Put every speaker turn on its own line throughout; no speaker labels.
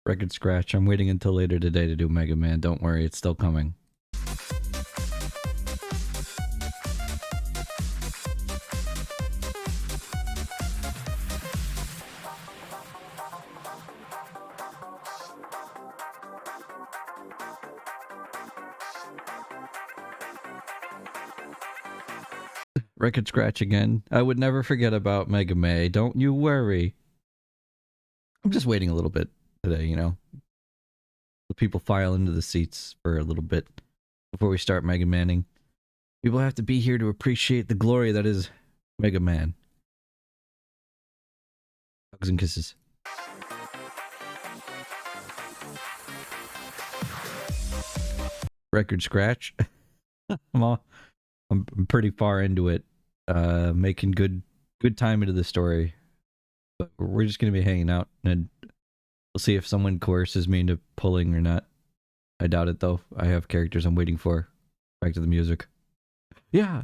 Record scratch. I'm waiting until later today to do Mega Man. Don't worry, it's still coming. Record scratch again. I would never forget about Mega May. Don't you worry. I'm just waiting a little bit today, you know. The people file into the seats for a little bit before we start Mega Manning. People have to be here to appreciate the glory that is Mega Man. Hugs and kisses. Record scratch. I'm pretty far into it. Making good time into the story. But we're just gonna be hanging out, and we'll see if someone coerces me into pulling or not. I doubt it though. I have characters I'm waiting for. Back to the music. Yeah.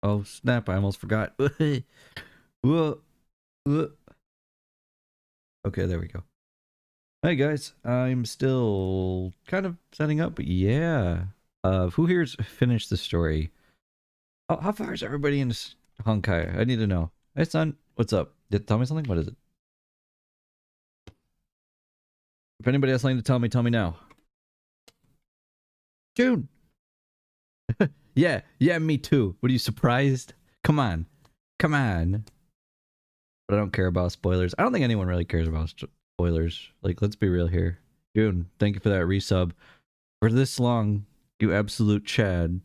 Oh snap, I almost forgot. Okay, there we go. Hey guys, I'm still kind of setting up, but yeah. Who here's finished the story? Oh, how far is everybody in this Honkai? I need to know. Hey son, what's up? Tell me something? What is it? If anybody has something to tell me now. June! Yeah, me too. What are you, surprised? Come on. But I don't care about spoilers. I don't think anyone really cares about spoilers. Like, let's be real here. June, thank you for that resub. For this long, you absolute Chad.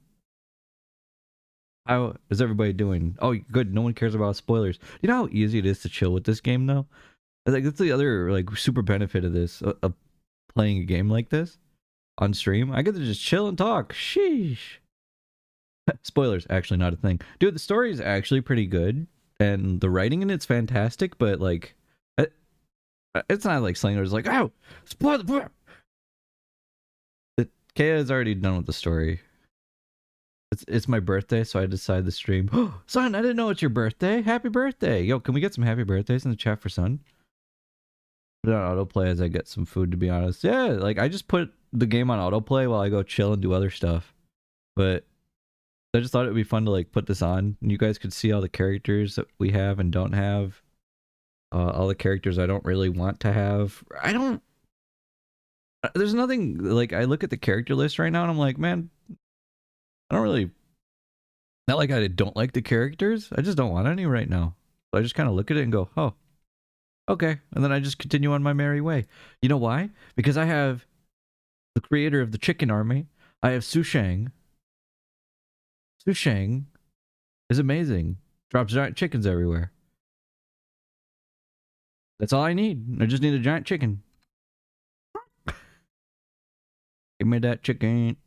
How is everybody doing? Oh, good. No one cares about spoilers. You know how easy it is to chill with this game, though? Like, that's the other, like, super benefit of this, of playing a game like this on stream. I get to just chill and talk. Sheesh. Spoilers, actually not a thing. Dude, the story is actually pretty good, and the writing in it's fantastic, but, like, it's not like something where it's like, oh, spoiler. Kaya is already done with the story. It's my birthday, so I decided to stream. Oh, son, I didn't know it's your birthday. Happy birthday. Yo, can we get some happy birthdays in the chat for son? Put it on autoplay as I get some food, to be honest. Yeah, like, I just put the game on autoplay while I go chill and do other stuff. But I just thought it would be fun to, like, put this on, and you guys could see all the characters that we have and don't have. All the characters I don't really want to have. There's nothing, like, I look at the character list right now and I'm like, man, I don't really, not like I don't like the characters, I just don't want any right now. So I just kind of look at it and go, oh, okay. And then I just continue on my merry way. You know why? Because I have the creator of the chicken army. I have Su Shang. Su Shang is amazing. Drops giant chickens everywhere. That's all I need. I just need a giant chicken. Give me that chicken.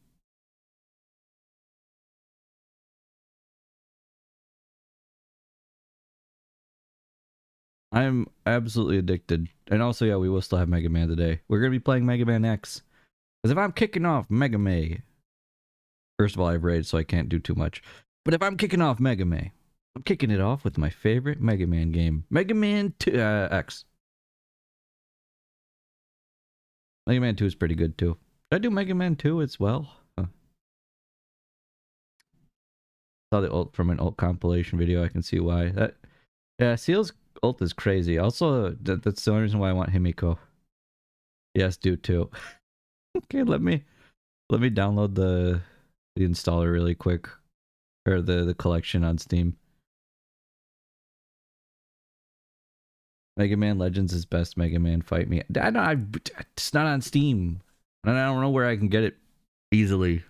I'm absolutely addicted. And also, yeah, we will still have Mega Man today. We're going to be playing Mega Man X. Because if I'm kicking off Mega Man, first of all, I have Raid, so I can't do too much. But if I'm kicking off Mega Man, I'm kicking it off with my favorite Mega Man game. Mega Man 2, X. Mega Man 2 is pretty good, too. Did I do Mega Man 2 as well? Huh. Saw the ult from an ult compilation video. I can see why. Yeah, Seal's ult is crazy. Also, that's the only reason why I want Himiko. Yes, do too. Okay, let me download the installer really quick, or the collection on Steam. Mega Man Legends is best. Mega Man Fight Me. It's not on Steam, and I don't know where I can get it easily.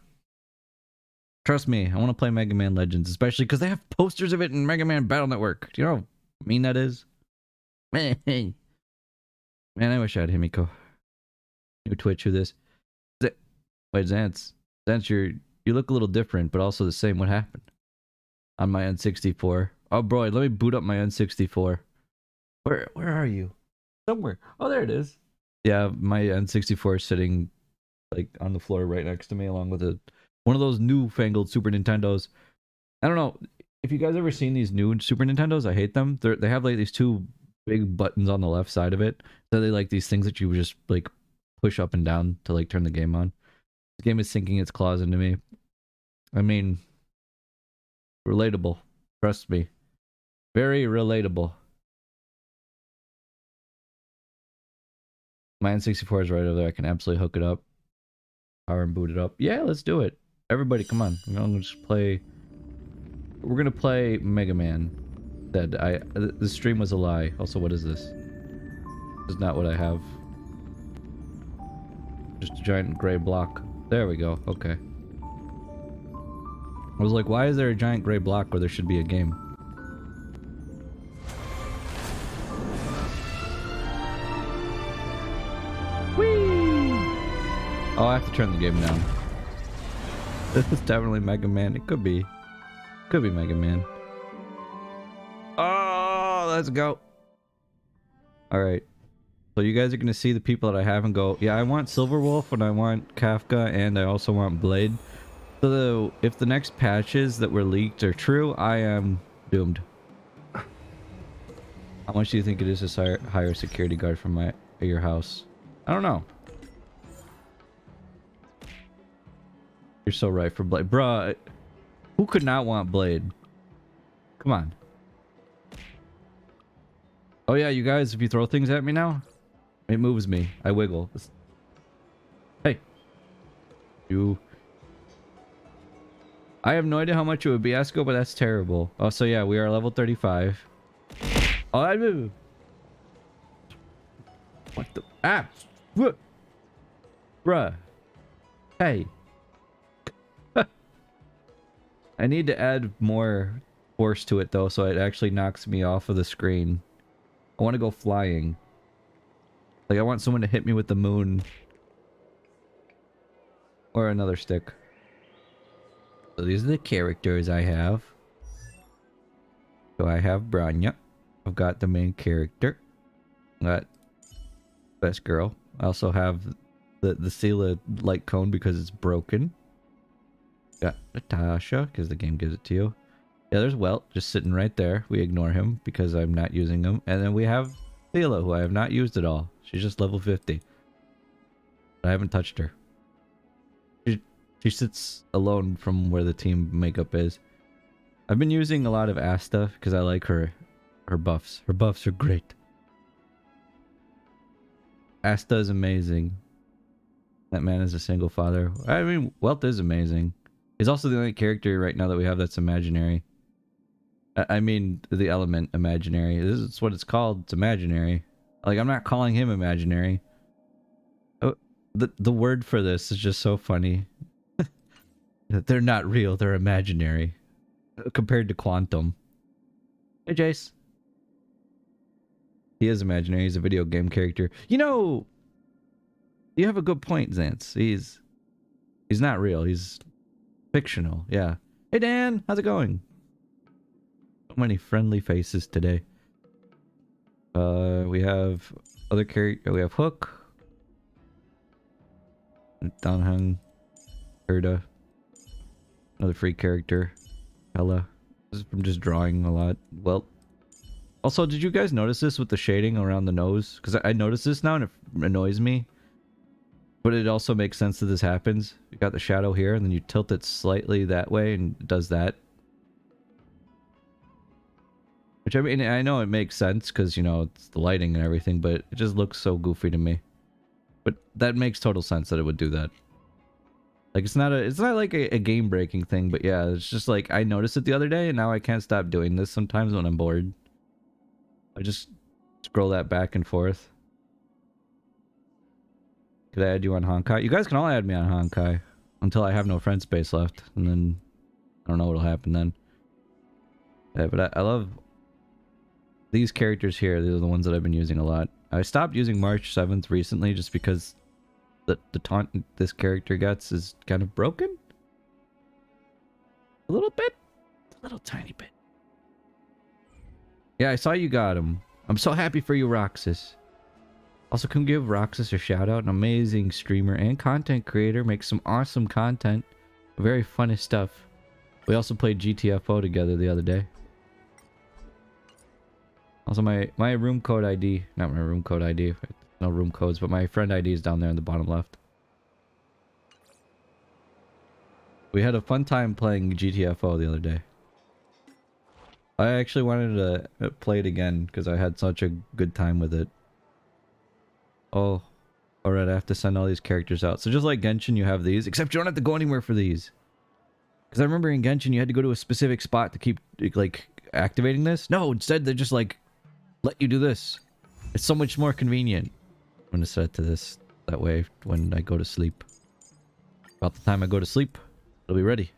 Trust me, I want to play Mega Man Legends, especially because they have posters of it in Mega Man Battle Network. Do you know how mean that is? Man, I wish I had Himiko. New Twitch, who this? Wait, Zance, you look a little different, but also the same. What happened? On my N64. Oh, bro, let me boot up my N64. Where are you? Somewhere. Oh, there it is. Yeah, my N64 is sitting like on the floor right next to me, along with one of those newfangled Super Nintendos. I don't know if you guys ever seen these new Super Nintendos. I hate them. They have like these two big buttons on the left side of it. So they like these things that you just like push up and down to like turn the game on. This game is sinking its claws into me. I mean, relatable. Trust me. Very relatable. My N64 is right over there. I can absolutely hook it up. Power and boot it up. Yeah, let's do it. Everybody, come on. I'm gonna just play. We're gonna play Mega Man. The stream was a lie. Also, what is this? This is not what I have. Just a giant gray block. There we go. Okay. I was like, why is there a giant gray block where there should be a game? Whee! Oh, I have to turn the game down. This is definitely Mega Man. It could be. Could be Mega Man. Oh, let's go. Alright. So you guys are going to see the people that I have and go, yeah, I want Silverwolf and I want Kafka and I also want Blade. So if the next patches that were leaked are true, I am doomed. How much do you think it is to hire a security guard from your house? I don't know. You're so right for Blade. Bruh, who could not want Blade? Come on. Oh yeah, you guys, if you throw things at me now, it moves me. I wiggle. Hey. I have no idea how much it would be, Esco, but that's terrible. Oh, so yeah, we are level 35. Oh, I move. What the? Ah! What? Bruh. Hey. I need to add more force to it, though, so it actually knocks me off of the screen. I want to go flying. Like, I want someone to hit me with the moon. Or another stick. So these are the characters I have. So I have Branya. I've got the main character. Got best girl. I also have the Sela light cone because it's broken. Got Natasha because the game gives it to you. Yeah, there's Welt just sitting right there. We ignore him because I'm not using him. And then we have Sela, who I have not used at all. She's just level 50. I haven't touched her. She sits alone from where the team makeup is. I've been using a lot of Asta because I like her buffs. Her buffs are great. Asta is amazing. That man is a single father. I mean, Welt is amazing. He's also the only character right now that we have that's imaginary. I mean the element imaginary. This is what it's called. It's imaginary. Like, I'm not calling him imaginary. Oh, the word for this is just so funny. They're not real. They're imaginary. Compared to quantum. Hey, Jace. He is imaginary. He's a video game character. You know, you have a good point, Zance. He's not real. He's fictional. Yeah. Hey, Dan. How's it going? So many friendly faces today. We have other character. We have Hook, Donhung, Erda, another free character, Ella. This is from just drawing a lot. Well, also, did you guys notice this with the shading around the nose? Because I noticed this now and it annoys me. But it also makes sense that this happens. You got the shadow here, and then you tilt it slightly that way, and it does that. Which, I mean, I know it makes sense because, you know, it's the lighting and everything, but it just looks so goofy to me. But that makes total sense that it would do that. Like, it's not like a game-breaking thing, but yeah, it's just like, I noticed it the other day, and now I can't stop doing this sometimes when I'm bored. I just scroll that back and forth. Could I add you on Honkai? You guys can all add me on Honkai until I have no friend space left, and then I don't know what'll happen then. Yeah, but I love these characters here. These are the ones that I've been using a lot. I stopped using March 7th recently just because the taunt this character gets is kind of broken. A little bit. A little tiny bit. Yeah, I saw you got him. I'm so happy for you, Roxas. Also, can give Roxas a shout out. An amazing streamer and content creator. Makes some awesome content. Very funny stuff. We also played GTFO together the other day. Also, my room code ID. Not my room code ID. No room codes, but my friend ID is down there in the bottom left. We had a fun time playing GTFO the other day. I actually wanted to play it again because I had such a good time with it. Oh, alright, I have to send all these characters out. So just like Genshin, you have these, except you don't have to go anywhere for these. Because I remember in Genshin, you had to go to a specific spot to keep, like, activating this. No, instead they just, like, let you do this. It's so much more convenient. I'm going to set it to this that way when I go to sleep. About the time I go to sleep, it'll be ready.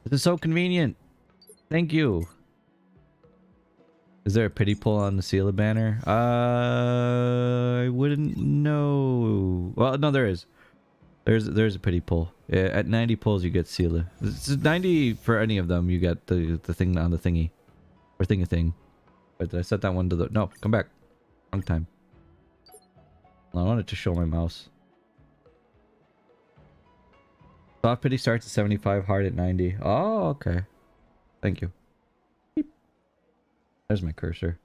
This is so convenient. Thank you. Is there a pity pull on the Sela banner? I wouldn't know. Well, no, there is. There's a pity pull. Yeah, at 90 pulls, you get Sela. It's 90 for any of them. You get the thing on the thingy, or thing. But did I set that one to the? No, come back. Wrong time. I wanted to show my mouse. Soft pity starts at 75, hard at 90. Oh, okay. Thank you. There's my cursor.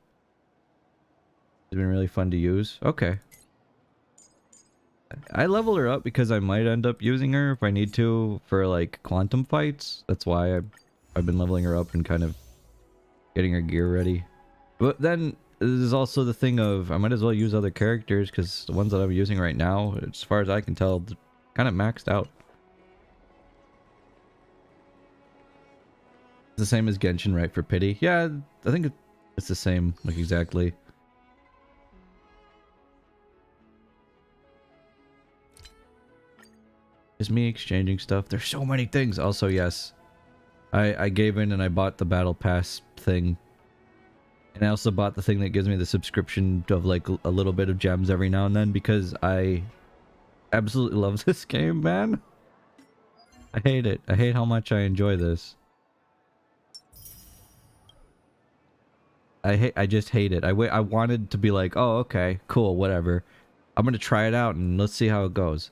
It's been really fun to use. Okay. I leveled her up because I might end up using her if I need to for like quantum fights. That's why I've been leveling her up and kind of getting her gear ready. But then there's also the thing of I might as well use other characters because the ones that I'm using right now, as far as I can tell, kind of maxed out. It's the same as Genshin, right? For pity. Yeah, I think it's the same, like exactly. Just me exchanging stuff. There's so many things. Also, yes, I gave in and I bought the battle pass thing. And I also bought the thing that gives me the subscription of like a little bit of gems every now and then because I absolutely love this game, man. I hate it. I hate how much I enjoy this. I just hate it. I wanted to be like, oh, okay, cool, whatever. I'm gonna try it out and let's see how it goes.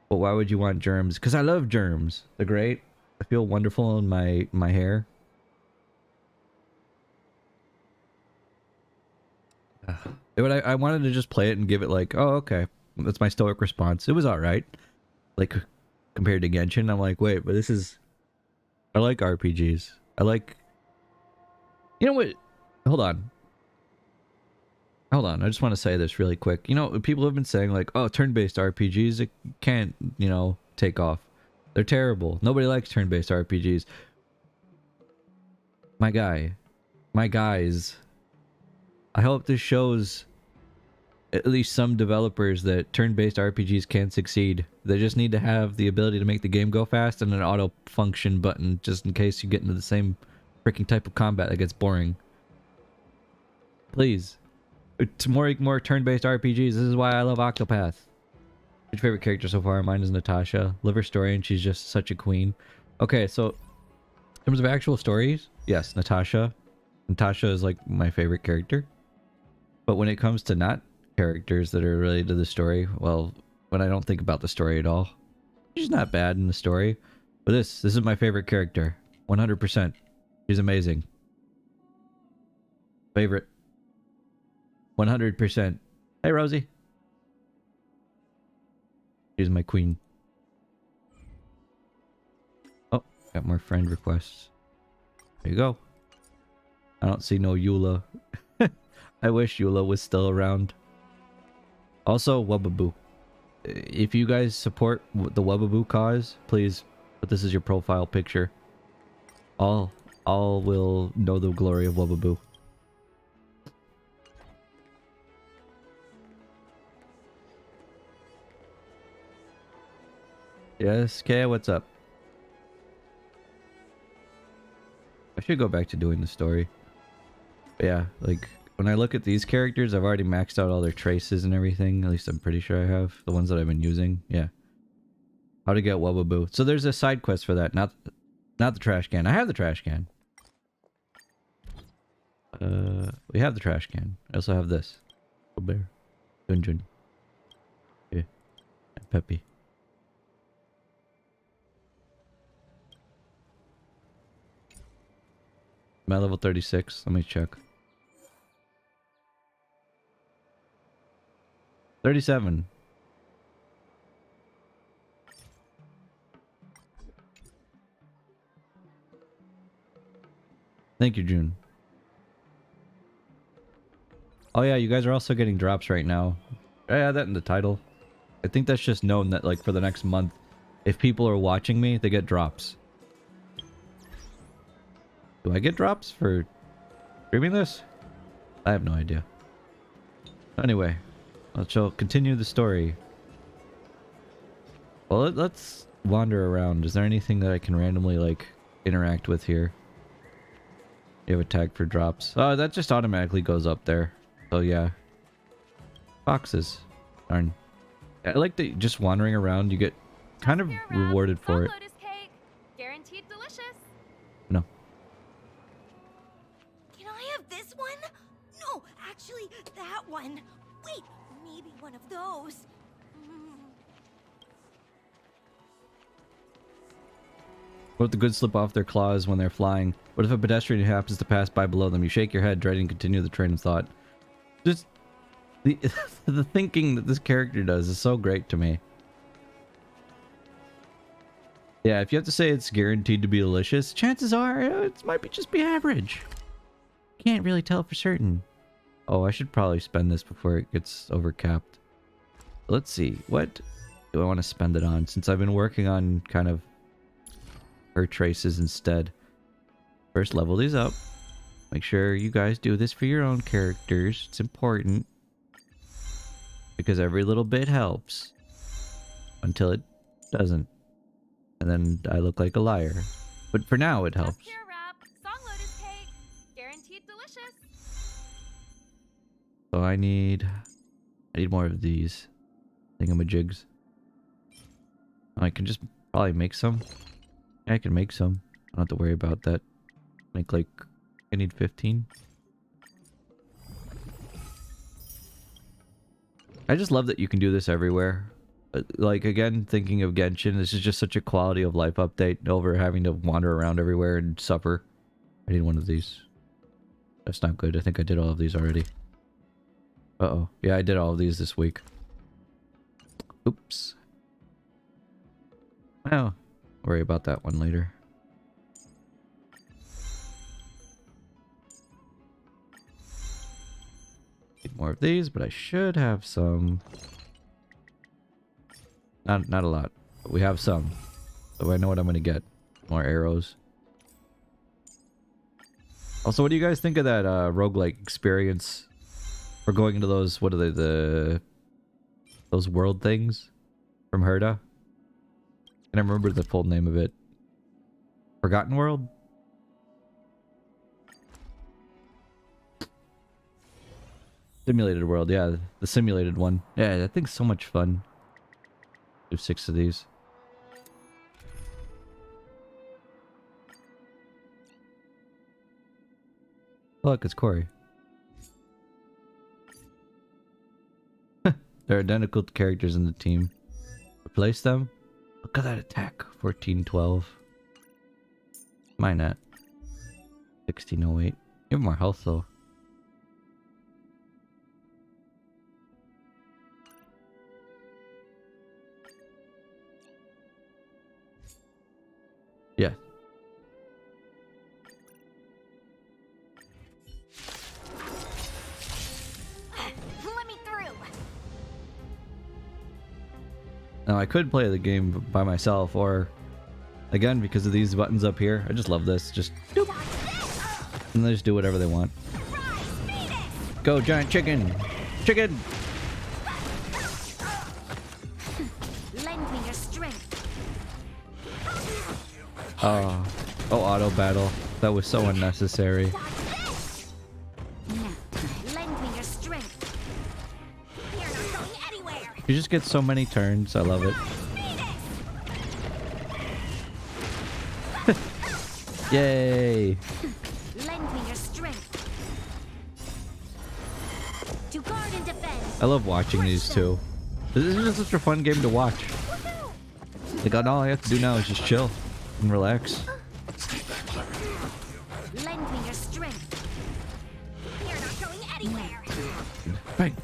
But why would you want germs? Because I love germs. They're great. I feel wonderful in my hair. But I wanted to just play it and give it like, oh, okay. That's my stoic response. It was alright. Like, compared to Genshin, I'm like, wait, but this is... I like RPGs. I like... You know what? Hold on. Hold on. I just want to say this really quick. You know, people have been saying like, oh, turn-based RPGs, it can't, you know, take off. They're terrible. Nobody likes turn-based RPGs. My guy. My guys. I hope this shows at least some developers that turn-based RPGs can succeed. They just need to have the ability to make the game go fast and an auto-function button just in case you get into the same freaking type of combat that gets boring. Please. To more turn-based RPGs. This is why I love Octopath. What's your favorite character so far? Mine is Natasha. Love her story and she's just such a queen. Okay, so in terms of actual stories, yes, Natasha. Natasha is like my favorite character. But when it comes to not characters that are related to the story, well, when I don't think about the story at all, she's not bad in the story. But this is my favorite character. 100%. She's amazing. Favorite. 100%. Hey, Rosie. She's my queen. Oh, got more friend requests. There you go. I don't see no Eula. I wish Eula was still around. Also, Wubbaboo. If you guys support the Wubbaboo cause, please put this as your profile picture. All will know the glory of Wubbaboo. Yes, Kaya, what's up? I should go back to doing the story. But yeah, like, when I look at these characters, I've already maxed out all their traces and everything. At least I'm pretty sure I have. The ones that I've been using. Yeah. How to get Wubbaboo. So there's a side quest for that, not the trash can. I have the trash can. We have the trash can. I also have this. Little bear. Junjun. Yeah. And Peppy. Am I level 36? Let me check. 37. Thank you, June. Oh yeah, you guys are also getting drops right now. I add that in the title. I think that's just known that like for the next month, if people are watching me, they get drops. Do I get drops for streaming this? I have no idea. Anyway, let's continue the story. Well, let's wander around. Is there anything that I can randomly like interact with here? You have a tag for drops. Oh, that just automatically goes up there. So yeah. Boxes. Darn. I like that just wandering around, you get kind of rewarded for it.
Guaranteed delicious.
No.
Can I have this one? No, actually, that one. Wait, maybe one of those.
What if the goods slip off their claws when they're flying? What if a pedestrian happens to pass by below them? You shake your head, dreading to continue the train of thought. Just the thinking that this character does is so great to me. Yeah, if you have to say it's guaranteed to be delicious, chances are it might just be average. Can't really tell for certain. Oh, I should probably spend this before it gets overcapped. Let's see. What do I want to spend it on? Since I've been working on kind of her traces instead. First, level these up. Make sure you guys do this for your own characters. It's important. Because every little bit helps. Until it doesn't. And then I look like a liar. But for now, it helps.
Guaranteed delicious.
So I need more of these thingamajigs. I can just probably make some. Yeah, I can make some. I don't have to worry about that. Make like, I need 15. I just love that you can do this everywhere. Like, again, thinking of Genshin, this is just such a quality of life update over having to wander around everywhere and suffer. I need one of these. That's not good. I think I did all of these already. Uh-oh. Yeah, I did all of these this week. Oops. Well, worry about that one later. Need more of these, but I should have some. Not a lot, but we have some. so I know what I'm gonna get. More arrows. Also, what do you guys think of that roguelike experience? We're going into those, what are they, those world things from Herda? And I remember the full name of it. Forgotten World? Simulated World, yeah, the simulated one. Yeah, that thing's so much fun. Do 6 of these. Look, it's Corey. They're identical characters in the team. Replace them? Look at that attack. 1412. Mine at 1608. You have more health though. Yeah.
Let me through.
Now I could play the game by myself, or again, because of these buttons up here, I just love this. Just doop, and they just do whatever they want. Go giant chicken! Chicken!
Lend me your strength.
Oh, auto battle. That was so unnecessary.
Now, lend me your strength. You're not going anywhere.
You just get so many turns. I love it. Yay!
Lend me your strength. To guard and defend.
I love watching these two. This is just such a fun game to watch. Like, all I have to do now is just chill and relax.
Lend me your strength. You're not going anywhere.
Bang!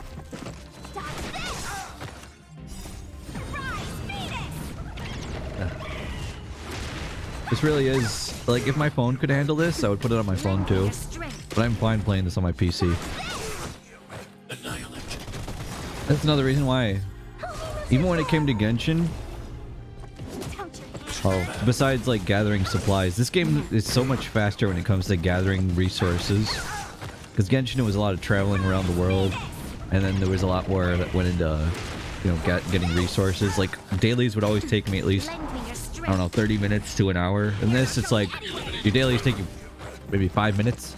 This really is, like, if my phone could handle this, I would put it on my phone too. But I'm fine playing this on my PC. That's another reason why, even when it came to Genshin, oh, besides like gathering supplies, this game is so much faster when it comes to gathering resources. Because Genshin, it was a lot of traveling around the world, and then there was a lot more that went into, you know, getting resources. Like, dailies would always take me at least, I don't know, 30 minutes to an hour. And this, it's like, your dailies take you maybe 5 minutes.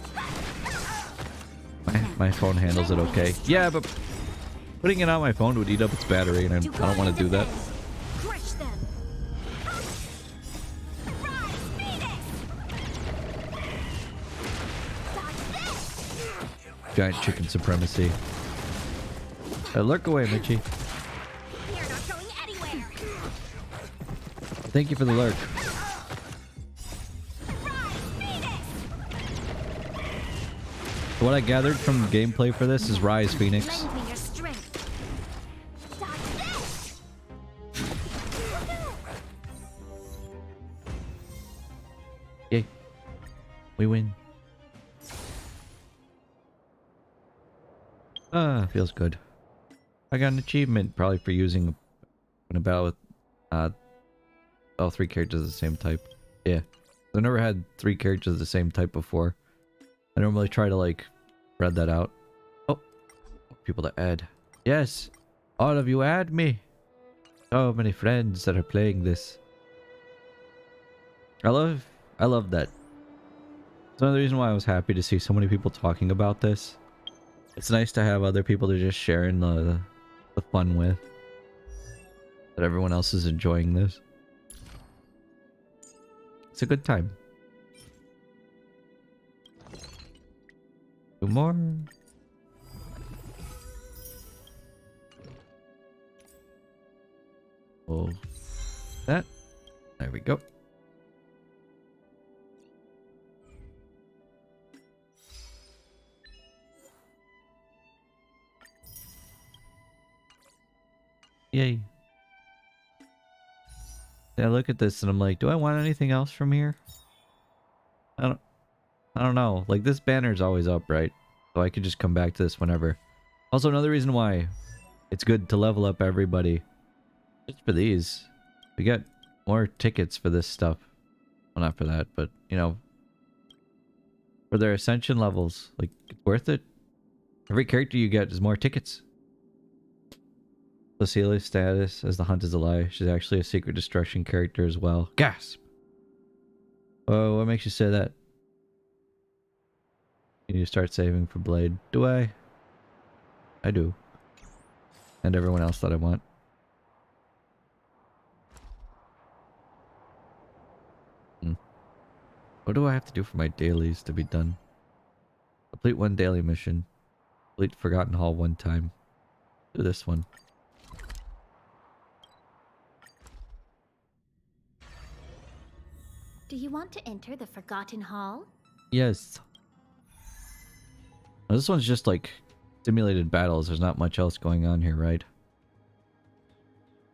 My phone handles it okay. Yeah, but putting it on my phone would eat up its battery, and I don't want to do that. Giant chicken supremacy. Lurk away, Mitchie.
You're not going anywhere.
Thank you for the lurk. What I gathered from gameplay for this is Rise Phoenix.
Lend me your strength.
Yay. We win. Feels good. I got an achievement probably for using an about with all 3 characters of the same type. Yeah. I've never had 3 characters of the same type before. I normally try to like spread that out. Oh, people to add. Yes, all of you add me. So many friends that are playing this. I love that. It's another reason why I was happy to see so many people talking about this. It's nice to have other people to just sharing the fun with. That everyone else is enjoying this. It's a good time. 2 more. Oh, that. There we go. Yay. Yeah, I look at this and I'm like, do I want anything else from here? I don't know. Like, this banner's always up, right? So I could just come back to this whenever. Also, another reason why it's good to level up everybody. Just for these. We got More tickets for this stuff. Well, not for that, but you know, for their ascension levels. Like, it's worth it. Every character you get is more tickets. Cecilia's status as the hunt is a lie. She's actually a secret destruction character as well. Gasp! Oh, what makes you say that? You need to start saving for Blade. Do I? I do. And everyone else that I want. What do I have to do for my dailies to be done? Complete one daily mission. Complete Forgotten Hall one time. Do this one.
Do you want to enter the Forgotten Hall?
Yes. Now, this one's just like simulated battles. There's not much else going on here, right?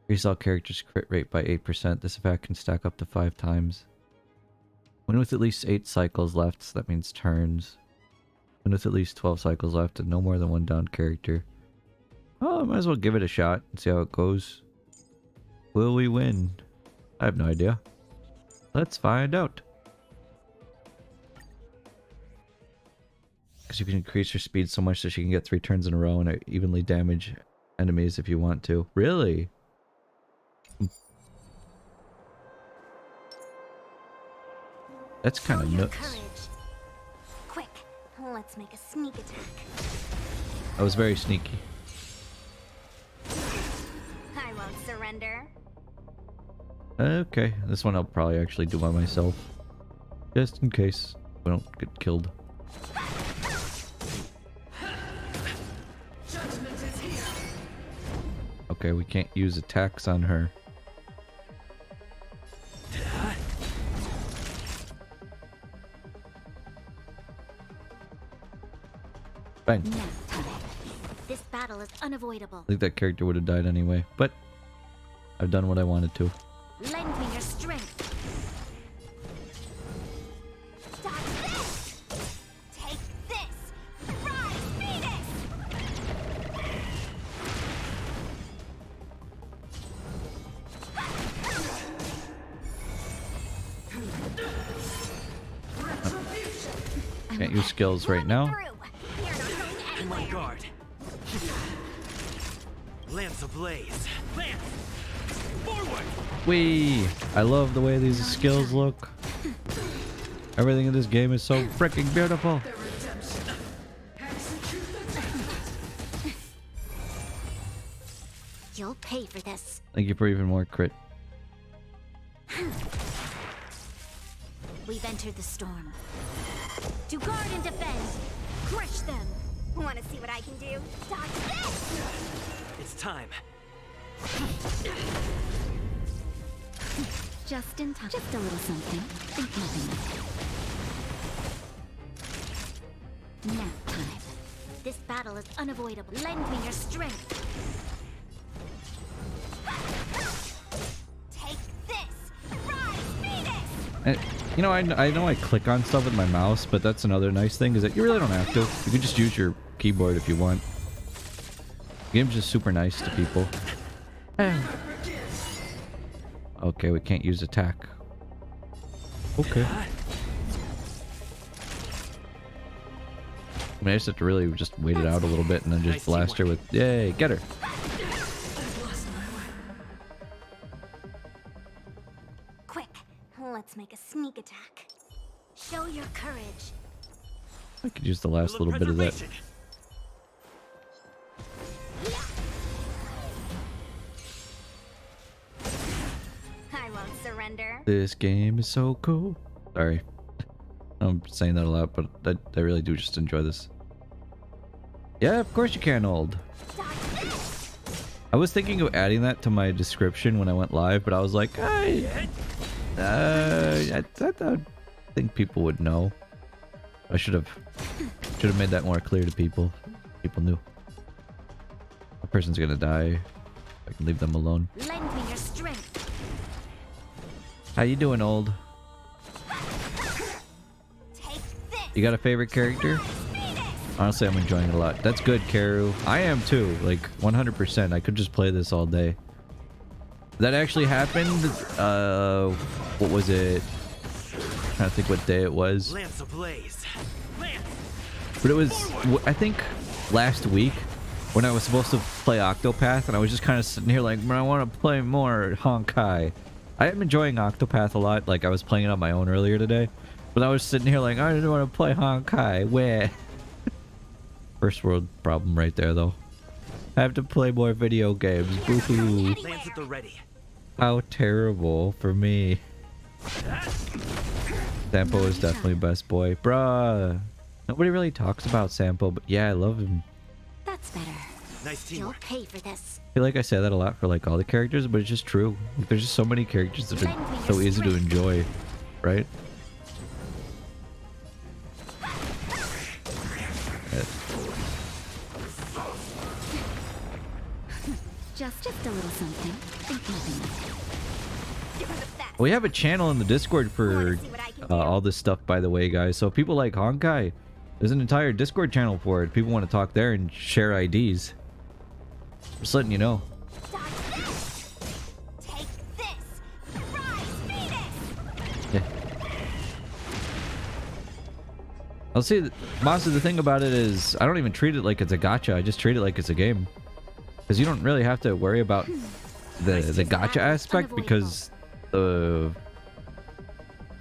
Increase all characters' crit rate by 8%. This effect can stack up to 5 times. Win with at least 8 cycles left, so that means turns. Win with at least 12 cycles left and no more than 1 down character. Oh, I might as well give it a shot and see how it goes. Will we win? I have no idea. Let's find out. Because you can increase your speed so much that she can get 3 turns in a row and evenly damage enemies if you want to. Really? That's kind of nuts.
Courage. Quick, let's make a sneak attack.
I was very sneaky.
I won't surrender.
Okay, this one I'll probably actually do by myself. Just in case we don't get killed. Okay, we can't use attacks on her. Bang.
This battle is unavoidable.
I think that character would have died anyway, but I've done what I wanted to.
Lend me your strength. Stop this! Take this! Rise, Venus!
Can't use skills right now.
In my guard. Lance ablaze. Lance! Forward!
Whee! I love the way these skills look. Everything in this game is so freaking beautiful.
You'll pay for this.
Thank you for even more crit.
We've entered the storm. To guard and defend. Crush them. Want to see what I can do? Dodge this!
It's time.
Just in time. Just a little something. Think nothing of it. Nap time. This battle is unavoidable. Lend me your strength. Take this! Rise, Venus!
And, you know, I know I click on stuff with my mouse, but that's another nice thing is that you really don't have to. You can just use your keyboard if you want. The game's just super nice to people. Okay, we can't use attack. Okay. I mean, I just have to really just wait it out a little bit and then just blast her with... Yay, get her!
Quick, let's make a sneak attack. Show your courage.
I could use the last little bit of that.
I won't surrender.
This game is so cool. Sorry. I'm saying that a lot, but I really do just enjoy this. Yeah, of course you can, old. I was thinking of adding that to my description when I went live, but I was like, I don't think people would know. I should have made that more clear to people. People knew. A person's gonna die. I can leave them alone.
Lend me your strength.
How you doing, old?
Take this.
You got a favorite character? Honestly, I'm enjoying it a lot. That's good, Karu. I am too. Like 100%. I could just play this all day. That actually happened. What was it? Trying to think what day it was.
Lance ablaze. Lance.
But it was, I think, last week when I was supposed to play Octopath, and I was just kind of sitting here like, I want to play more Honkai. I am enjoying Octopath a lot. Like, I was playing it on my own earlier today, but I was sitting here like, I didn't want to play Honkai. Where? First world problem right there, though. I have to play more video games. Boo-hoo.
Lance at the ready.
How terrible for me. Sampo is definitely best boy. Bruh. Nobody really talks about Sampo, but yeah, I love him.
That's better.
Nice
You'll
teamwork.
pay for this.
I feel like I say that a lot for like all the characters, but it's just true. Like, there's just so many characters that are so easy to enjoy, right?
Just a little something. Think nothing of it. You're the best.
We have a channel in the Discord for all this stuff, by the way, guys. So if people like Honkai, there's an entire Discord channel for it. People want to talk there and share IDs. Just letting you know.
Take this. Surprise Venus.
Yeah. I'll see, Monster, the thing about it is, I don't even treat it like it's a gacha. I just treat it like it's a game. Because you don't really have to worry about the gacha aspect, because the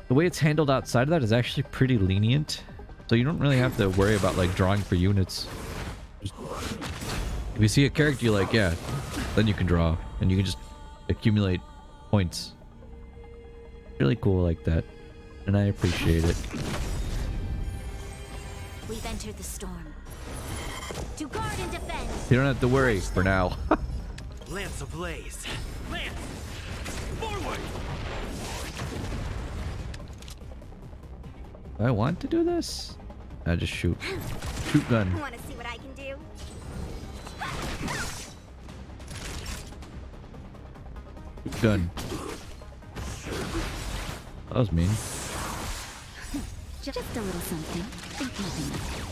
way it's handled outside of that is actually pretty lenient. So you don't really have to worry about like drawing for units. If you see a character you like, yeah, then you can draw and you can just accumulate points. Really cool like that, and I appreciate it.
We've entered the storm. To guard and defend.
You don't have to worry for now.
Lance ablaze. Lance. Forward.
Do I want to do this? I just shoot. Shoot gun.
Want to see what I can do?
Shoot gun. That was mean.
Just a little something. Think nothing of it.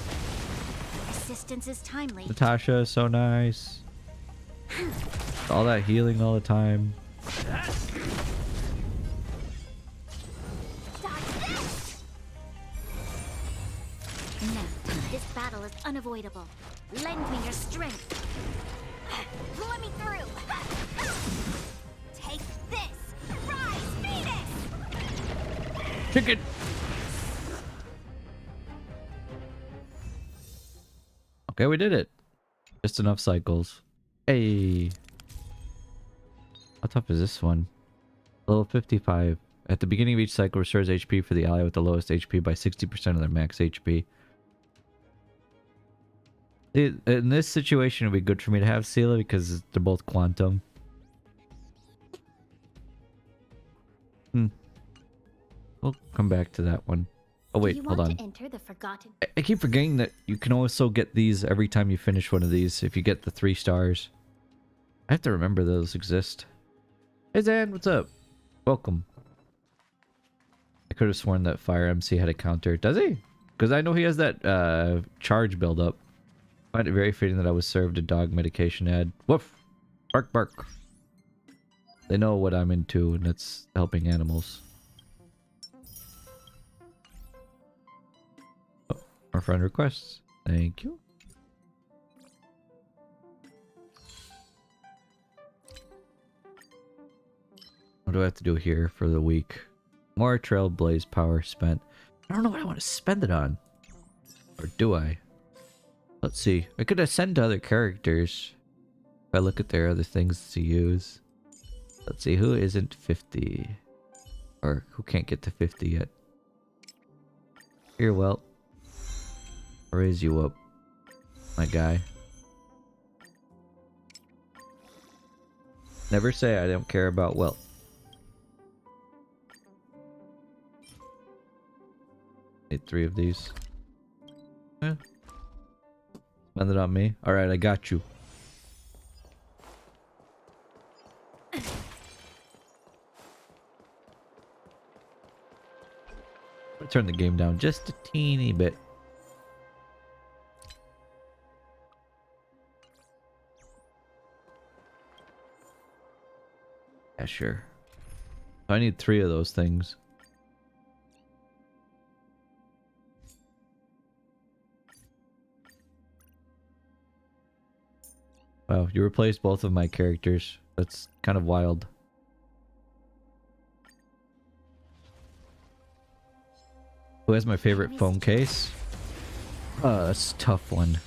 Resistance is timely.
Natasha is so nice. All that healing all the time.
No, this battle is unavoidable. Lend me your strength. Let me through. Take this. Rise, Venus.
Chicken. Okay, we did it. Just enough cycles. Hey. How tough is this one? Level 55. At the beginning of each cycle, restores HP for the ally with the lowest HP by 60% of their max HP. In this situation, it would be good for me to have Sela because they're both quantum. We'll come back to that one. Oh wait, hold on.
To enter the forgotten...
I keep forgetting that you can also get these every time you finish one of these if you get the 3 stars. I have to remember those exist. Hey Zan, what's up? Welcome. I could have sworn that Fire MC had a counter. Does he? Because I know he has that charge build-up. I find it very fitting that I was served a dog medication ad. Woof! Bark bark. They know what I'm into, and that's helping animals. Oh, our friend requests. Thank you. What do I have to do here for the week? More Trailblaze power spent. I don't know what I want to spend it on. Or do I? Let's see. I could ascend to other characters. If I look at their other things to use. Let's see. Who isn't 50? Or who can't get to 50 yet? Here, well. I'll raise you up, my guy. Never say I don't care about wealth. Need 3 of these. Eh. Spend it on me. Alright, I got you. I'll turn the game down just a teeny bit. Yeah, sure. I need 3 of those things. Wow, you replaced both of my characters. That's kind of wild. Who has my favorite phone case? That's a tough one.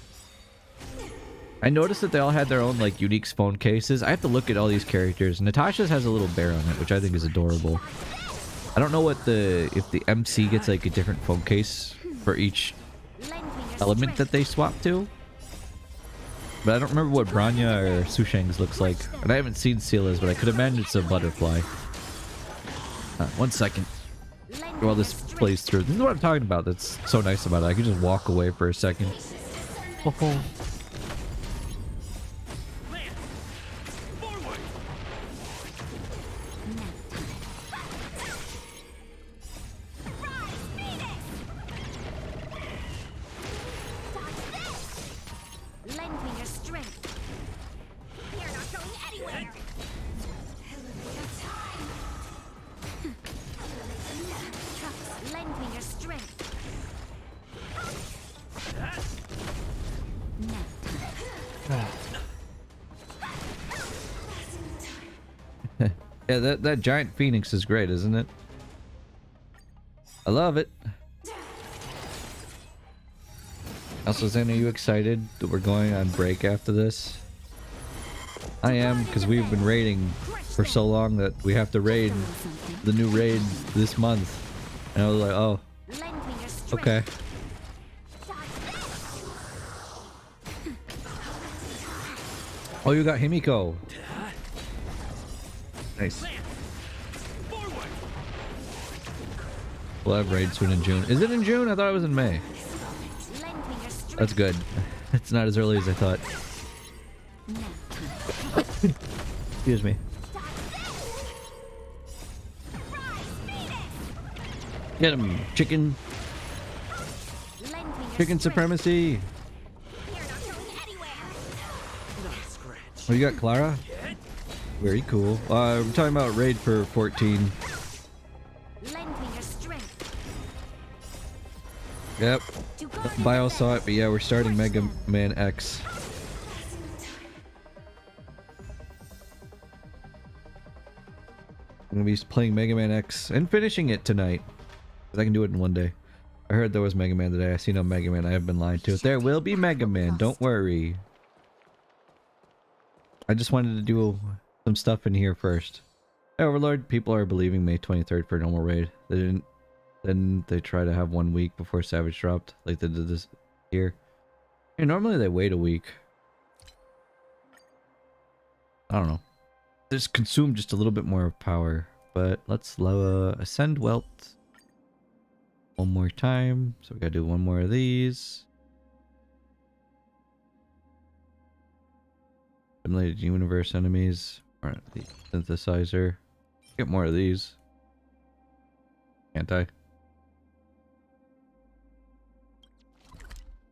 I noticed that they all had their own like unique phone cases. I have to look at all these characters. Natasha's has a little bear on it, which I think is adorable. I don't know what if the MC gets like a different phone case for each element that they swap to. But I don't remember what Branya or Sushang's looks like. And I haven't seen Seala's, but I could imagine it's a butterfly. 1 second. While this plays through. This is what I'm talking about that's so nice about it. I can just walk away for a second. Oh.
Lance! Forward!
Lend me your strength. You're not going anywhere. Lend me your strength.
Yeah, that giant phoenix is great, isn't it? I love it. Also, Zane, are you excited that we're going on break after this? I am, because we've been raiding for so long that we have to raid the new raid this month. And I was like, oh, okay. Oh, you got Himiko. Nice.
Forward!
We'll have raid soon in June. Is it in June? I thought it was in May. That's good. It's not as early as I thought. Excuse me. Get him, chicken. Chicken supremacy. Oh, you got Clara? Very cool. We're talking about raid for 14. Yep. Bio saw it, but yeah, we're starting Mega Man X. I'm gonna be playing Mega Man X and finishing it tonight. Because I can do it in one day. I heard there was Mega Man today. I see no Mega Man. I have been lied to. There will be Mega Man. Don't worry. I just wanted to do some stuff in here first. Hey, Overlord, people are believing May 23rd for normal raid. They didn't. Then they try to have 1 week before Savage dropped, like they did this here. Hey, normally they wait a week. I don't know. Just consume just a little bit more power. But let's ascend Welt one more time. So we gotta do 1 more of these. Simulated universe enemies. Alright, the synthesizer. Get more of these. Can't I?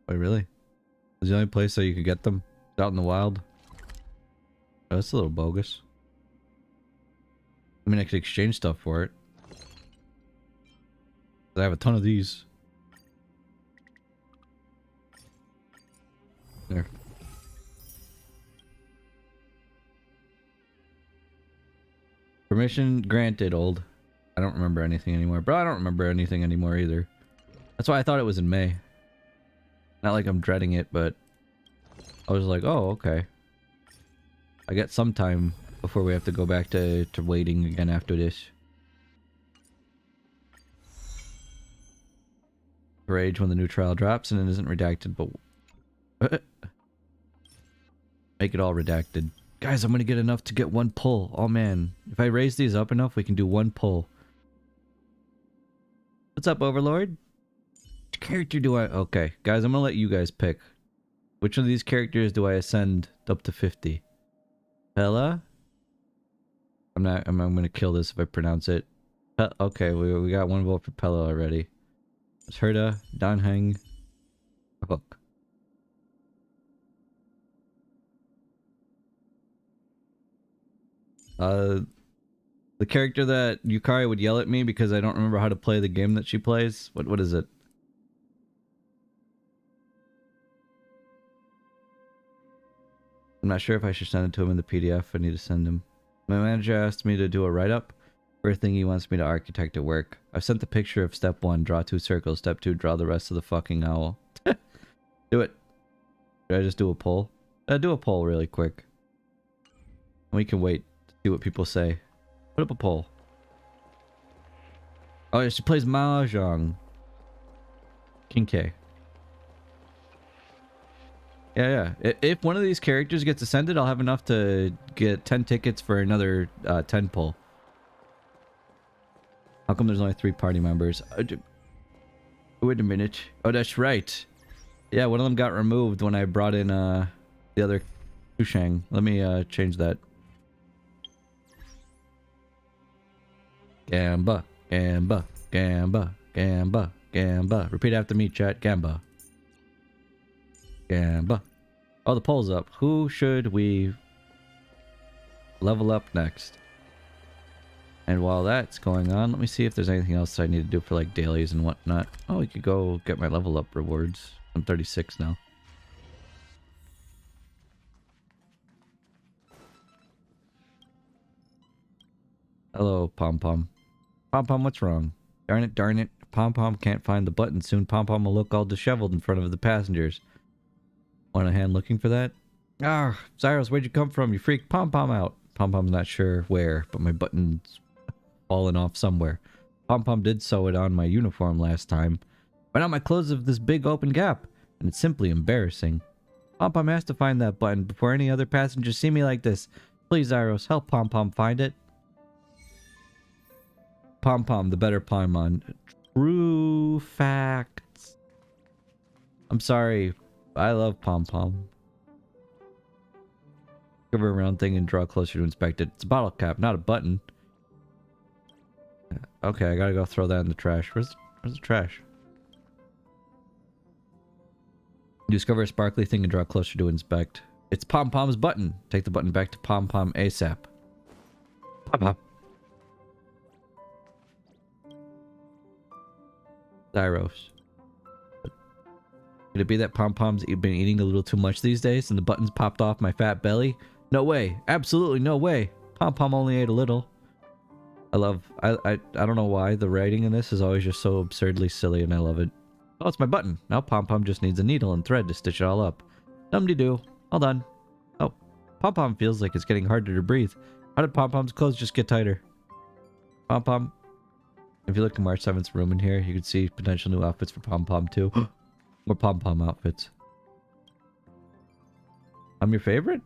Wait, really? Is the only place that you could get them? Out in the wild? Oh, that's a little bogus. I mean, I could exchange stuff for it. I have a ton of these. There. Permission granted, old. I don't remember anything anymore. Bro, I don't remember anything anymore either. That's why I thought it was in May. Not like I'm dreading it, but I was like, oh, okay. I got some time before we have to go back to waiting again after this. Rage when the new trial drops and it isn't redacted, but make it all redacted. Guys, I'm gonna get enough to get 1 pull. Oh man, if I raise these up enough, we can do 1 pull. What's up, Overlord? Which character do I... Okay, guys, I'm gonna let you guys pick. Which of these characters do I ascend up to 50? Pella? I'm gonna kill this if I pronounce it. Okay, we got 1 vote for Pella already. It's Herda, Danheng, Hook. The character that Yukari would yell at me because I don't remember how to play the game that she plays. What is it? I'm not sure if I should send it to him in the PDF. I need to send him. My manager asked me to do a write-up for a thing he wants me to architect at work. I've sent the picture of step 1, draw 2 circles. Step 2, draw the rest of the fucking owl. Do it. Should I just do a poll? Do a poll really quick. We can wait to see what people say. Put up a poll. Oh yeah, she plays Mahjong. King K. Yeah. If one of these characters gets ascended, I'll have enough to get 10 tickets for another 10 pull. How come there's only 3 party members? Wait a minute. Oh, that's right. Yeah, one of them got removed when I brought in the other Kushang. Let me change that. Gamba, Gamba, Gamba, Gamba, Gamba. Repeat after me, chat. Gamba. Gamba. Oh, the poll's up. Who should we level up next? And while that's going on, let me see if there's anything else I need to do for like dailies and whatnot. Oh, we could go get my level up rewards. I'm 36 now. Hello, Pom Pom. Pom Pom, what's wrong? Darn it. Pom Pom can't find the button. Soon Pom Pom will look all disheveled in front of the passengers. Want a hand looking for that? Ah, Zyros, where'd you come from? You freaked Pom Pom out. Pom Pom's not sure where, but my button's fallen off somewhere. Pom Pom did sew it on my uniform last time, but now my clothes have this big open gap, and it's simply embarrassing. Pom Pom has to find that button before any other passengers see me like this. Please, Zyros, help Pom Pom find it. Pom Pom, the better Paimon. True facts. I'm sorry. I love Pom Pom. Cover around thing and draw closer to inspect it. It's a bottle cap, not a button. Okay, I gotta go throw that in the trash. Where's the trash? You discover a sparkly thing and draw closer to inspect. It's Pom Pom's button. Take the button back to Pom Pom ASAP. Pom Pom. Zyros. Could it be that Pom Pom's been eating a little too much these days and the buttons popped off my fat belly? No way. Absolutely no way. Pom Pom only ate a little. I don't know why the writing in this is always just so absurdly silly and I love it. Oh, it's my button. Now Pom Pom just needs a needle and thread to stitch it all up. Dum-de-doo. All done. Oh, Pom Pom feels like it's getting harder to breathe. How did Pom Pom's clothes just get tighter? Pom Pom. If you look in March 7th's room in here, you can see potential new outfits for Pom Pom too. More Pom Pom outfits. I'm your favorite?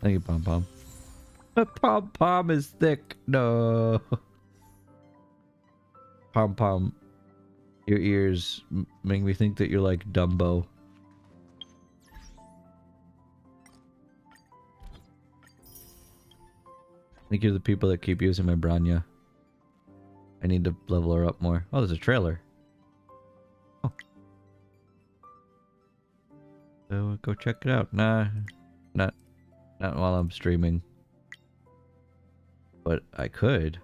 Thank you, Pom Pom. Pom Pom is thick. No. Pom Pom, your ears make me think that you're like Dumbo. Thank you to the people that keep using my Branya. I need to level her up more. Oh, there's a trailer. Oh. So go check it out. Nah, not while I'm streaming. But I could.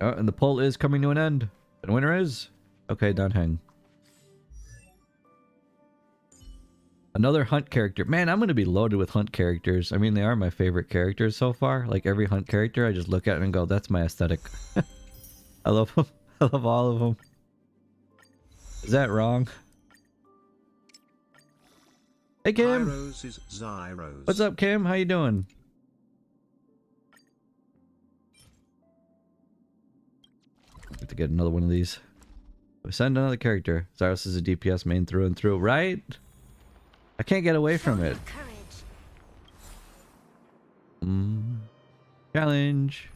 Oh, and the poll is coming to an end. And winner is... Okay, don't hang. Another hunt character. Man, I'm going to be loaded with hunt characters. I mean, they are my favorite characters so far. Like, every hunt character, I just look at it and go, that's my aesthetic. I love them. I love all of them. Is that wrong? Hey, Kim. What's up, Kim? How you doing? I have to get another one of these. We send another character. Zyros is a DPS main through and through, right? I can't get away from it. Challenge.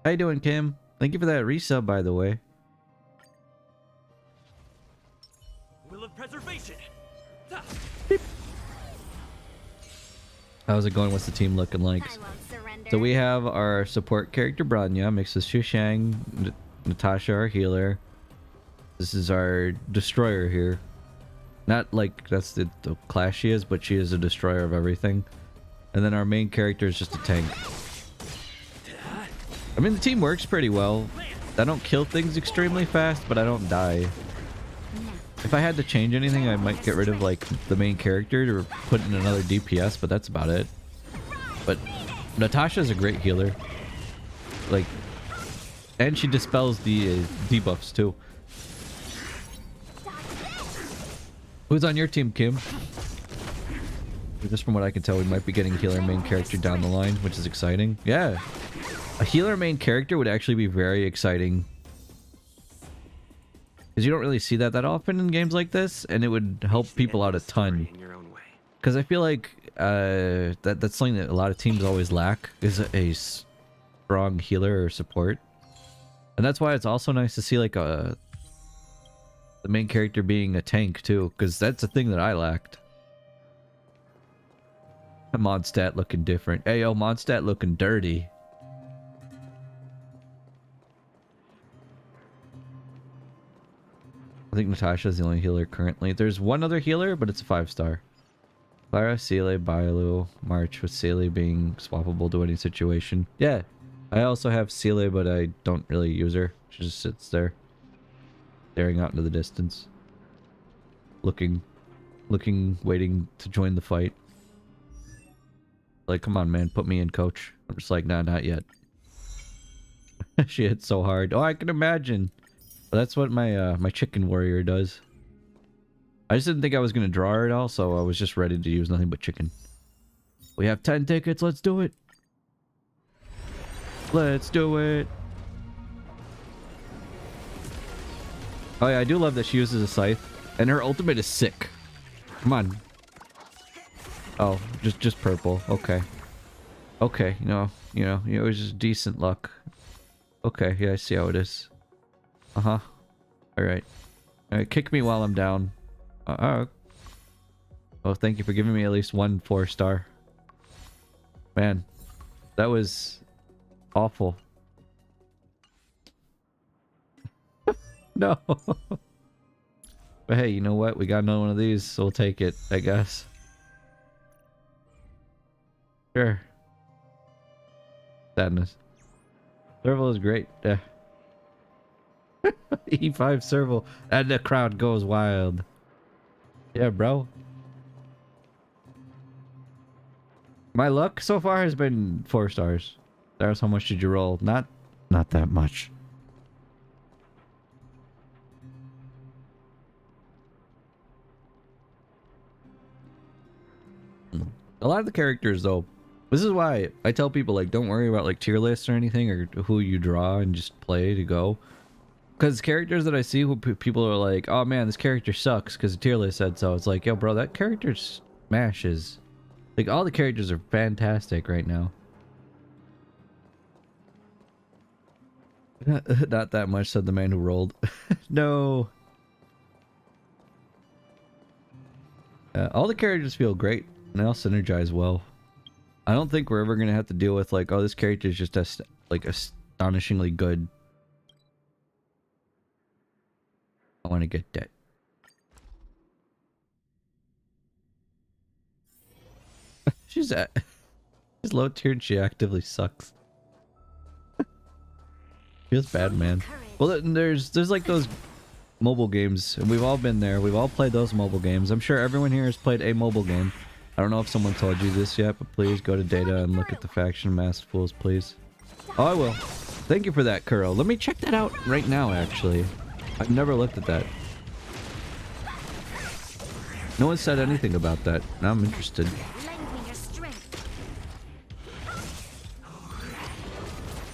How you doing, Kim? Thank you for that resub, by the way.
Will of preservation.
How's it going? What's the team looking like? So we have our support character Branya, mixed with Shushang, Natasha, our healer. This is our destroyer here. Not like that's the class she is, but she is a destroyer of everything. And then our main character is just a tank. I mean, the team works pretty well. I don't kill things extremely fast, but I don't die. If I had to change anything, I might get rid of like the main character or put in another DPS, but that's about it. But Natasha's a great healer. Like, and she dispels the debuffs too. Who's on your team, Kim? Just from what I can tell, we might be getting healer main character down the line, which is exciting. Yeah. A healer main character would actually be very exciting. Because you don't really see that often in games like this, and it would help people out a ton. Because I feel like that's something that a lot of teams always lack, is a strong healer or support. And that's why it's also nice to see like the main character being a tank too, because that's a thing that I lacked. Mondstadt looking different. Hey yo, Mondstadt looking dirty. I think Natasha's the only healer currently. There's one other healer, but it's a 5-star. Clara, Seele, Bailu, March, with Seele being swappable to any situation. Yeah, I also have Seele, but I don't really use her. She just sits there, staring out into the distance. Looking, waiting to join the fight. Like, come on, man, put me in, coach. I'm just like, nah, not yet. She hit so hard. Oh, I can imagine. But that's what my my chicken warrior does. I just didn't think I was gonna draw her at all, so I was just ready to use nothing but chicken. We have 10 tickets. Let's do it. Let's do it. Oh yeah, I do love that she uses a scythe, and her ultimate is sick. Come on. Oh, just purple. Okay. Okay, it was just decent luck. Okay, yeah, I see how it is. Uh-huh. Alright. Alright, kick me while I'm down. Oh, thank you for giving me at least one 4-star. Man, that was awful. No. But hey, you know what? We got another one of these, so we'll take it, I guess. Sure. Sadness. Serval is great. Yeah. E5 Serval. And the crowd goes wild. Yeah, bro. My luck so far has been 4 stars. There's how much did you roll? Not that much. A lot of the characters though, this is why I tell people like don't worry about like tier lists or anything or who you draw and just play to go. Because characters that I see who people are like, oh man, this character sucks because the tier list said so. It's like, yo bro, that character smashes. Like all the characters are fantastic right now. Not that much, said the man who rolled. No. All the characters feel great and they all synergize well. I don't think we're ever gonna have to deal with like, oh, this character is just like astonishingly good. I want to get that. She's low tiered. She actively sucks. Feels bad, man. Well, there's like those mobile games, and we've all been there. We've all played those mobile games. I'm sure everyone here has played a mobile game. I don't know if someone told you this yet, but please go to data and look at the faction masked fools, please. Oh, I will. Thank you for that, Kuro. Let me check that out right now, actually. I've never looked at that. No one said anything about that. Now I'm interested.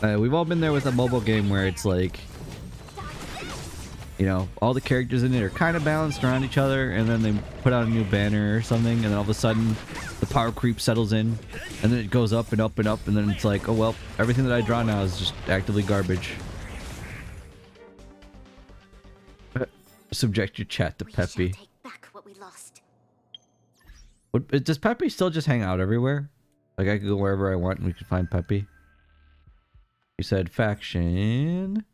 We've all been there with a mobile game where it's like, you know, all the characters in it are kind of balanced around each other, and then they put out a new banner or something, and then all of a sudden the power creep settles in, and then it goes up and up and up, and then it's like, oh well, everything that I draw now is just actively garbage. Subject your chat to Peppy. Does Peppy still just hang out everywhere? Like I could go wherever I want and we could find Peppy? You said faction.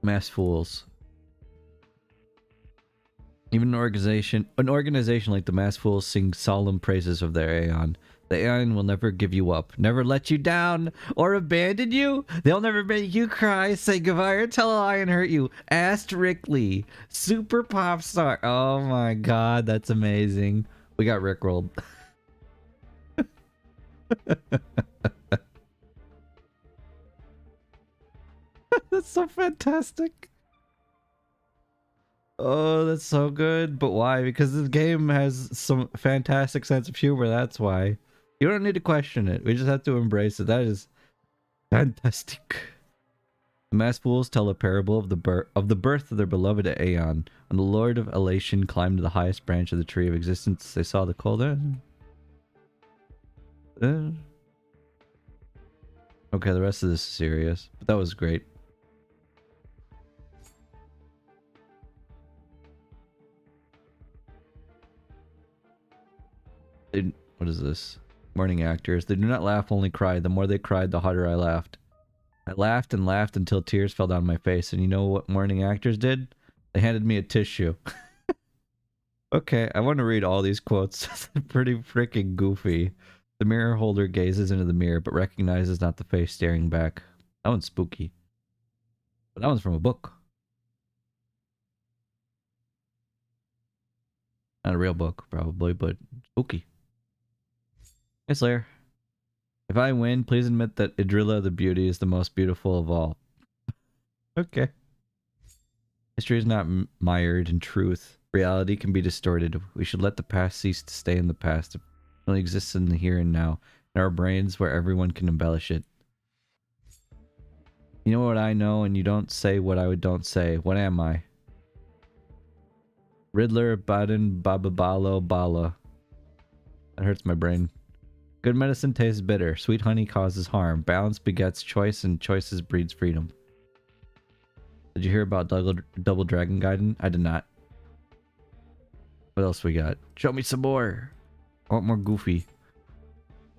Mass fools. Even an organization like the Mass Fools sing solemn praises of their Aeon. The Aeon will never give you up, never let you down, or abandon you. They'll never make you cry, say goodbye, or tell a lie and hurt you. Asked Rickley, super pop star. Oh my god, that's amazing. We got Rickrolled. That's so fantastic. Oh, that's so good. But why? Because this game has some fantastic sense of humor. That's why. You don't need to question it. We just have to embrace it. That is fantastic. The mass fools tell a parable of the birth of their beloved Aeon. When the Lord of Elation climbed to the highest branch of the tree of existence, they saw the cold end. Okay, the rest of this is serious, but that was great. What is this? Morning actors. They do not laugh, only cry. The more they cried, the harder I laughed. I laughed and laughed until tears fell down my face. And you know what morning actors did? They handed me a tissue. Okay, I want to read all these quotes. Pretty freaking goofy. The mirror holder gazes into the mirror, but recognizes not the face staring back. That one's spooky. But that one's from a book. Not a real book, probably, but spooky. Hey, Slayer. If I win, please admit that Idrilla the Beauty is the most beautiful of all. Okay. History is not mired in truth. Reality can be distorted. We should let the past cease to stay in the past. It only exists in the here and now. In our brains where everyone can embellish it. You know what I know, and you don't say what I don't say. What am I? Riddler, Baden, Bababalo, Bala. That hurts my brain. Good medicine tastes bitter. Sweet honey causes harm. Balance begets choice, and choices breeds freedom. Did you hear about Double Dragon Gaiden? I did not. What else we got? Show me some more. I want more goofy.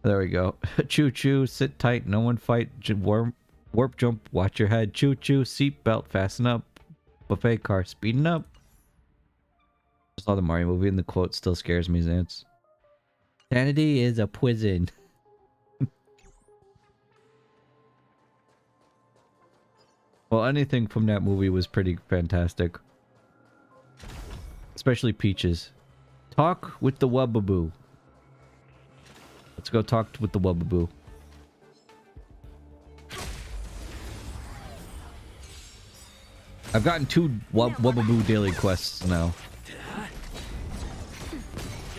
There we go. Choo choo, sit tight, no one fight. Warp jump, watch your head. Choo choo, seat belt, fasten up. Buffet car, speeding up. I saw the Mario movie and the quote still scares me, Zance. Sanity is a poison. Well, anything from that movie was pretty fantastic. Especially Peaches. Talk with the Wubbaboo. Let's go talk with the Wubbaboo. I've gotten 2 Wubbaboo daily quests now.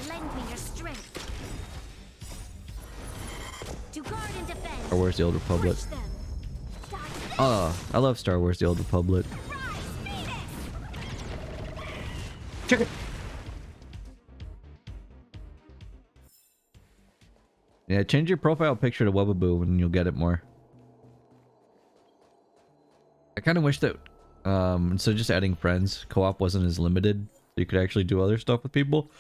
Lend me your strength. To guard and defend.
Star Wars: The Old Republic.
Crush them.
I love Star Wars: The Old Republic. Check it. Yeah, change your profile picture to Wubbaboo and you'll get it more. I kind of wish that instead of just adding friends, co-op wasn't as limited. So you could actually do other stuff with people.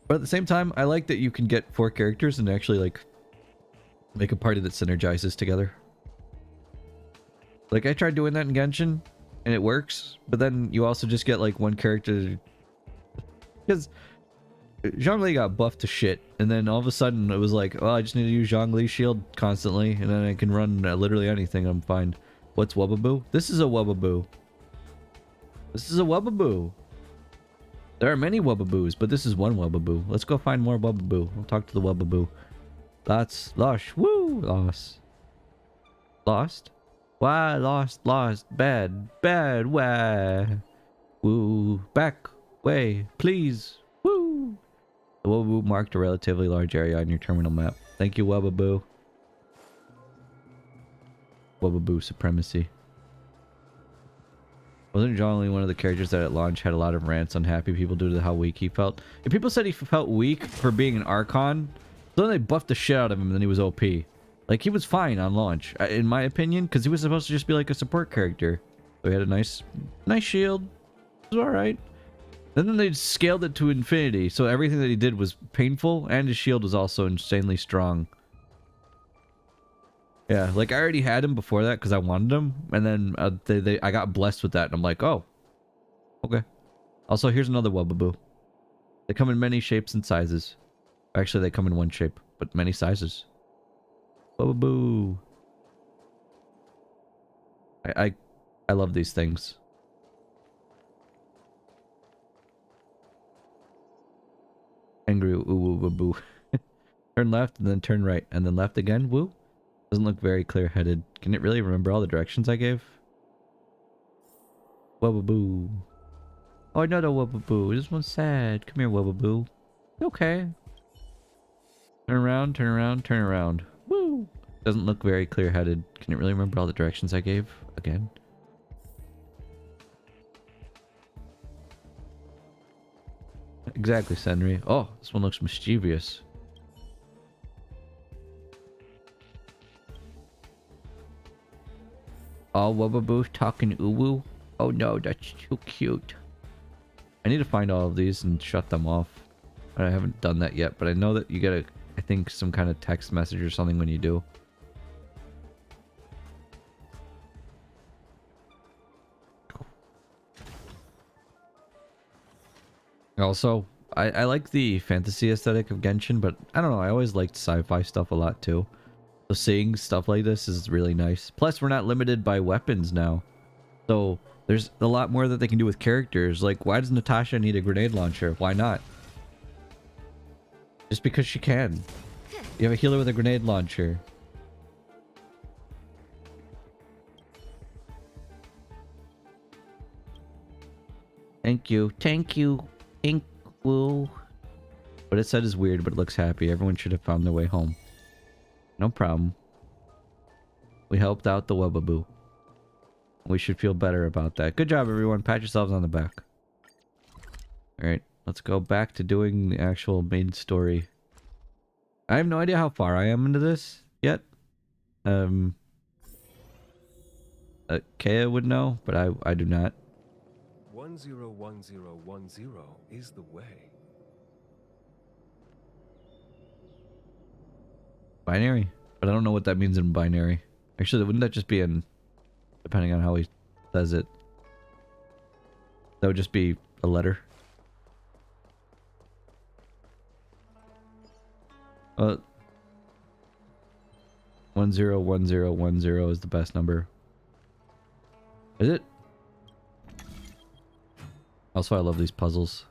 But at the same time, I like that you can get 4 characters and actually like make a party that synergizes together. Like I tried doing that in Genshin and it works, but then you also just get like one character because Zhongli got buffed to shit, and then all of a sudden it was like, oh, I just need to use Zhongli's shield constantly, and then I can run literally anything. I'm fine. What's Wubbaboo? This is a Wubbaboo. This is a Wubbaboo. There are many Wubbaboos, but this is one Wubbaboo. Let's go find more Wubbaboo. We'll talk to the Wubbaboo. That's lush. Woo! Lost. Lost? Why? Lost. Bad. Why? Woo. Back. Way. Please. Woo. The Wubbaboo marked a relatively large area on your terminal map. Thank you, Wubbaboo. Wubbaboo supremacy. Wasn't John only one of the characters that at launch had a lot of rants on happy people due to how weak he felt? If people said he felt weak for being an Archon, so then they buffed the shit out of him and then he was OP. Like, he was fine on launch, in my opinion, because he was supposed to just be like a support character. So he had a nice shield. It was alright. And then they scaled it to infinity, so everything that he did was painful, and his shield was also insanely strong. Yeah, like I already had him before that because I wanted him, and then I got blessed with that, and I'm like, oh, okay. Also, here's another Wubaboo. They come in many shapes and sizes. Actually, they come in one shape, but many sizes. Wubaboo. I love these things. Angry Wubaboo. Turn left and then turn right and then left again. Woo. Doesn't look very clear-headed. Can it really remember all the directions I gave? Wubaboo. Oh, another Wubaboo. This one's sad. Come here, Wubaboo. Okay. Turn around, turn around, turn around. Woo! Doesn't look very clear-headed. Can it really remember all the directions I gave? Again? Exactly, Senri. Oh, this one looks mischievous. Oh, Wubaboo talking uwu. Oh no, that's too cute. I need to find all of these and shut them off. I haven't done that yet, but I know that you get I think some kind of text message or something when you do. Also, I like the fantasy aesthetic of Genshin, but I don't know, I always liked sci-fi stuff a lot too. So seeing stuff like this is really nice. Plus, we're not limited by weapons now. So there's a lot more that they can do with characters. Like, why does Natasha need a grenade launcher? Why not? Just because she can. You have a healer with a grenade launcher. Thank you. Thank you. Thank you. What it said is weird, but it looks happy. Everyone should have found their way home. No problem. We helped out the Wubaboo. We should feel better about that. Good job, everyone. Pat yourselves on the back. Alright, let's go back to doing the actual main story. I have no idea how far I am into this yet. Kea would know, but I do not.
101010 is the way.
Binary. But I don't know what that means in binary. Actually, wouldn't that just be in... Depending on how he says it. That would just be a letter. 101010 is the best number. Is it? Also, I love these puzzles.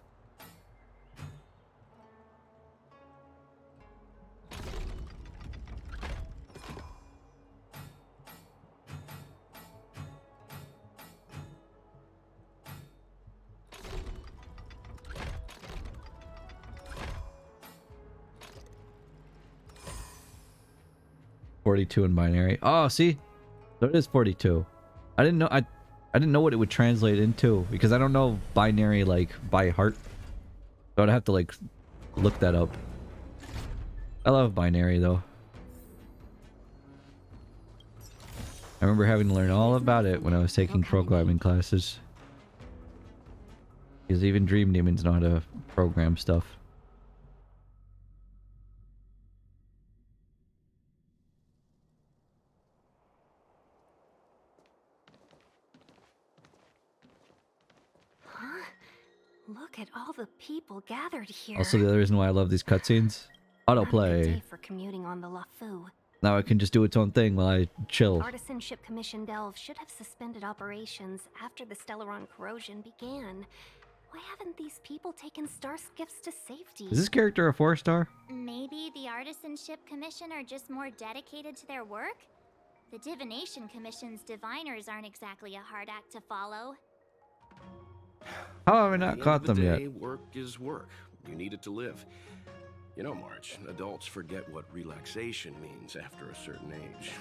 .42 in binary. Oh, see, there is 42. I didn't know. I didn't know what it would translate into because I don't know binary like by heart. So I'd have to like look that up. I love binary though. I remember having to learn all about it when I was taking programming classes. Because even Dream Demons know how to program stuff.
Look at all the people gathered here.
Also, the other reason why I love these cutscenes,
Not a good
autoplay.
day for commuting on the LaFu.
Now I can just do its own thing while I chill.
Artisanship Commission Delve should have suspended operations after the Stellaron corrosion began. Why haven't these people taken star skiffs to safety?
Is this character a 4-star?
Maybe the Artisanship Commission are just more dedicated to their work? The Divination Commission's diviners aren't exactly a hard act to follow.
How have I
At
not
the
caught
end of
them
the
yet?
day, work is work. You need it to live. You know, March, adults forget what relaxation means after a certain age.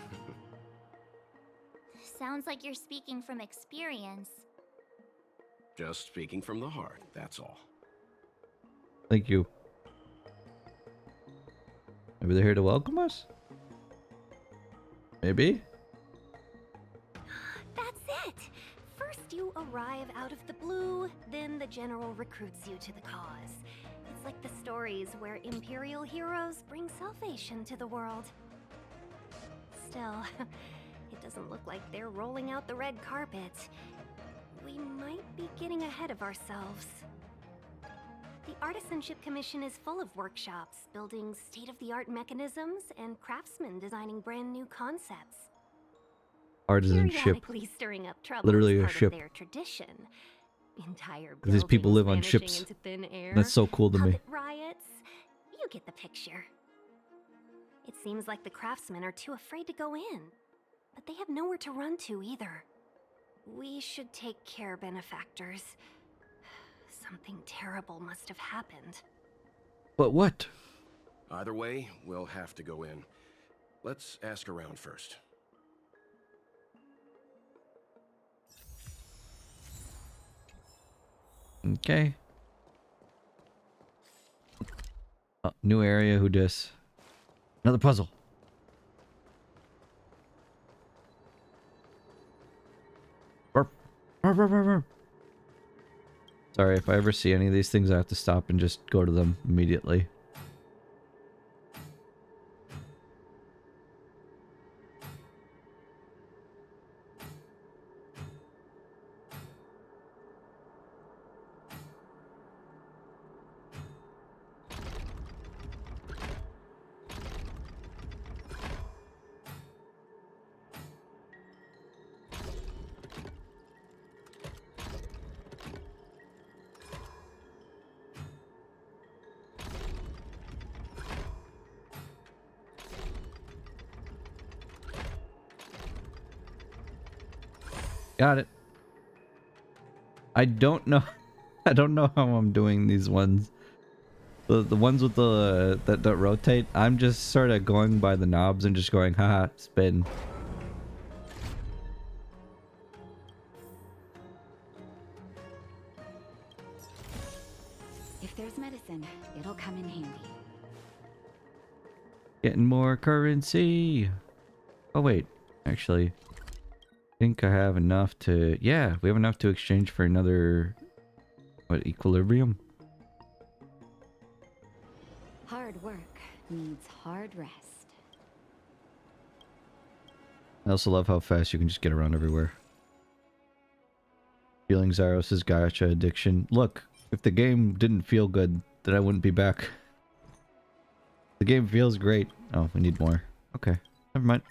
Sounds like you're speaking from experience.
Just speaking from the heart, that's all.
Thank you. Maybe they're here to welcome us? Maybe?
That's it! First you arrive out of the blue, then the general recruits you to the cause. It's like the stories where Imperial heroes bring salvation to the world. Still, it doesn't look like they're rolling out the red carpet. We might be getting ahead of ourselves. The Artisanship Commission is full of workshops, building state-of-the-art mechanisms, and craftsmen designing brand new concepts.
Artisanship.
Periodically stirring up trouble
Literally
is
a
part
ship.
of their tradition. Entire
These people live on
buildings
ships.
vanishing into thin air.
That's so cool to me.
Puppet riots. You get the picture. It seems like the craftsmen are too afraid to go in, but they have nowhere to run to either. We should take care, benefactors. Something terrible must have happened.
But what?
Either way, we'll have to go in. Let's ask around first.
Okay. Oh, new area. Who dis? Another puzzle. Burp. Burp, burp, burp, burp. Sorry, if I ever see any of these things, I have to stop and just go to them immediately. Got it. I don't know. I don't know how I'm doing these ones. The ones with the that rotate. I'm just sort of going by the knobs and just going, haha, spin.
If there's medicine, it'll come in handy.
Getting more currency. Oh wait, actually, I think I have enough to. Yeah, we have enough to exchange for another. What, equilibrium?
Hard work needs hard rest.
I also love how fast you can just get around everywhere. Feeling Zaros' gacha addiction. Look, if the game didn't feel good, then I wouldn't be back. The game feels great. Oh, we need more. Okay, never mind.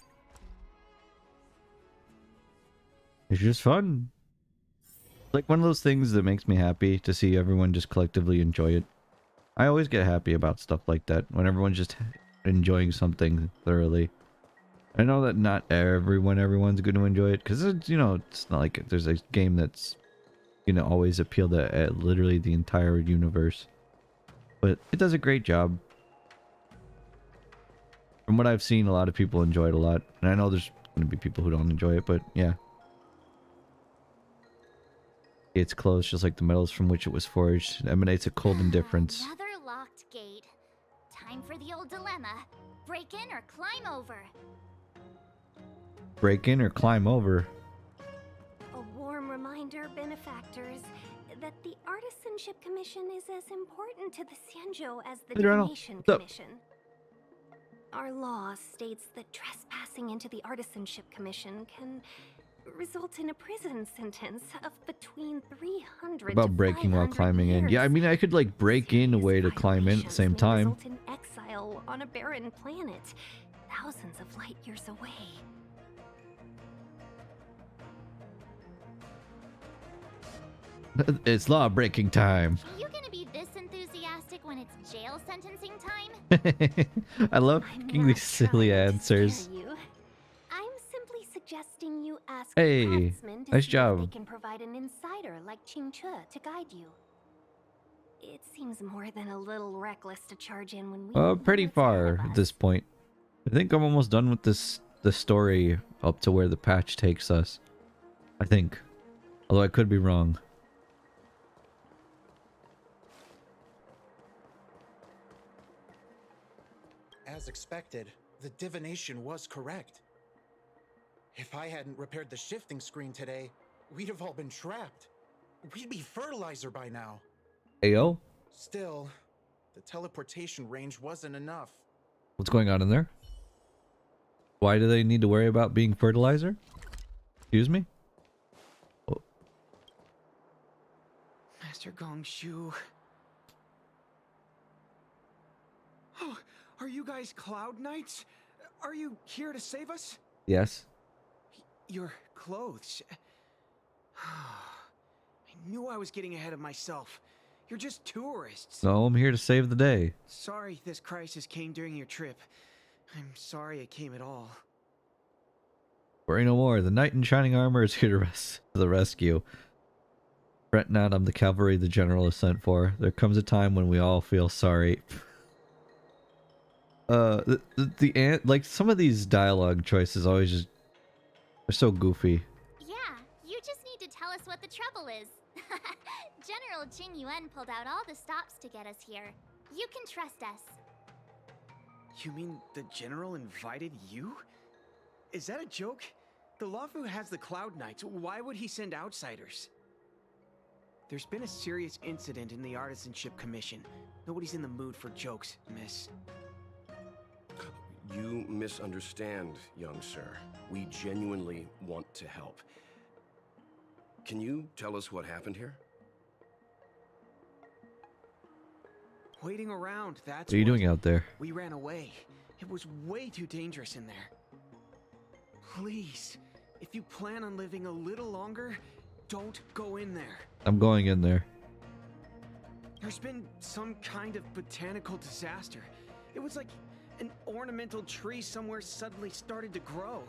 It's just fun. Like one of those things that makes me happy to see everyone just collectively enjoy it. I always get happy about stuff like that, when everyone's just enjoying something thoroughly. I know that not everyone's going to enjoy it, because it's, you know, it's not like there's a game that's, you know, always appeal to literally the entire universe. But it does a great job. From what I've seen, a lot of people enjoy it a lot. And I know there's going to be people who don't enjoy it, but yeah. It's closed just like the metals from which it was forged. It emanates a cold indifference.
Another locked gate. Time for the old dilemma. Break in or climb over.
Break in or climb over.
A warm reminder, benefactors, that the Artisanship Commission is as important to the Xianzhou as the
Hey, Ronald.
Divination
What's up?
Commission. Our law states that trespassing into the Artisanship Commission can result in a prison sentence of between 300
About
to
breaking while
500
climbing in. Yeah, I
years.
mean, I could like break in a
Serious
way to climb in at the same
violations may
time.
result in exile on a barren planet, thousands of light years away.
It's law breaking time.
Are you gonna be this enthusiastic when it's jail sentencing time?
I love
I'm
picking
not
these silly
trying to
answers.
scare you. I'm simply suggesting you ask
Hey,
the craftsmen to
nice
see
job.
if they can provide an insider like Qingche to guide you. It seems more than a little reckless to charge in when we know
Pretty
what's ahead
far
of
at
us.
this point. I think I'm almost done with the story up to where the patch takes us. I think. Although I could be wrong.
As expected, the divination was correct. If I hadn't repaired the shifting screen today, we'd have all been trapped. We'd be fertilizer by now.
Ayo,
Still, the teleportation range wasn't enough.
what's going on in there? Why do they need to worry about being fertilizer? Excuse me? Oh,
Master Gongshu. Oh, are you guys Cloud Knights? Are you here to save us?
yes.
Your clothes. I knew I was getting ahead of myself. You're just tourists.
No, I'm here to save the day.
Sorry this crisis came during your trip. I'm sorry it came at all.
Worry no more. The knight in shining armor is here to the rescue. Fret not, I'm the cavalry the general is sent for. There comes a time when we all feel sorry. Like some of these dialogue choices always just they're so goofy.
Yeah, you just need to tell us what the trouble is. General Jing Yuan pulled out all the stops to get us here. You can trust us.
You mean the general invited you? Is that a joke? The Luofu has the Cloud Knights. Why would he send outsiders? There's been a serious incident in the Artisanship Commission. Nobody's in the mood for jokes, miss.
You misunderstand, young sir. We genuinely want to help. Can you tell us what happened here?
Waiting around, that's
What are you doing out there?
We ran away. It was way too dangerous in there. Please, if you plan on living a little longer, don't go in there.
I'm going in there.
There's been some kind of botanical disaster. It was like an ornamental tree somewhere suddenly started to grow.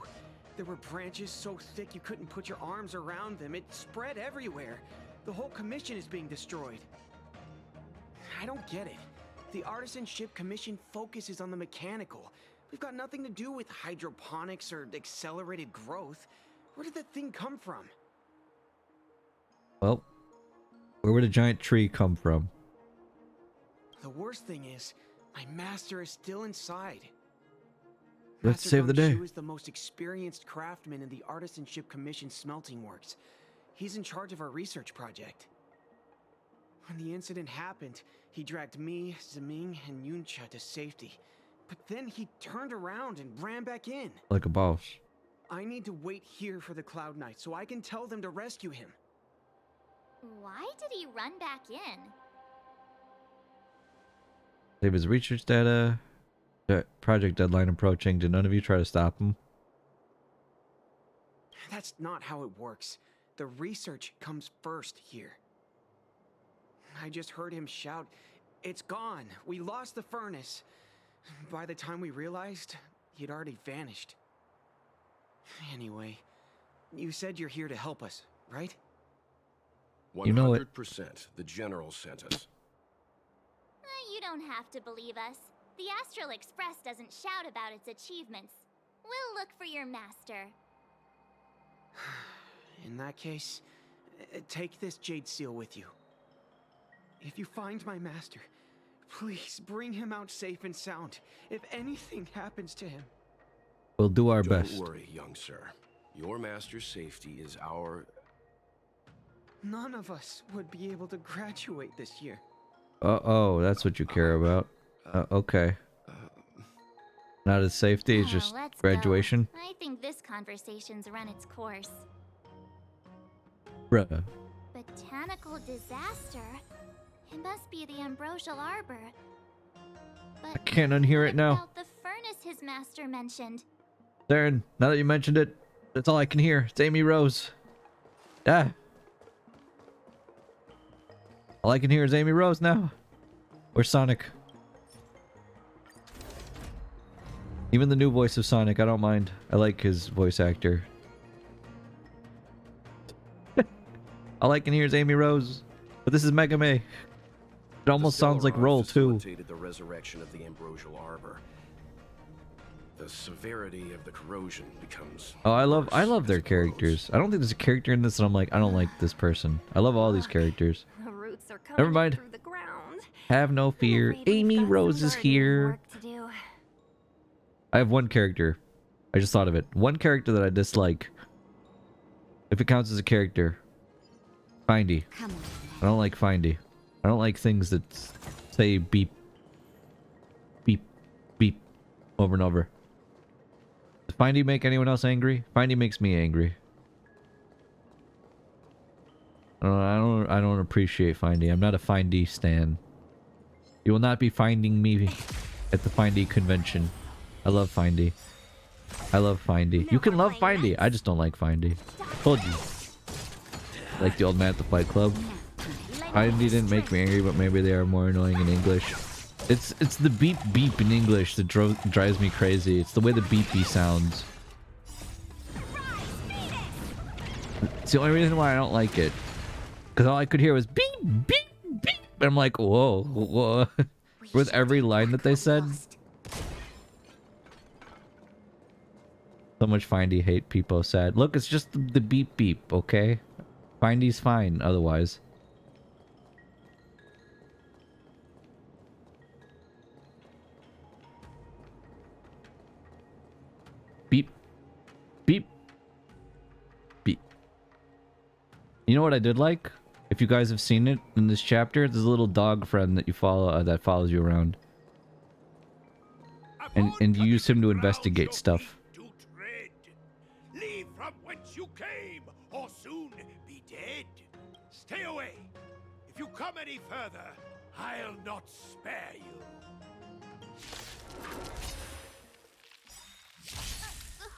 There were branches so thick you couldn't put your arms around them. It spread everywhere. The whole commission is being destroyed. I don't get it. The Artisanship Commission focuses on the mechanical. We've got nothing to do with hydroponics or accelerated growth. Where did that thing come from?
Well, where would a giant tree come from?
The worst thing is, my master is still inside.
Let's
Master
save the day.
Gongshu is the most experienced craftsman in the Artisanship Commission smelting works. He's in charge of our research project. When the incident happened, he dragged me, Zeming, and Yuncha to safety. But then he turned around and ran back in.
Like a boss.
I need to wait here for the Cloud Knight so I can tell them to rescue him.
Why did he run back in?
Save his research data. Project deadline approaching. Did none of you try to stop him?
That's not how it works. The research comes first here. I just heard him shout, "It's gone! We lost the furnace!" By the time we realized, he'd already vanished. Anyway, you said you're here to help us, right?
You know it.
100%. The general sent us.
You don't have to believe us. The Astral Express doesn't shout about its achievements. We'll look for your master.
In that case, take this jade seal with you. If you find my master, please bring him out safe and sound. If anything happens to him,
We'll do our
Don't
best.
worry, young sir. Your master's safety is our...
none of us would be able to graduate this year.
Oh, that's what you care about. Okay. Not his safety, it's just
Let's
graduation.
go. I think this conversation's run its course.
Bruh.
Botanical disaster? It must be the Ambrosial Arbor. But
I can't unhear it
what
now.
about the furnace his master mentioned?
Darren, now that you mentioned it, that's all I can hear. It's Amy Rose. Ah. All I can hear is Amy Rose now. Or Sonic. Even the new voice of Sonic, I don't mind. I like his voice actor. All I can hear is Amy Rose. But this is Mega May. It almost sounds like Roll too.
facilitated the resurrection of the Ambrosial Arbor. The severity of the corrosion becomes...
Oh, I love
worse
their
as it grows.
characters. I don't think there's a character in this that I'm like, I don't like this person. I love all these characters.
The roots are coming
Never
in
mind.
through the ground.
Have no
I'm
fear.
afraid we've
Amy
got some
Rose is
gardening
here.
work to do.
I have one character. I just thought of it. One character that I dislike. If it counts as a character. Findy.
Come on.
I don't like Findy. I don't like things that say beep. Beep. Beep. Over and over. Findy make anyone else angry? Findy makes me angry. I don't appreciate Findy. I'm not a Findy stan. You will not be finding me at the Findy convention. I love Findy. I love Findy. You can love Findy. I just don't like Findy. Told you. Like the old man at the Fight Club. Findy didn't make me angry, but maybe they are more annoying in English. It's the beep beep in English that drives me crazy. It's the way the beepy sounds. It's the only reason why I don't like it. Because all I could hear was beep, beep, beep. And I'm like, whoa, whoa. With every line that they said. So much Findy hate people sad. Look, it's just the beep beep, okay? Findy's fine otherwise. Beep. Beep. Beep. You know what I did like? If you guys have seen it in this chapter, there's a little dog friend that you follow that follows you around. And you use him to investigate stuff.
Leave from whence you came, or soon be dead. Stay away. If you come any further, I'll not spare you.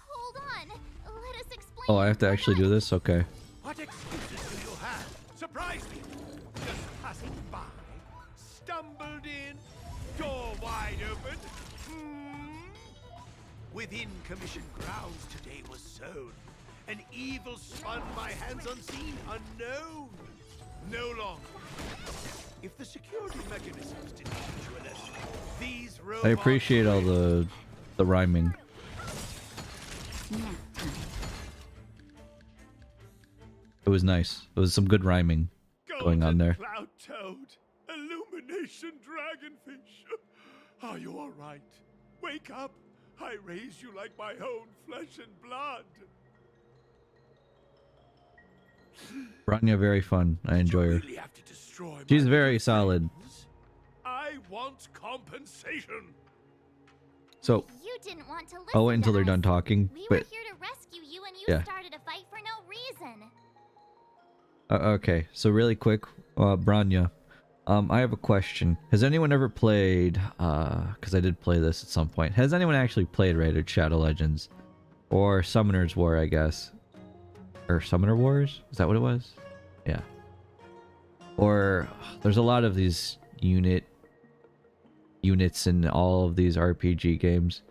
Hold on. Let us explain.
Oh, I have to actually do this? Okay.
What excuses do you have? Surprise me. Just passing by. Stumbled in. Door wide open. Within commission grounds today was sown. An evil spun by hands unseen, unknown. No longer. If the security mechanisms didn't teach you a lesson, these robots...
I appreciate all the rhyming. It was nice. There was some good rhyming going on there.
Cloud toad, illumination dragonfish. Are you all right? Wake up. I raise you like my own flesh and blood.
Rania, very fun. I enjoy her.
Really have to destroy
She's
my
very
little
solid.
friends? I want compensation.
So,
You didn't want to listen
I'll wait until
to
they're
us.
done talking.
We were
But
here to rescue you, and you
yeah.
started a fight for no reason.
Okay, so really quick, Branya, I have a question. Has anyone ever played, because I did play this at some point. Has anyone actually played Raided Shadow Legends? Or Summoner's War, I guess. Or Summoner Wars? Is that what it was? Yeah. Or, there's a lot of these units in all of these RPG games.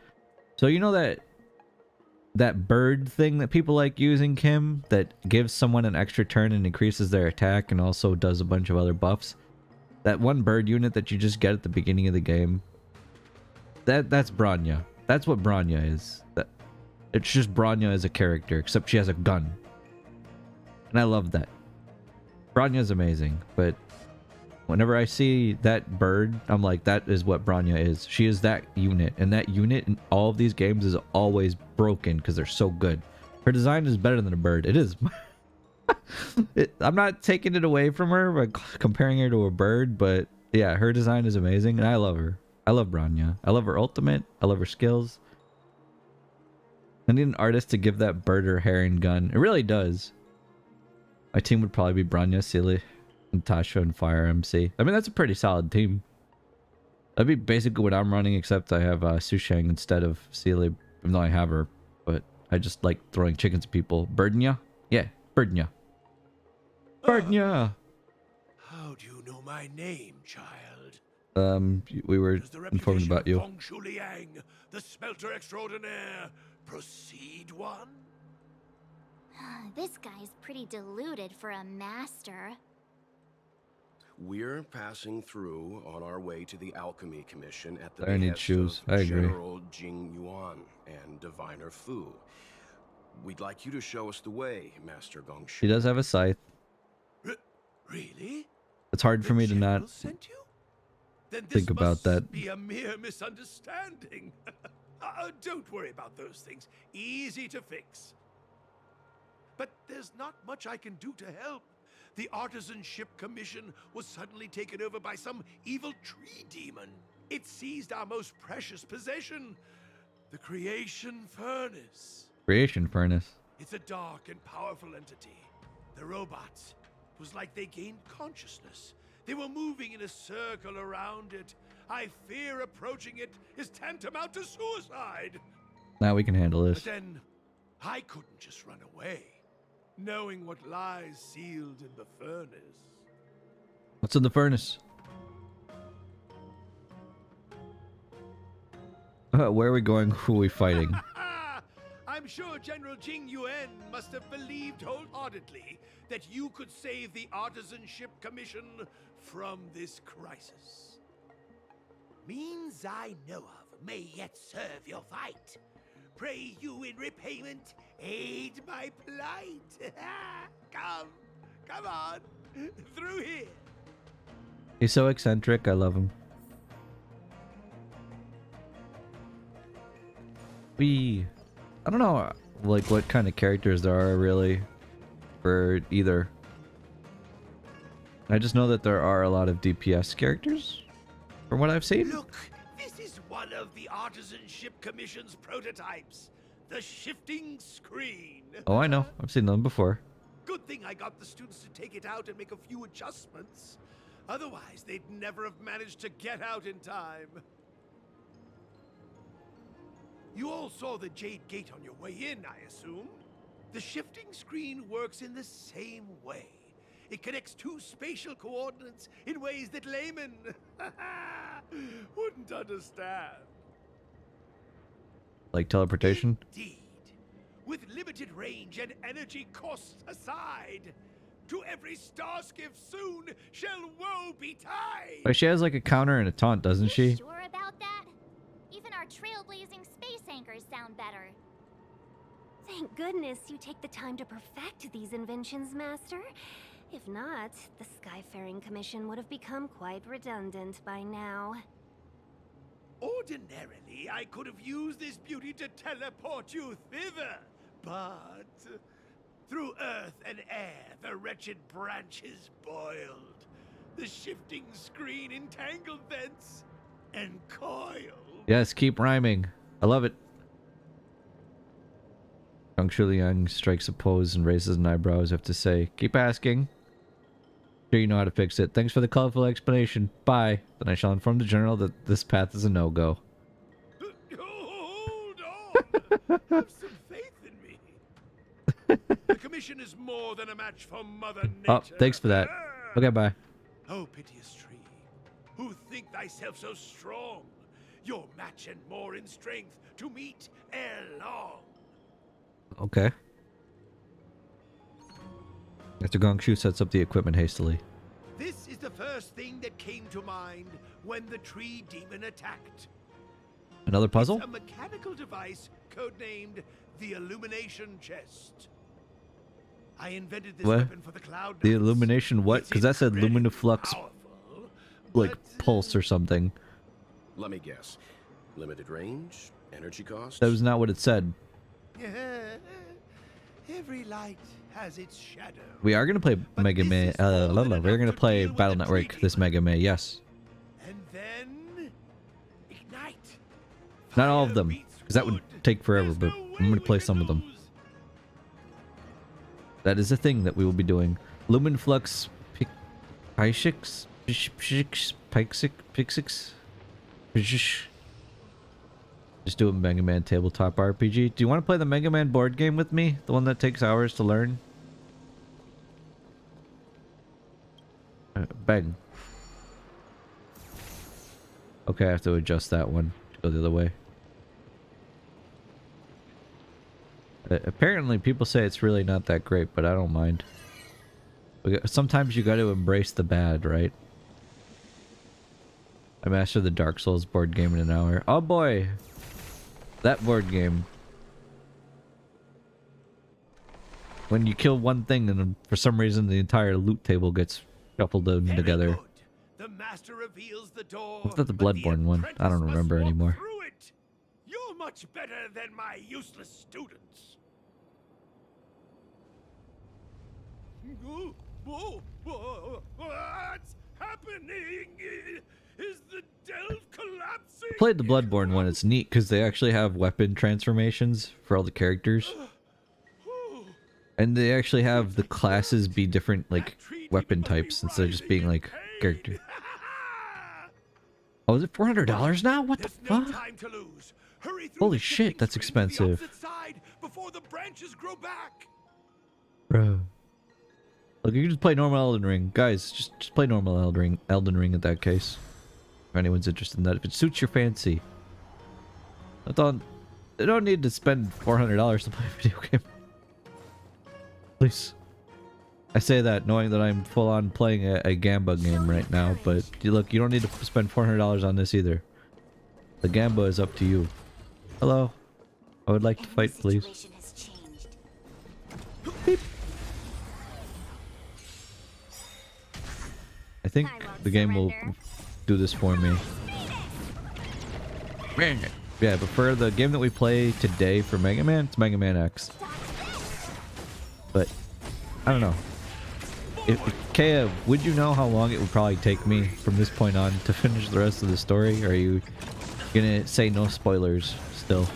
So you know that bird thing that people like using, Kim, that gives someone an extra turn and increases their attack and also does a bunch of other buffs? That one bird unit that you just get at the beginning of the game. That's Branya. That's what Branya is. It's just Branya as a character, except she has a gun. And I love that. Branya is amazing, but whenever I see that bird, I'm like, that is what Branya is. She is that unit, and that unit in all of these games is always broken because they're so good. Her design is better than a bird. It is. I'm not taking it away from her by comparing her to a bird, but yeah, her design is amazing, and I love her. I love Branya. I love her ultimate. I love her skills. I need an artist to give that bird her hair and gun. It really does. My team would probably be Branya, Sealy, Natasha, and Fire MC. I mean, that's a pretty solid team. That'd be basically what I'm running, except I have Sushang instead of Sealy, even though I have her. But I just like throwing chickens at people. Birdnya? Yeah, Birdnya. Birdnya!
How do you know my name, child?
We were
Does the
informed
reputation
about
of
you.
Feng Shuliang, the smelter extraordinaire, proceed one?
This guy's pretty deluded for a master.
We're passing through on our way to the Alchemy Commission at the
I need
behest
shoes.
of
I agree.
General Jing Yuan and Diviner Fu. We'd like you to show us the way, Master Gong Shu.
She does have a scythe.
Really?
It's hard for me to
General
not
sent you? Then this
think about
must
that.
be a mere misunderstanding. Don't worry about those things. Easy to fix. But there's not much I can do to help. The Artisanship Commission was suddenly taken over by some evil tree demon. It seized our most precious possession. The creation furnace.
Creation furnace.
It's a dark and powerful entity. The robots. It was like they gained consciousness. They were moving in a circle around it. I fear approaching it is tantamount to suicide.
Now we can handle
But
this.
then, I couldn't just run away, knowing what lies sealed in the furnace.
What's in the furnace? Where are we going? Who are we fighting?
I'm sure General Jing Yuan must have believed wholeheartedly that you could save the Artisanship Commission from this crisis. Means I know of may yet serve your fight. Pray you in repayment aid my plight. Come on, through here.
He's so eccentric. I love him. I don't know, like, what kind of characters there are really for either. I just know that there are a lot of DPS characters from what I've seen.
Look, this is one of the Artisanship Commission's prototypes. The shifting screen.
Oh, I know. I've seen them before.
Good thing I got the students to take it out and make a few adjustments. Otherwise, they'd never have managed to get out in time. You all saw the Jade Gate on your way in, I assume? The shifting screen works in the same way. It connects two spatial coordinates in ways that laymen wouldn't understand.
Like teleportation?
Indeed. With limited range and energy costs aside, to every starskiff soon shall woe betide.
But she has like a counter and a taunt, doesn't
You
she?
sure about that? Even our trailblazing space anchors sound better.
Thank goodness you take the time to perfect these inventions, Master. If not, the Skyfaring Commission would have become quite redundant by now.
Ordinarily, I could have used this beauty to teleport you thither, but through earth and air, the wretched branches boiled. The shifting screen entangled thence and coiled.
Yes, keep rhyming. I love it. Zhang Shuliang strikes a pose and raises an eyebrow as if to say, keep asking. Sure you know how to fix it. Thanks for the colorful explanation. Bye. Then I shall inform the general that this path is a no-go.
Hold on! Have some faith in me. The commission is more than a match for Mother Nature.
Oh, thanks for that. Okay, bye.
Oh, piteous tree, who think thyself so strong, your match and more in strength to meet ere long.
Okay. After Gongshu sets up the equipment hastily.
This is the first thing that came to mind when the tree demon attacked.
Another puzzle?
It's a mechanical device codenamed the Illumination Chest. I invented this
What?
weapon for the Cloud
The
Knights.
illumination what?
It's
Because that said
incredibly
Luminiflux,
powerful,
like,
but,
pulse or something.
Let me guess. Limited range? Energy cost?
That was not what it said.
every light has its shadow.
We are going to play
But
Mega
this
Man.
is more than
We're
enough
going to
to
play
deal with
Battle
the
Network
tree
this
demon.
Mega Man, yes.
And then ignite.
Not all of
Fire
them,
beats
because that would
good.
take forever,
There's
but
no
I'm
way
going to
we
play
can
some of them.
lose.
That is a thing that we will be doing. Luminflux Pixix? Pixix? Just do a Mega Man tabletop RPG. Do you want to play the Mega Man board game with me? The one that takes hours to learn? Bang. Okay, I have to adjust that one to go the other way. Apparently, people say it's really not that great, but I don't mind. Sometimes you got to embrace the bad, right? I mastered the Dark Souls board game in an hour. Oh boy! That board game. When you kill one thing and for some reason the entire loot table gets shuffled in
Very
together.
good. The master reveals the door.
Was that the
but
Bloodborne one? I don't
apprentice must
remember
walk
anymore.
through it. You're much better than my useless students. What's happening? Is the delve collapsing.
Played the Bloodborne one. It's neat because they actually have weapon transformations for all the characters. And they actually have the classes be different, like, weapon types instead of just being, like, character. Oh, is it $400 now? What the fuck?
No time to lose. Hurry through
Holy
the
shit, that's
shifting screen to the
expensive.
opposite side before the branches grow back.
Bro. Look, you can just play normal Elden Ring. Guys, just play normal Elden Ring in that case. If anyone's interested in that. If it suits your fancy. I don't need to spend $400 to play a video game. Please. I say that knowing that I'm full on playing a Gamba game right now, but look, you don't need to spend $400 on this either. The Gamba is up to you. Hello. I would like to fight, please. Beep. I think the game will do this for me. Yeah, but for the game that we play today for Mega Man, it's Mega Man X. But, I don't know. Kea, would you know how long it would probably take me from this point on to finish the rest of the story? Or are you gonna say no spoilers still?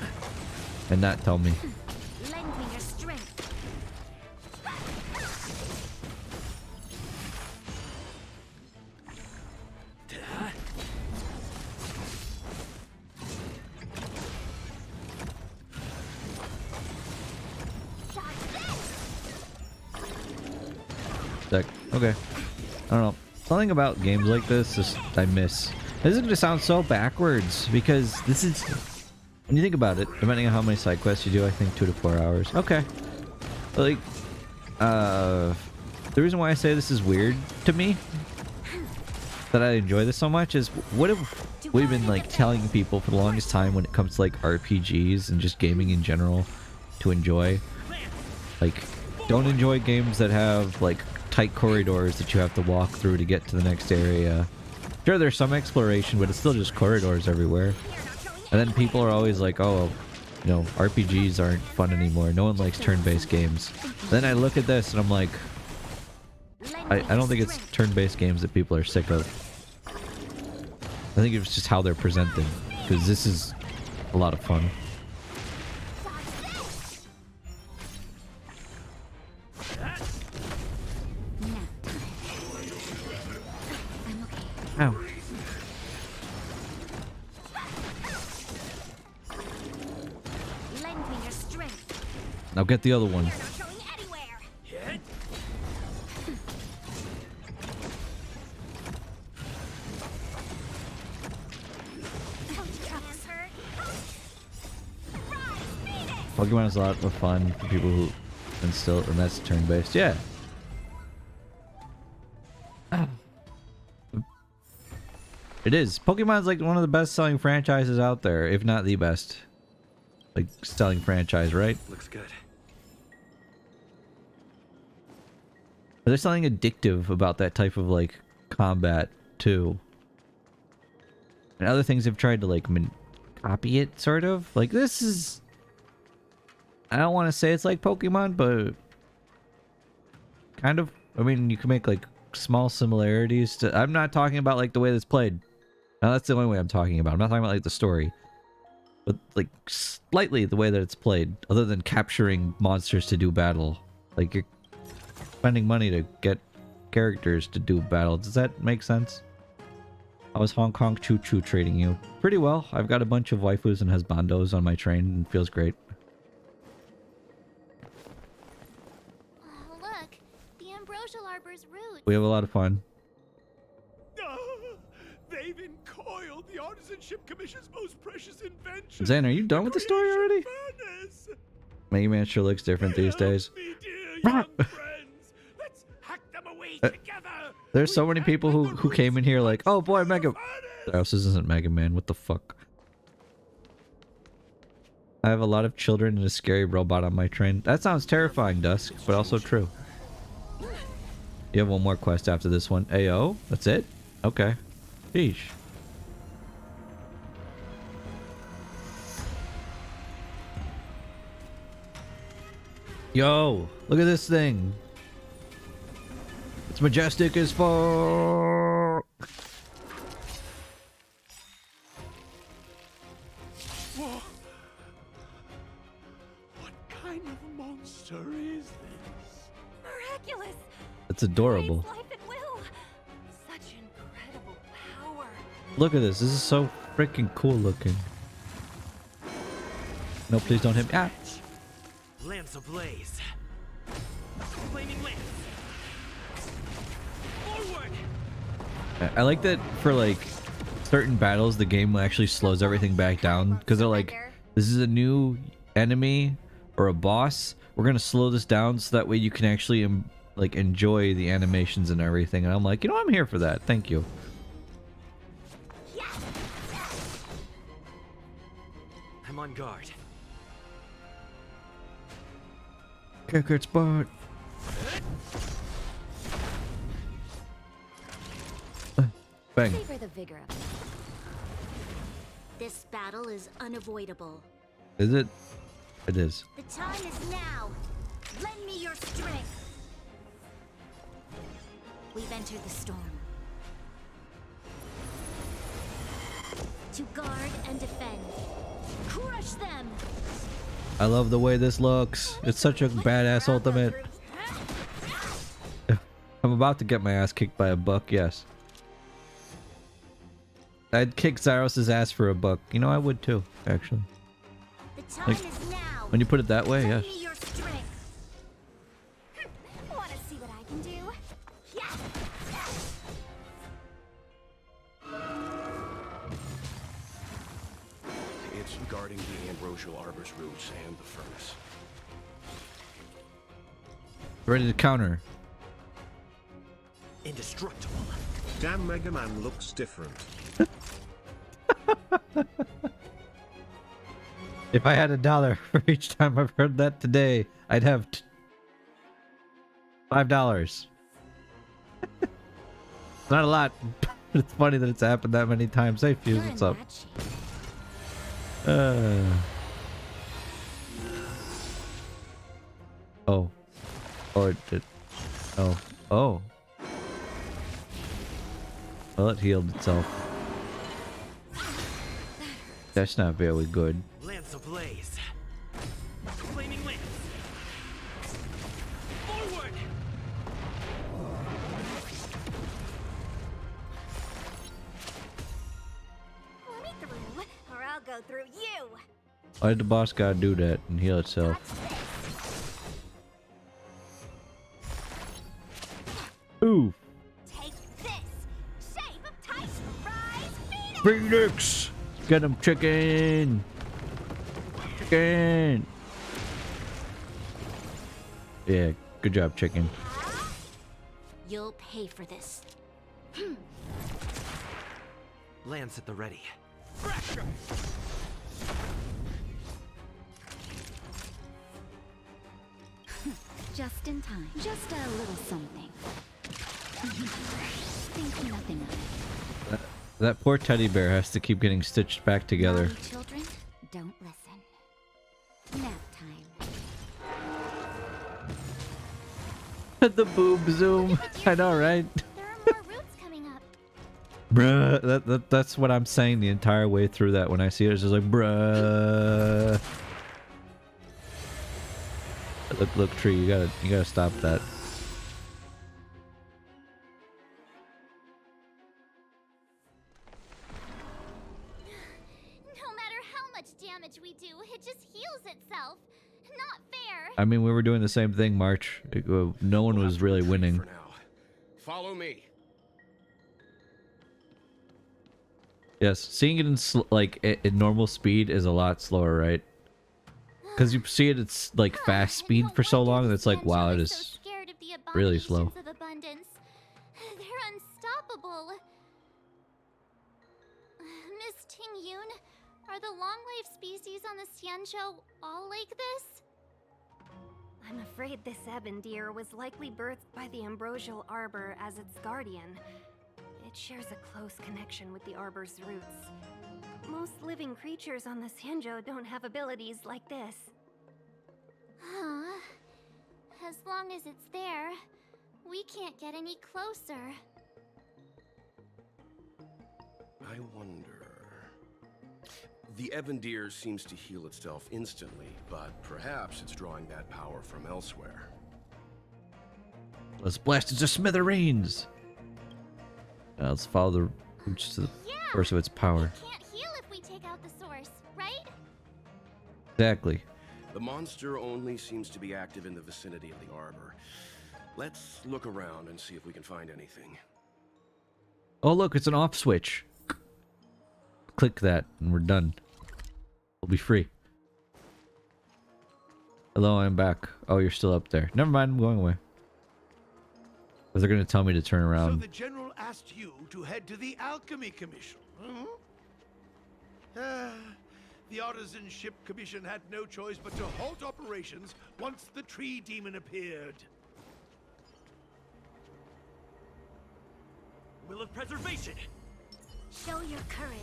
And not tell me?
Lend me your strength.
Okay. I don't know. Something about games like this just I miss. This is gonna sound so backwards because this is, when you think about it, depending on how many side quests you do, I think 2 to 4 hours. Okay. Like, the reason why I say this is weird to me, that I enjoy this so much, is what have we been like telling people for the longest time when it comes to like RPGs and just gaming in general to enjoy? Like, don't enjoy games that have like tight corridors that you have to walk through to get to the next area. Sure, there's some exploration, but it's still just corridors everywhere. And then people are always like, oh, you know, RPGs aren't fun anymore. No one likes turn-based games. Then I look at this and I'm like, I don't think it's turn-based games that people are sick of. I think it's just how they're presented, because this is a lot of fun. Ow.
Lend me your strength.
Now get the other one.
You're not going anywhere.
Pokemon is a lot of fun for people who, and that's turn-based. Yeah. It is. Pokemon's like one of the best-selling franchises out there, if not the best. Like, selling franchise, right?
Looks good.
But there's something addictive about that type of, like, combat, too. And other things have tried to, like, copy it, sort of. Like, this is... I don't want to say it's like Pokemon, but... kind of. I mean, you can make, like, small similarities to... I'm not talking about, like, the way that's played. Now, that's the only way I'm talking about. I'm not talking about, like, the story. But, like, slightly the way that it's played. Other than capturing monsters to do battle. Like, you're spending money to get characters to do battle. Does that make sense? How is Hong Kong Choo Choo treating you? Pretty well. I've got a bunch of waifus and husbandos on my train, and it feels great.
Oh, look, the ambrosial arbor's roots.
We have a lot of fun.
They've encoiled the Artisanship Commission's most precious invention.
Zane, are you done with the story already?
Furnace.
Mega Man sure looks different these days.
Me, dear young friends. Let's hack them away together.
There's so many people who came in here like, oh boy, Mega... Oh, this isn't Mega Man. What the fuck? I have a lot of children and a scary robot on my train. That sounds terrifying, Dusk, but also true. You have one more quest after this one. AO? That's it? Okay. Sheesh. Yo, look at this thing. It's majestic as fuck.
kind of monster is this?
Miraculous!
It's adorable.
Creates life at will. Such incredible power.
Look at this. This is so freaking cool looking. No, please don't hit me. Ah.
Lance ablaze. Flaming lance. Forward.
I like that for like certain battles, the game actually slows everything back down because they're like, this is a new enemy or a boss. We're gonna slow this down so that way you can actually like enjoy the animations and everything. And I'm like, you know, I'm here for that. Thank you.
I'm on guard.
Kick its butt. Bang.
Savor the vigor of it.
This battle is unavoidable.
Is it? It is.
The time is now. Lend me your strength. We've entered the storm. To guard and defend. Crush them!
I love the way this looks. It's such a badass ultimate. I'm about to get my ass kicked by a buck, yes. I'd kick Zaros' ass for a buck. You know, I would too, actually.
The time
Like,
is now.
when you put it that way, yes.
Lend me your strength. Want to see what I can do? Yeah.
It's guarding the ambrosial arbor's roots and the furnace.
Ready to counter.
Indestructible.
Damn, Mega Man looks different.
If I had $1 for each time I've heard that today, I'd have $5. It's not a lot, but it's funny that it's happened that many times. Hey, Fuse,
You're
what's
in
up?
bad shape.
Oh. Oh, it did. Oh. Oh. Well, it healed itself. That's not very good.
Lance ablaze. Flaming lance. Forward.
Let me through, or I'll go through you.
Why did the boss gotta do that and heal itself? Ooh.
Take this. Shape of Titan. Rise, Phoenix.
Phoenix! Get him, chicken! Chicken! Yeah, good job, chicken.
You'll pay for this.
Lance at the ready.
Just in time. Just a little something. Think nothing of it.
That poor teddy bear has to keep getting stitched back together.
Naughty children, don't listen. Nap time.
The boob zoom. I know, right?
There are more roots coming up.
Bruh, that's what I'm saying the entire way through that. When I see it, it's just like, bruh. Look, tree, you gotta stop that.
No matter how much damage we do, it just heals itself. Not fair.
I mean, we were doing the same thing, March. No one
We'll
was
have to
really
retreat
winning.
for now. Follow me.
Yes, seeing it in in normal speed is a lot slower, right? Because you see it, it's like fast speed for so long, and it's like, wow, it is really slow.
Of abundance. They're unstoppable. Miss Ting Yun, are the long-life species on the Xianzhou all like this?
I'm afraid this ebon deer was likely birthed by the ambrosial arbor as its guardian. It shares a close connection with the arbor's roots. Most living creatures on the Xianzhou don't have abilities like this.
Huh. As long as it's there, we can't get any closer.
I wonder... The Evandir seems to heal itself instantly, but perhaps it's drawing that power from elsewhere.
Let's blast it to smithereens. Let's follow the roots to the source of its power.
It can't heal if we take out the source, right?
Exactly.
The monster only seems to be active in the vicinity of the arbor. Let's look around and see if we can find anything.
Oh, look, it's an off switch. Click that and we're done. We'll be free. Hello, I'm back. Oh, you're still up there. Never mind, I'm going away. But they're going to tell me to turn
So
around.
the General asked you to head to the Alchemy Commission, the Artisanship Commission had no choice but to halt operations once the tree demon appeared.
Will of preservation!
Show your courage.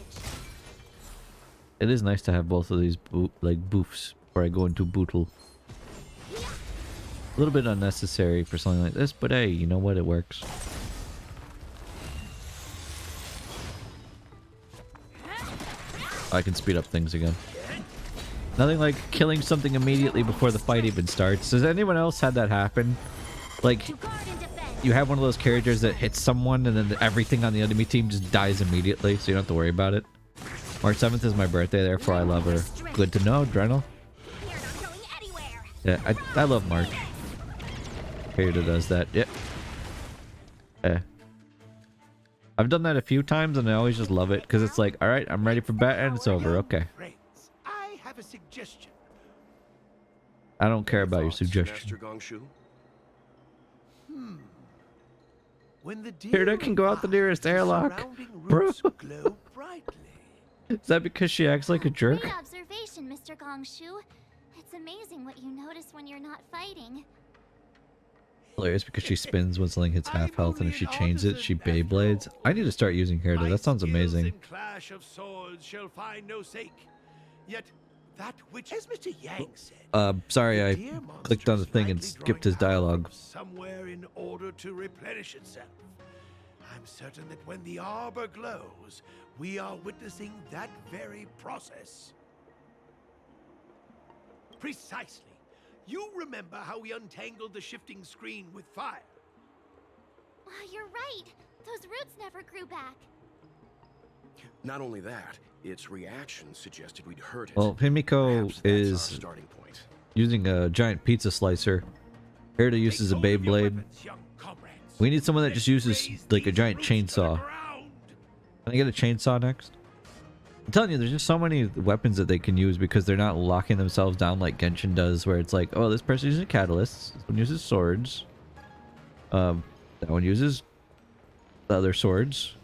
It is nice to have both of these boofs before I go into Bootle. A little bit unnecessary for something like this, but hey, you know what? It works. I can speed up things again. Nothing like killing something immediately before the fight even starts. Has anyone else had that happen? Like, you have one of those characters that hits someone and then everything on the enemy team just dies immediately, so you don't have to worry about it. March 7th is my birthday, therefore I love her. Good to know, Drenel. Yeah, I love March. Character does that. Yep. Yeah. I've done that a few times and I always just love it because it's like, alright, I'm ready for bed and it's over. Okay.
Friends, I have a suggestion.
I don't care about your
Thoughts,
suggestion.
Master Gongshu?
When the
Here, I can go out the nearest airlock. Bro.
Glow brightly.
Is that because she acts like a jerk?
Great observation, Mr. Gongshu. It's amazing what you notice when you're not fighting.
Hilarious because she spins when something hits half health and if she chains it, she Beyblades. I need to start using Herda. That sounds amazing.
Clash of swords shall find no sake. Yet that which, as Mr. Yang said,
Sorry, I
dear
clicked on the
monster is
thing and
likely
skipped his
growing power
dialogue.
from somewhere in order to replenish itself. I'm certain that when the arbor glows, we are witnessing that very process. Precisely. You remember how we untangled the shifting screen with fire?
You're right. Those roots never grew back.
Not only that, its reaction suggested we'd hurt it.
Well, Himiko
Perhaps that's our
is
starting point.
using a giant pizza slicer. Herda uses a Beyblade. We need someone that just uses like a giant chainsaw. Can I get a chainsaw next? I'm telling you, there's just so many weapons that they can use because they're not locking themselves down like Genshin does, where it's like, oh, this person uses catalysts, this one uses swords, that one uses the other swords,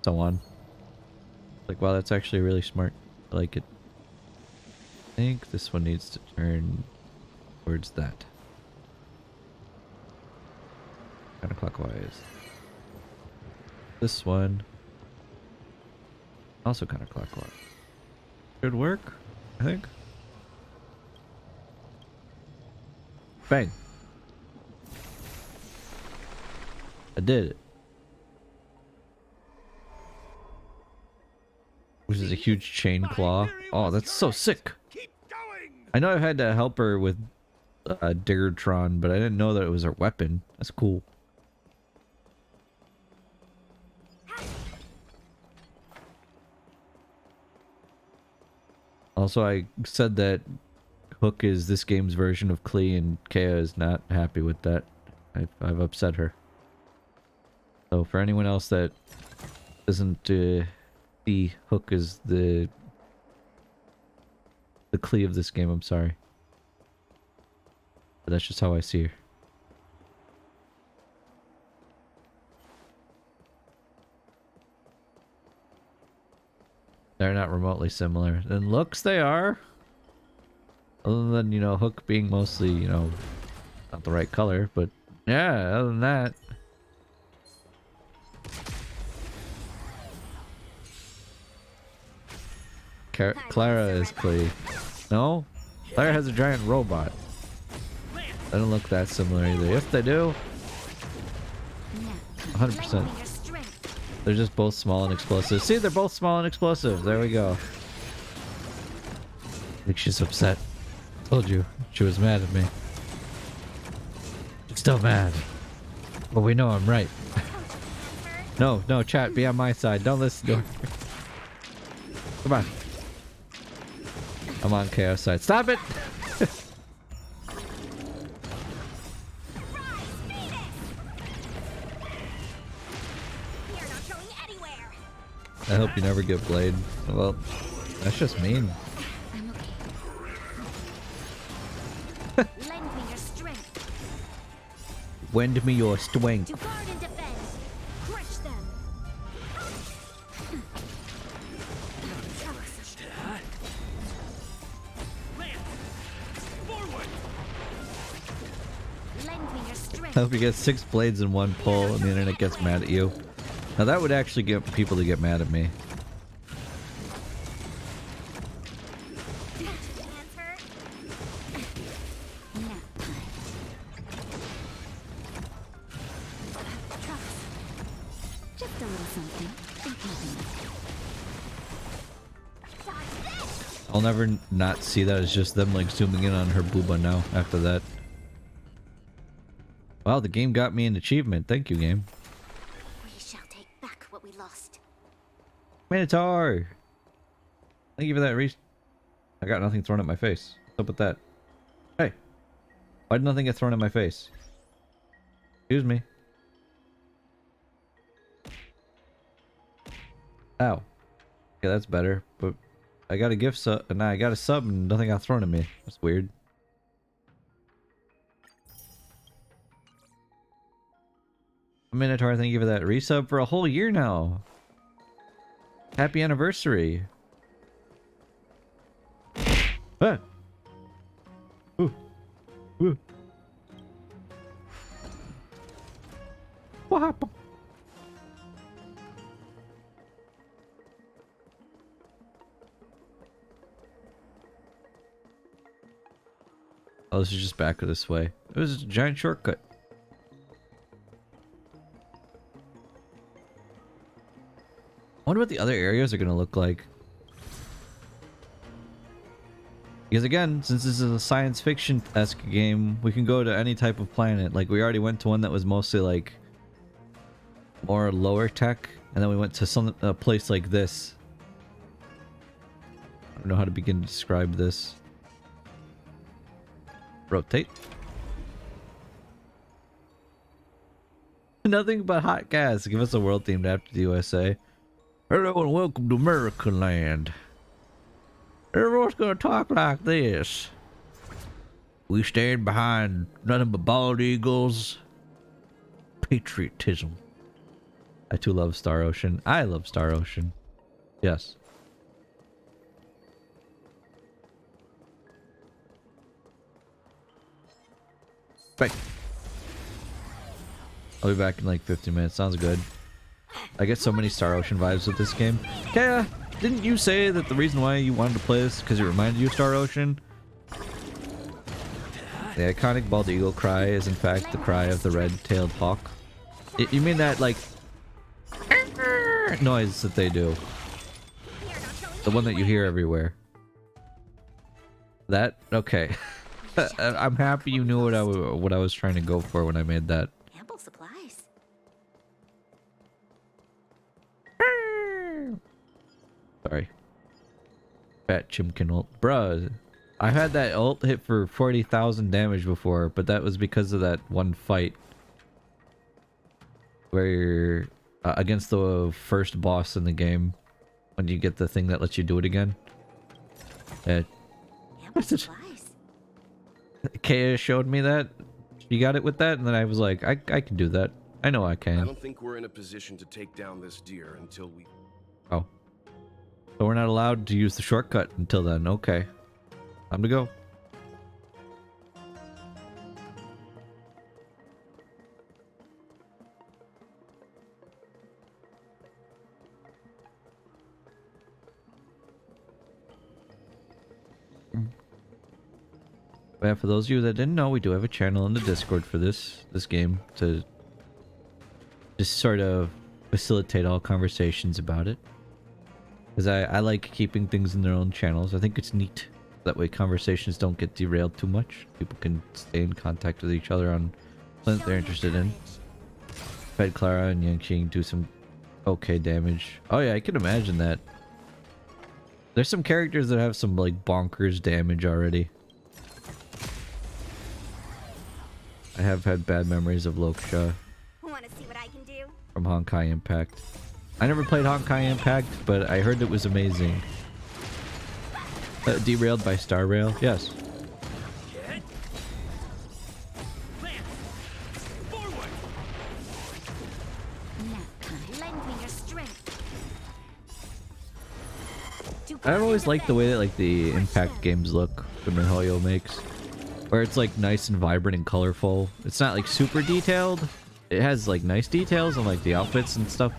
so on. Like, wow, that's actually really smart. I like it. I think this one needs to turn towards that. Counterclockwise. This one also counterclockwise. Should work, I think. Bang. I did it. Which is a huge chain claw. Oh, that's so sick. I know I've had to help her with Diggertron, but I didn't know that it was her weapon. That's cool. Also, I said that Hook is this game's version of Klee, and Kea is not happy with that. I've upset her. So for anyone else that doesn't see Hook as the Klee of this game, I'm sorry. But that's just how I see her. They're not remotely similar. In looks, they are. Other than, you know, Hook being mostly, you know, not the right color, but yeah, other than that. Clara is Klee. No? Clara has a giant robot. They don't look that similar either. Yes, they do. 100%. They're just both small and explosive. See, they're both small and explosive. There we go. think she's upset. Told you, she was mad at me. Still mad. But we know I'm right. No, no, chat, be on my side. Don't listen to her. Come on. I'm on Chaos side. Stop it! I hope you never get Blade. Well, that's just mean.
I'm okay. Lend me your strength.
Lend me your strength.
To guard and defend. Crush them. Lend me your strength.
I hope you get 6 blades in one pull and the internet gets mad at you. Now that would actually get people to get mad at me.
Just a little something.
I'll never not see that as just them like zooming in on her booba now after that. Wow, the game got me an achievement. Thank you, game.
We shall take back what we lost.
Minotaur! Thank you for that I got nothing thrown at my face. What's up with that? Hey! Why did nothing get thrown at my face? Excuse me. Ow. Okay, that's better, but I got a gift sub, and I got a sub and nothing got thrown at me. That's weird. Minotaur, thank you for that resub for a whole year now. Happy anniversary. Ah. Ooh. Ooh. What happened? Oh, this is just back this way. It was a giant shortcut. I wonder what the other areas are going to look like. Because again, since this is a science fiction-esque game, we can go to any type of planet. Like, we already went to one that was mostly, like, more lower tech. And then we went to a place like this. I don't know how to begin to describe this. Rotate. Nothing but hot gas. Give us a world themed after the USA. Hello and welcome to American land. Everyone's gonna talk like this. We stand behind nothing but bald eagles. Patriotism. I too love Star Ocean. I love Star Ocean. Yes. Bye. I'll be back in like 15 minutes. Sounds good. I get so many Star Ocean vibes with this game. Kaya, didn't you say that the reason why you wanted to play this because it reminded you of Star Ocean? The iconic bald eagle cry is in fact the cry of the red-tailed hawk. You mean that like noise that they do? The one that you hear everywhere. That? Okay. I'm happy you knew what I was trying to go for when I made that.
Ample supplies.
Sorry. Fat Chimkin ult. Bruh, I've had that ult hit for 40,000 damage before, but that was because of that one fight. Where you're against the first boss in the game. When you get the thing that lets you do it again.
Ample supplies.
Kaya showed me that. She got it with that, and then I was like, I can do that. I know I
I
can.
don't think we're in a position to take down this deer until we...
Oh. So we're not allowed to use the shortcut until then. Okay. Time to go. But yeah, for those of you that didn't know, we do have a channel in the Discord for this game to just sort of facilitate all conversations about it. Because I like keeping things in their own channels. I think it's neat. That way conversations don't get derailed too much. People can stay in contact with each other on something they're interested in. Fed Clara and Yanqing do some okay damage. Oh yeah, I can imagine that. There's some characters that have some like bonkers damage already. I have had bad memories of Loksha
Wanna see what I can do?
from Honkai Impact. I never played Honkai Impact, but I heard it was amazing. Derailed by Star Rail? Yes.
Lend me your strength.
I've always liked the way that like the Impact games look that miHoYo makes. Where it's like nice and vibrant and colorful. It's not like super detailed. It has like nice details on like the outfits and stuff.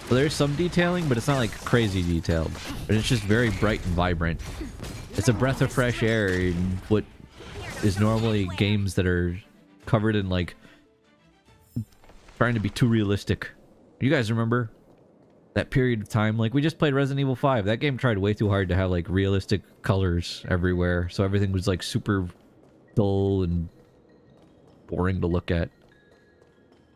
Well, there's some detailing, but it's not like crazy detailed. But it's just very bright and vibrant. It's a breath of fresh air in what is normally games that are covered in like trying to be too realistic. You guys remember that period of time? Like we just played Resident Evil 5. That game tried way too hard to have like realistic colors everywhere. So everything was like super dull and boring to look at.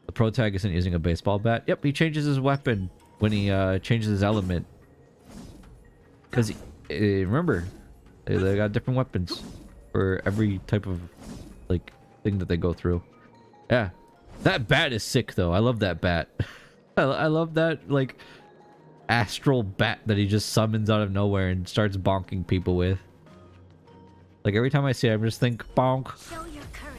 The protagonist isn't using a baseball bat. Yep, he changes his weapon when he changes his element. Because remember, they got different weapons for every type of like thing that they go through. Yeah, that bat is sick though. I love that bat. I love that like astral bat that he just summons out of nowhere and starts bonking people with. Like every time I see it, I just think bonk.
Show your courage.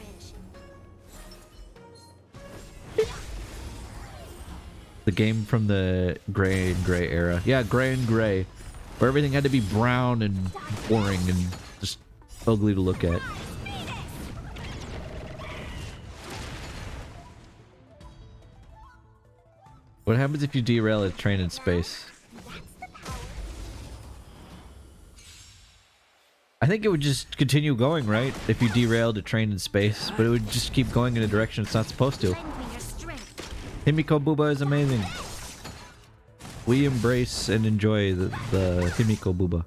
The game from the gray and gray era. Yeah, gray and gray. Where everything had to be brown and boring and just ugly to look at. What happens if you derail a train in space? I think it would just continue going, right? If you derailed a train in space, but it would just keep going in a direction it's not supposed to. Himiko Buba is amazing. We embrace and enjoy the Himiko Buba.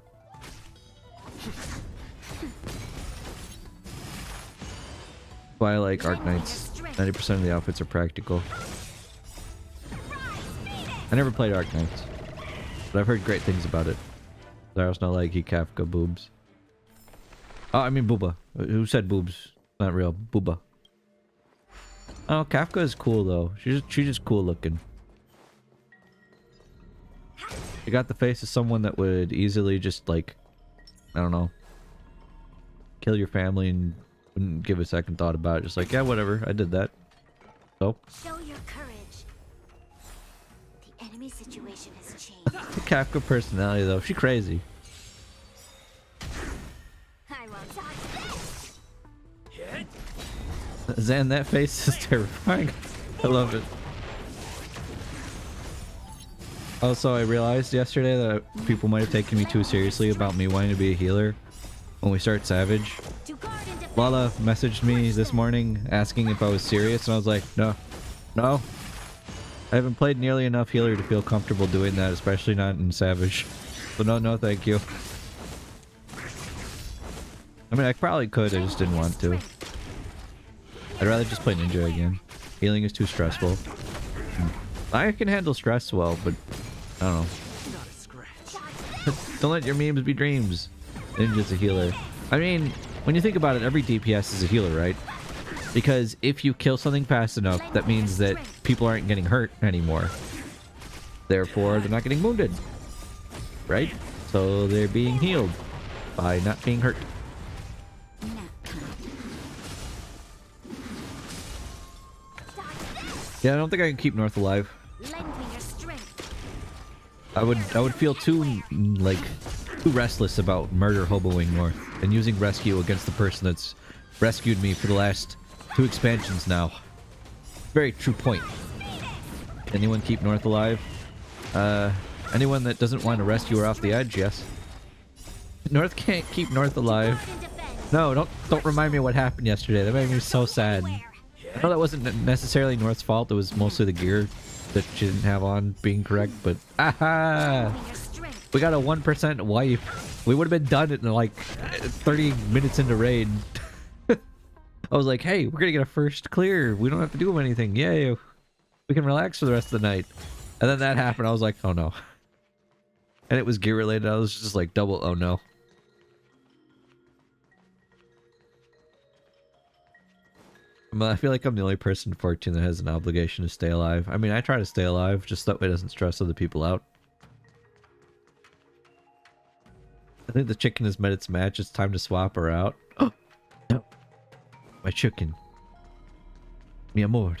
Why I like Arknights. 90% of the outfits are practical. I never played Arknights, but I've heard great things about it. There's no like Kafka boobs. Oh, I mean Booba. Who said boobs? Not real. Booba. Oh, Kafka is cool though. She's just cool looking. You got the face of someone that would easily just like, I don't know, kill your family and wouldn't give a second thought about it. Just like, yeah, whatever, I did that. So.
Show your courage. The enemy situation has changed.
The Kafka personality though, she crazy.
I won't talk to this.
Zan, that face is terrifying. I love it. Also, I realized yesterday that people might have taken me too seriously about me wanting to be a healer when we start Savage. Lala messaged me this morning asking if I was serious, and I was like, no. I haven't played nearly enough healer to feel comfortable doing that, especially not in Savage. So no, thank you. I mean, I probably could, I just didn't want to. I'd rather just play Ninja again. Healing is too stressful. I can handle stress well, but I don't know. Don't let your memes be dreams. Ninja's a healer. I mean, when you think about it, every DPS is a healer, right? Because if you kill something fast enough, that means that people aren't getting hurt anymore. Therefore, they're not getting wounded. Right? So they're being healed by not being hurt. Yeah, I don't think I can keep North alive. I would feel too restless about murder hoboing North and using rescue against the person that's rescued me for the last 2 expansions now. Very true point. Anyone keep North alive? Anyone that doesn't want to rescue her off the edge, yes. North can't keep North alive. No, don't remind me of what happened yesterday. That made me so sad. I know that wasn't necessarily North's fault. It was mostly the gear that she didn't have on being correct, but aha! We got a 1% wipe. We would have been done in like 30 minutes into raid. I was like, hey, we're gonna get a first clear. We don't have to do anything. Yay. We can relax for the rest of the night. And then that happened. I was like, oh no. And it was gear related. I was just like double, oh no. I feel like I'm the only person 14 that has an obligation to stay alive. I mean, I try to stay alive, just that way it doesn't stress other people out. I think the chicken has met its match. It's time to swap her out. Oh, no. My chicken. Mi amor.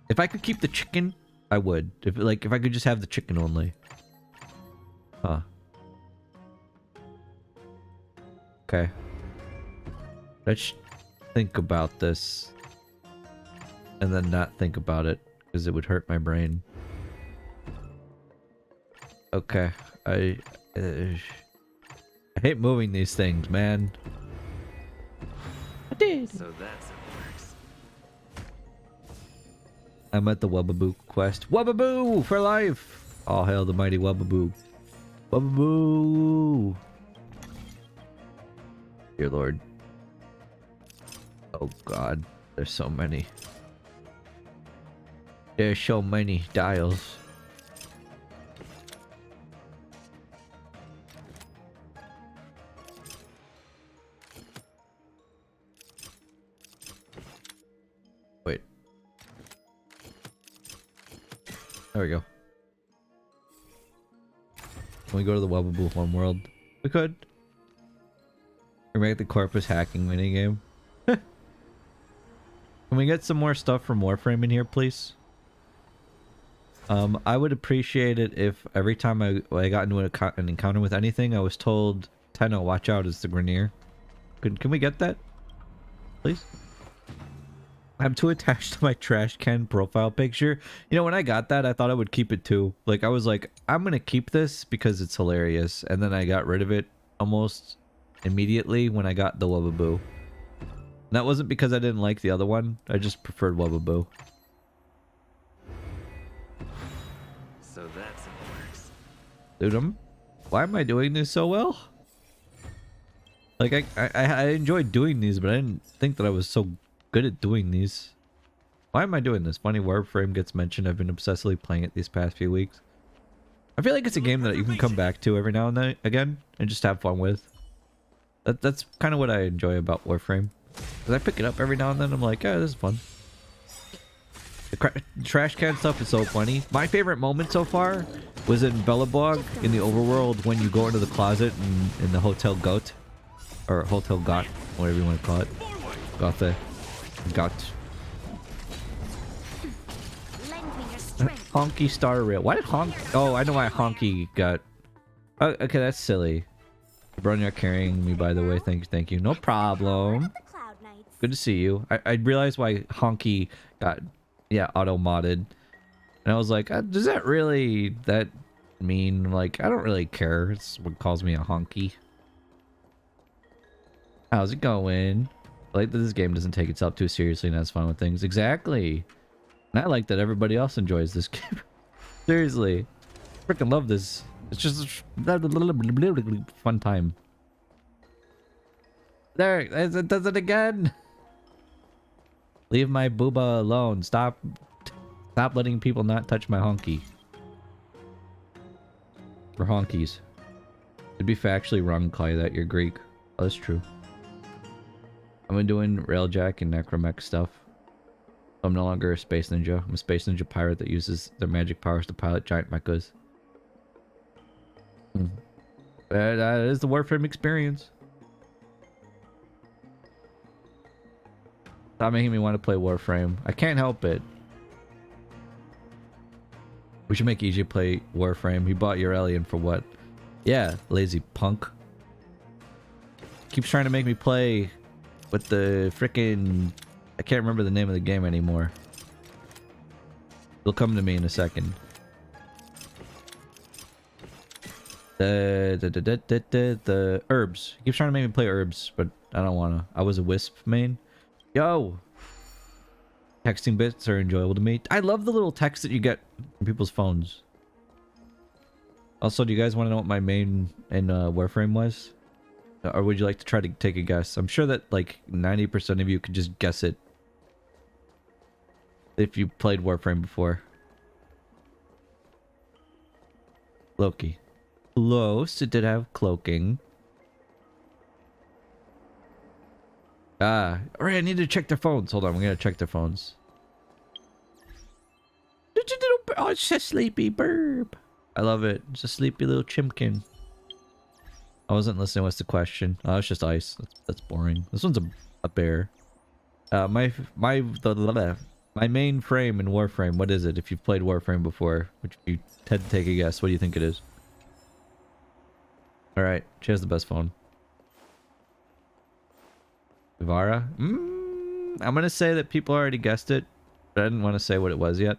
If I could keep the chicken, I would. If I could just have the chicken only. Huh. Okay. Let's think about this. And then not think about it. Because it would hurt my brain. Okay. I hate moving these things, man. I did.
So that's how it works.
I'm at the Wubbaboo quest. Wubbaboo for life! All hail the mighty Wubbaboo. Wubbaboo! Dear Lord. Oh God, there's so many. There's so many dials. Wait. There we go. Can we go to the Wubbaboo homeworld? We could. Or make the corpus hacking minigame. Can we get some more stuff from Warframe in here, please? I would appreciate it if every time I got into an encounter with anything, I was told, Tenno, watch out, it's the Grenier. Can we get that? Please? I'm too attached to my trash can profile picture. You know, when I got that, I thought I would keep it too. Like, I was like, I'm gonna keep this because it's hilarious. And then I got rid of it almost immediately when I got the Wubbaboo. And that wasn't because I didn't like the other one. I just preferred Wubbaboo.
So that's how it works.
Dude, why am I doing this so well? Like, I enjoyed doing these, but I didn't think that I was so good at doing these. Why am I doing this? Funny Warframe gets mentioned. I've been obsessively playing it these past few weeks. I feel like it's a game that you can come back to every now and then again and just have fun with. That's kind of what I enjoy about Warframe. Because I pick it up every now and then, I'm like, yeah, this is fun. The trash can stuff is so funny. My favorite moment so far was in Belobog in the overworld when you go into the closet in the Hotel Goat. Or Hotel Got, whatever you want to call it. Gothe. Got. Honky Star Rail. Why did Honk... Oh, I know why Honky got... Oh, okay, that's silly. Bron, you're carrying me, by the way. Thank you. No problem. Good to see you. I realized why Honky got, yeah, auto-modded. And I was like, does that really... that mean? Like, I don't really care. It's what calls me a Honky. How's it going? I like that this game doesn't take itself too seriously and has fun with things. Exactly. And I like that everybody else enjoys this game. Seriously. Freaking love this. It's just a fun time. There, it does it again. Leave my booba alone. Stop letting people not touch my honky. Or honkies. It'd be factually wrong to call you that. You're Greek. Oh, that's true. I've been doing Railjack and Necromech stuff. I'm no longer a space ninja. I'm a space ninja pirate that uses their magic powers to pilot giant mechas. That is the Warframe experience. Stop making me want to play Warframe. I can't help it. We should make EJ play Warframe. He bought Aurelian for what? Yeah, lazy punk. Keeps trying to make me play with the frickin'... I can't remember the name of the game anymore. It'll come to me in a second. The herbs. He keeps trying to make me play herbs, but I don't wanna. I was a Wisp main. Yo! Texting bits are enjoyable to me. I love the little text that you get from people's phones. Also, do you guys want to know what my main in Warframe was? Or would you like to try to take a guess? I'm sure that like 90% of you could just guess it if you played Warframe before. Loki. Close. It did have cloaking. Ah. Alright, I need to check their phones. Hold on, we're gonna check their phones. Oh, it's a sleepy burb. I love it. It's a sleepy little chimkin. I wasn't listening. What's the question? Oh, it's just ice. That's boring. This one's a bear. My main frame in Warframe. What is it? If you've played Warframe before, which you tend to take a guess, what do you think it is? All right, she has the best phone. Ivara. I'm gonna say that people already guessed it, but I didn't want to say what it was yet.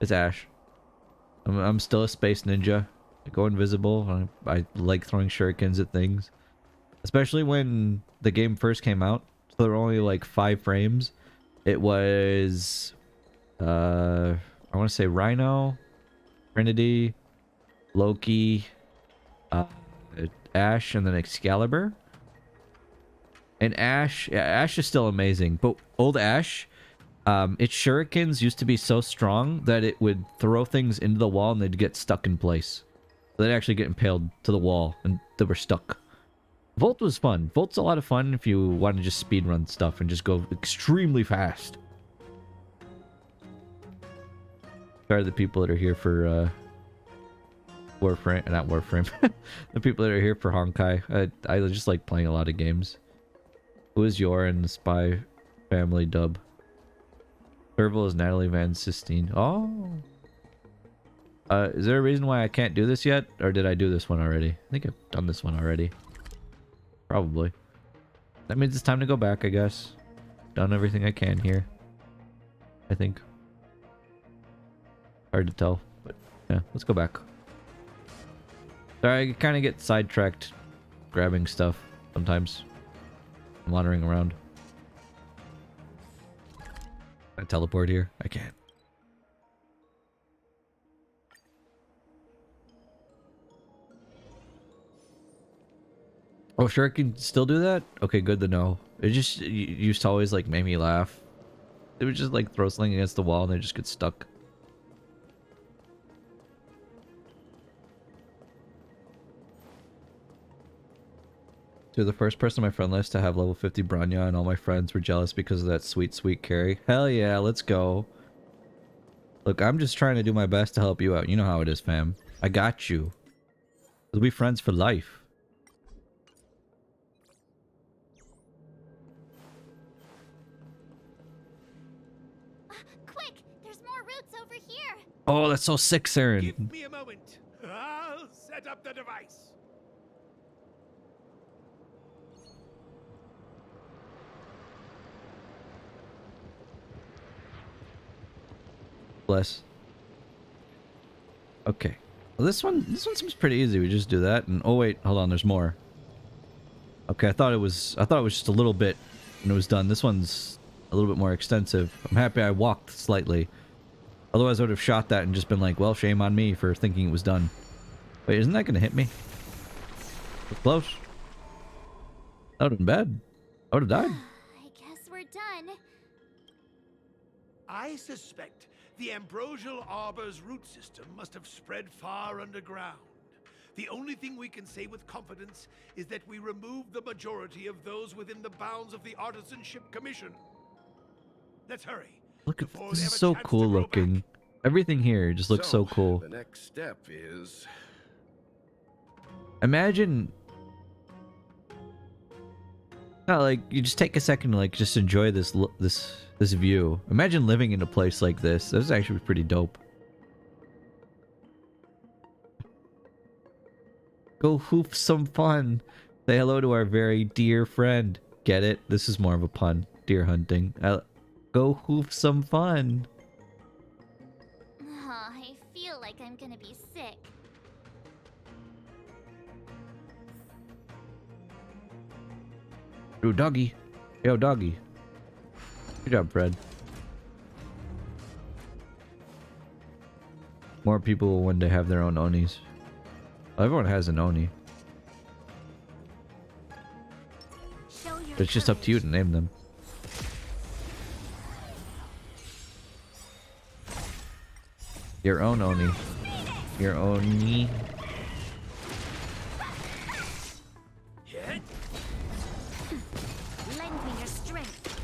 It's Ash. I'm still a space ninja. I go invisible. I like throwing shurikens at things. Especially when the game first came out. So there were only like 5 frames. It was... I want to say Rhino, Trinity, Loki, Ash, and then Excalibur. And Ash... Yeah, Ash is still amazing. But old Ash... its shurikens used to be so strong that it would throw things into the wall and they'd get stuck in place. They'd actually get impaled to the wall and they were stuck. Volt was fun. Volt's a lot of fun if you want to just speedrun stuff and just go extremely fast. Sorry, the people that are here for Warframe, not Warframe. The people that are here for Honkai. I just like playing a lot of games. Who is Yorin, the Spy Family dub? Serval is Natalie Van Sistine. Oh. Is there a reason why I can't do this yet? Or did I do this one already? I think I've done this one already. Probably. That means it's time to go back, I guess. Done everything I can here. I think. Hard to tell. But yeah, let's go back. Sorry, I kind of get sidetracked grabbing stuff sometimes. I'm wandering around. Can I teleport here? I can't. Oh, sure, I can still do that? Okay, good to know. It just used to always like make me laugh. It would just like throw something against the wall and they just get stuck. Dude, the first person on my friend list to have level 50 Bronya, and all my friends were jealous because of that sweet, sweet carry. Hell yeah, let's go. Look, I'm just trying to do my best to help you out. You know how it is, fam. I got you. We'll be friends for life.
Quick! There's more roots over here!
Oh, that's so sick, Saren.
Give me a moment. I'll set up the device.
Bless. Okay. Well, this one seems pretty easy. We just do that and oh wait, hold on, there's more. Okay, I thought it was just a little bit and it was done. This one's a little bit more extensive. I'm happy I walked slightly. Otherwise I would have shot that and just been like, well, shame on me for thinking it was done. Wait, isn't that gonna hit me? It's close. That would have been bad. I would have died.
I guess we're done.
I suspect the ambrosial arbor's root system must have spread far underground. The only thing we can say with confidence is that we removed the majority of those within the bounds of the Artisanship Commission. Let's hurry.
Look at
before
this
they
is
have a
so
chance to
cool
grow
looking.
back.
Everything here just looks so cool.
The next step is...
Imagine... No, like, you just take a second to, like, just enjoy this this view. Imagine living in a place like this. This is actually pretty dope. Go hoof some fun. Say hello to our very dear friend. Get it? This is more of a pun. Deer hunting. Go hoof some fun.
I feel like I'm gonna be sick.
Ooh, doggy. Yo, doggy. Good job, Fred. More people will one day have their own Onis. Everyone has an Oni.
Show your
But it's just up to you to name them. Your own Oni. Your Oni.
Lend me your strength.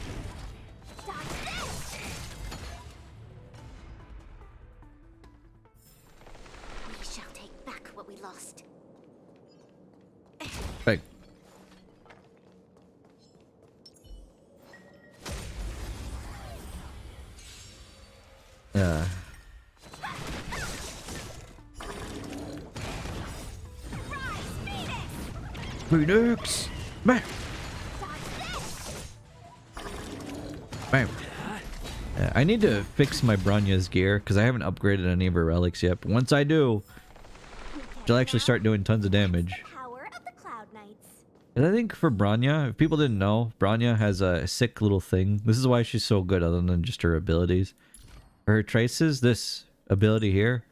We shall take back what we lost.
Hey. Phoenix! Bam! Bam! Yeah, I need to fix my Bronya's gear because I haven't upgraded any of her relics yet. But once I do, she'll actually start doing tons of damage.
Power of the Cloud Knights.
And I think for Bronya, if people didn't know, Bronya has a sick little thing. This is why she's so good other than just her abilities. For her traces, this ability here,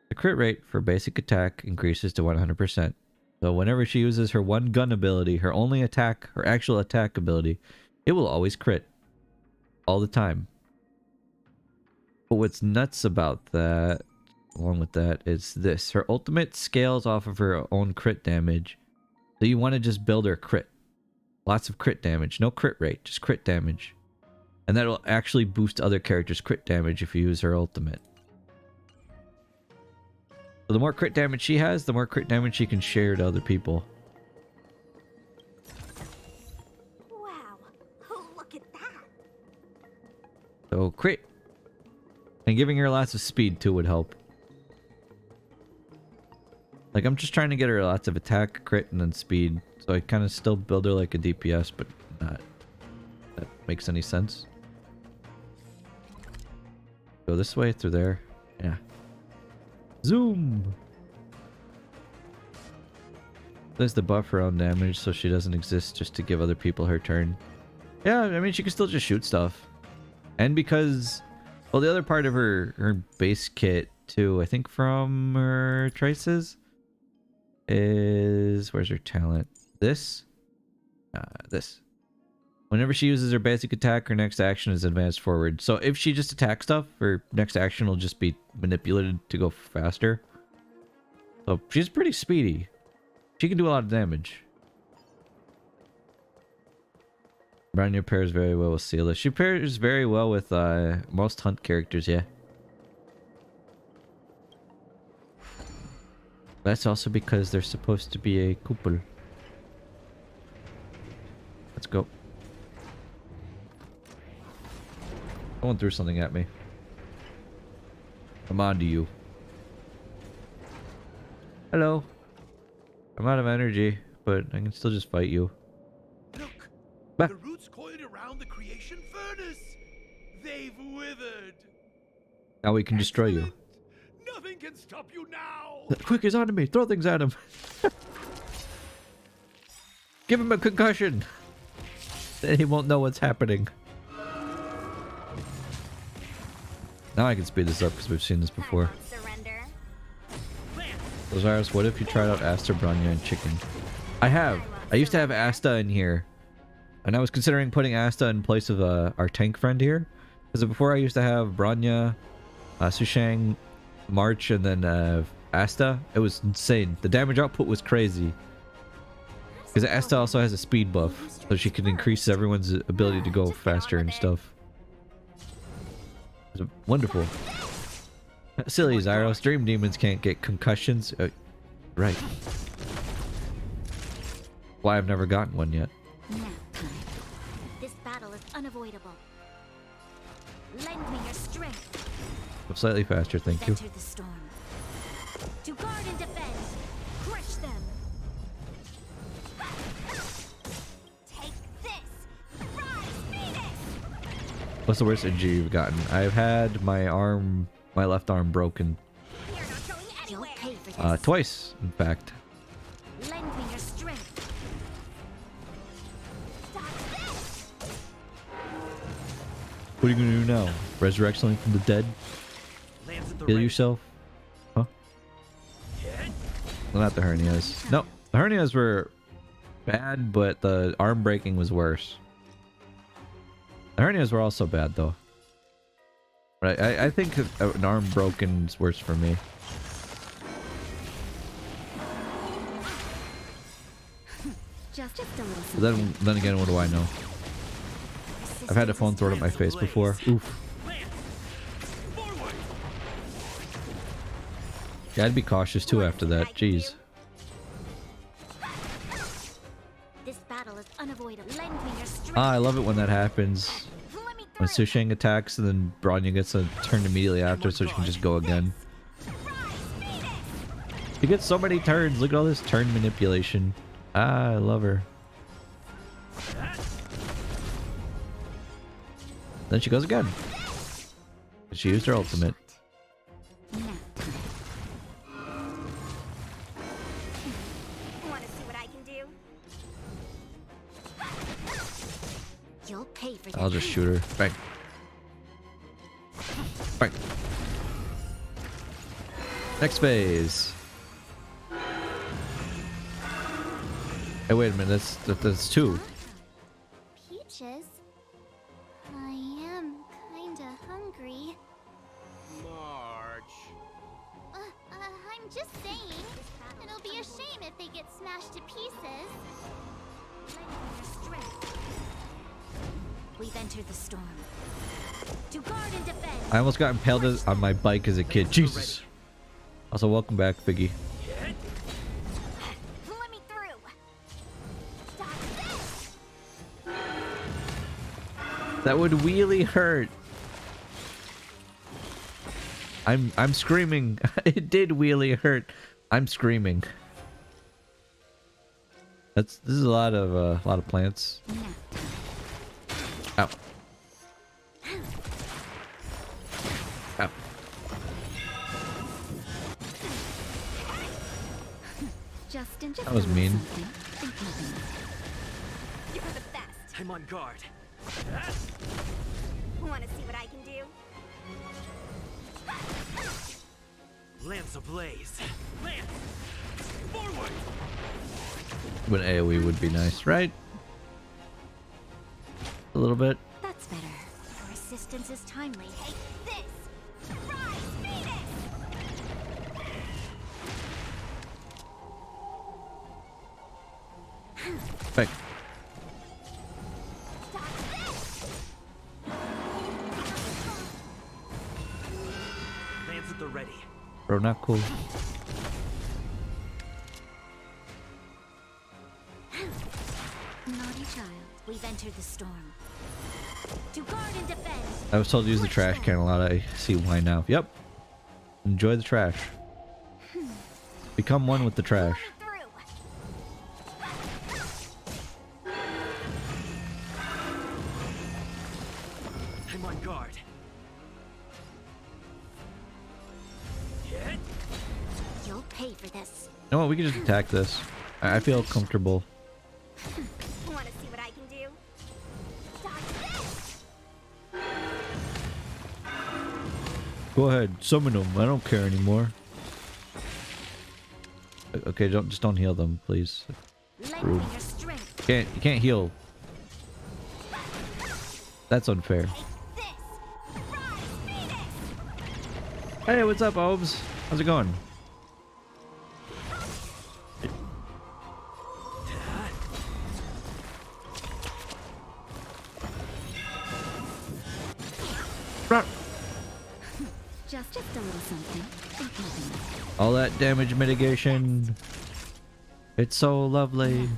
the crit rate for basic attack increases to 100%. So whenever she uses her one gun ability, her only attack, her actual attack ability, it will always crit. All the time. But what's nuts about that, along with that, is this. Her ultimate scales off of her own crit damage. So you want to just build her crit. Lots of crit damage. No crit rate, just crit damage. And that'll actually boost other characters' crit damage if you use her ultimate. So the more crit damage she has, the more crit damage she can share to other people.
Wow. Oh, look at that.
So crit. And giving her lots of speed too would help. Like I'm just trying to get her lots of attack, crit, and then speed. So I kind of still build her like a DPS, but not. That makes any sense. Go this way, through there. Yeah. Zoom! There's the buff her own damage so she doesn't exist just to give other people her turn. Yeah, I mean she can still just shoot stuff. And because, well, the other part of her base kit too, I think from her traces, is, where's her talent? This? This. Whenever she uses her basic attack, her next action is advanced forward. So if she just attacks stuff, her next action will just be manipulated to go faster. So she's pretty speedy. She can do a lot of damage. Bronya pairs very well with Seela. She pairs very well with most hunt characters, yeah. That's also because they're supposed to be a couple. Let's go. Someone threw something at me. I'm on to you. Hello. I'm out of energy, but I can still just fight you.
Look!
Bah.
The roots coiled around the creation furnace! They've withered!
Now we can destroy you.
Excellent. Nothing can stop you now!
Quick, he's on to me. Throw things at him. Give him a concussion. Then he won't know what's happening. Now I can speed this up because we've seen this before.
Surrender.
Lazarus, what if you tried out Asta, Bronya, and Chicken? I have. I used to have Asta in here. And I was considering putting Asta in place of our tank friend here. Because before I used to have Bronya, Sushang, March, and then Asta. It was insane. The damage output was crazy. Because Asta also has a speed buff. So she can increase everyone's ability to go faster and stuff. It's wonderful. Silly Zyros. Dream demons can't get concussions. Right. Why I've never gotten one yet.
Nap time. This battle is unavoidable. Lend me your strength.
I'm slightly faster, thank you.
Enter the storm. To guard and defend. Crush them. Take this. Rise, Phoenix.
What's the worst injury you've gotten? I've had my left arm broken.
You're not going anywhere. You'll pay for this.
Twice, in fact.
Lend me your strength. Stop this.
What are you gonna do now? Resurrect something from the dead?
Lands at the
Heal
ready.
yourself? Huh? not the hernias. No, the hernias were bad, but the arm breaking was worse. The hernias were also bad though. But I think an arm broken is worse for me.
Just a little.
But then again, what do I know? I've had a phone thrown at my face before. Oof. Yeah, I'd be cautious too after that. Jeez.
This battle is unavoidable. Lend me your strength.
Ah, I love it when that happens.
Let me
When
through.
Sushang attacks and then Bronya gets a turn immediately after so she can just go again. She gets so many turns. Look at all this turn manipulation. Ah, I love her. Then she goes again. She used her ultimate.
Want to see what I can do? You'll pay for that.
I'll just shoot her. Bang. Bang. Next phase. Hey, wait a minute. That's two.
Peaches? I am kinda hungry.
March.
I'm just saying. It'll be a shame if they get smashed to pieces.
We've entered the storm. To guard and defend.
I almost got impaled on my bike as a kid. Jesus. Also, welcome back, Biggie.
Let me through.
That would really hurt. I'm screaming. It did really hurt. I'm screaming. This is a lot of plants. Ow. Ow.
Justin, just
That was mean.
You're the best.
I'm on guard.
Want to see what I can do?
Lamps ablaze. Lance! Forward!
But AoE would be nice, right? A little bit.
That's better. Your assistance is timely. Take this. Rise, Phoenix!
Bang.
Lance at the ready.
Bro, not cool.
Naughty child. We've entered the storm. To guard and defend.
I was told to use the trash can a lot. I see why now. Yep. Enjoy the trash. Become one with the trash.
I'm on guard. Hit.
You'll pay for this.
You know what? We can just attack this. I feel comfortable.
Want to see what I can do?
Go ahead, summon them. I don't care anymore. Okay, just don't heal them, please. Rude. You can't heal. That's unfair. Hey, what's up, Obes? How's it going?
Just a little something.
All that damage mitigation. It's so lovely.
It's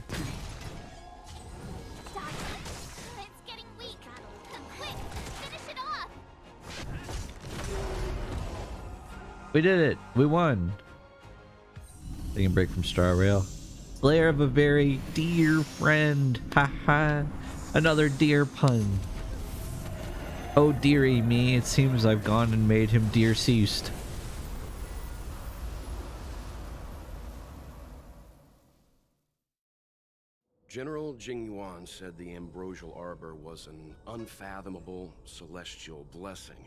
getting weak. Quick, finish it off.
We did it. We won. Taking a break from Star Rail. Slayer of a very dear friend. Haha. Another dear pun. Oh dearie me, it seems I've gone and made him dear ceased.
General Jingyuan said the ambrosial arbor was an unfathomable celestial blessing.